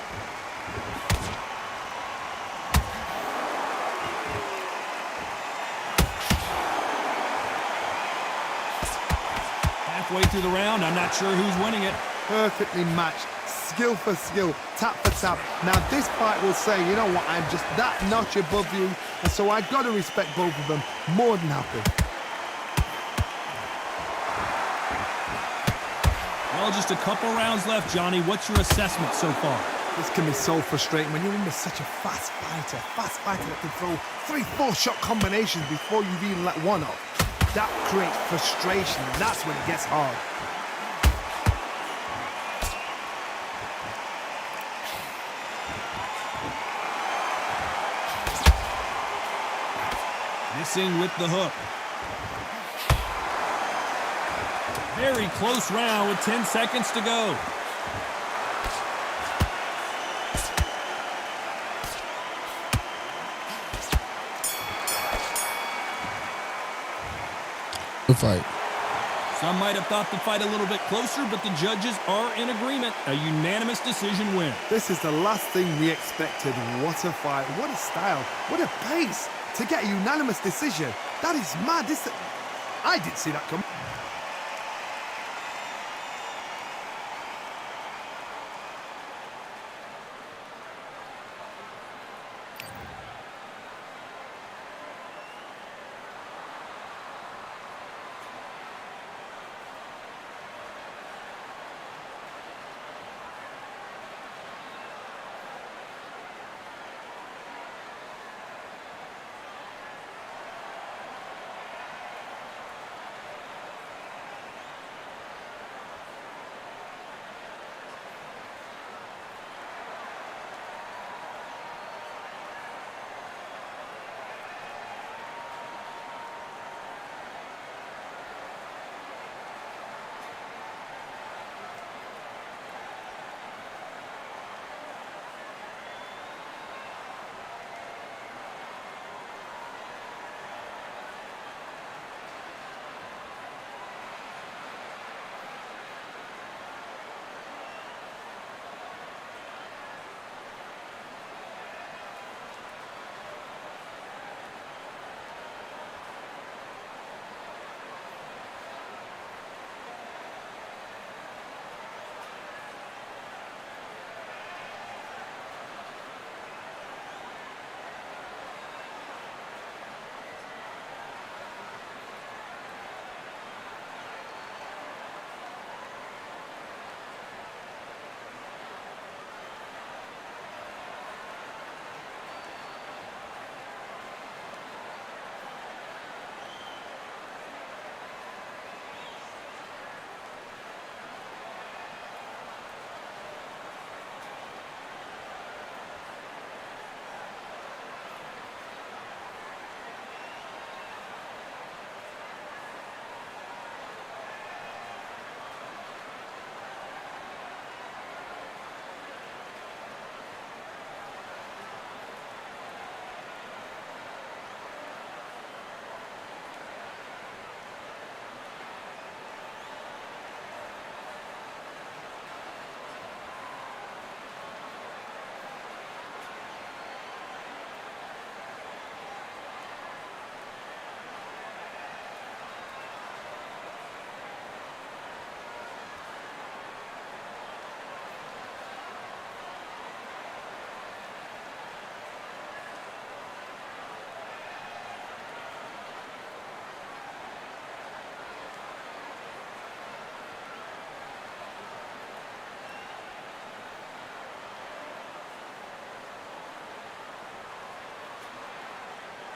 Halfway through the round, I'm not sure who's winning it. Perfectly matched, skill for skill, tap for tap. Now this fight will say, you know what, I'm just that notch above you, and so I've got to respect both of them more than happy. Well, just a couple rounds left, Johnny. What's your assessment so far? This can be so frustrating when you're under such a fast fighter that can throw 3-4 shot combinations before you've even let one off. That creates frustration, and that's when it gets hard. Missing with the hook. Very close round with 10 seconds to go. The fight. Some might have thought the fight a little bit closer, but the judges are in agreement. A unanimous decision win. This is the last thing we expected. What a fight, what a style, what a pace to get a unanimous decision. That is mad. I didn't see that coming.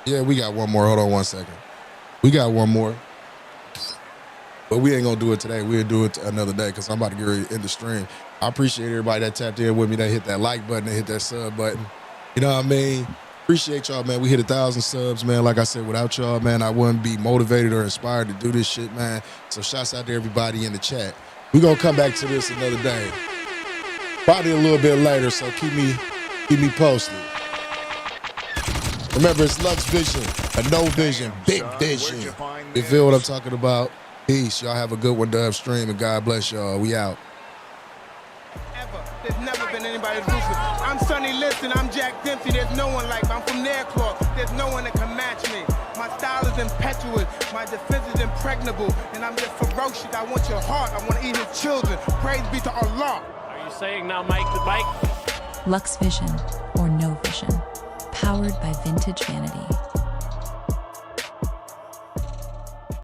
Yeah, we got one more. Hold on 1 second. We got one more. But we ain't going to do it today. We'll do it another day because I'm about to get ready to end the stream. I appreciate everybody that tapped in with me, that hit that like button, that hit that sub button. You know what I mean? Appreciate y'all, man. We hit 1,000 subs, man. Like I said, without y'all, man, I wouldn't be motivated or inspired to do this shit, man. So shouts out to everybody in the chat. We're going to come back to this another day. Probably a little bit later, so keep me posted. Remember, it's LuxVision Or No Vision, big vision. You feel what I'm talking about? Peace. Y'all have a good one, Dubstream, and God bless y'all. We out. There's never been anybody ruthless. I'm Sonny Liston, I'm Jack Dempsey. There's no one like me. I'm from their cloth. There's no one that can match me. My style is impetuous. My defense is impregnable. And I'm just ferocious. I want your heart. I want to eat his children. Praise be to Allah. Are you saying now, Mike the Bike? LuxVision or No Vision. Powered by Vintage Vanity.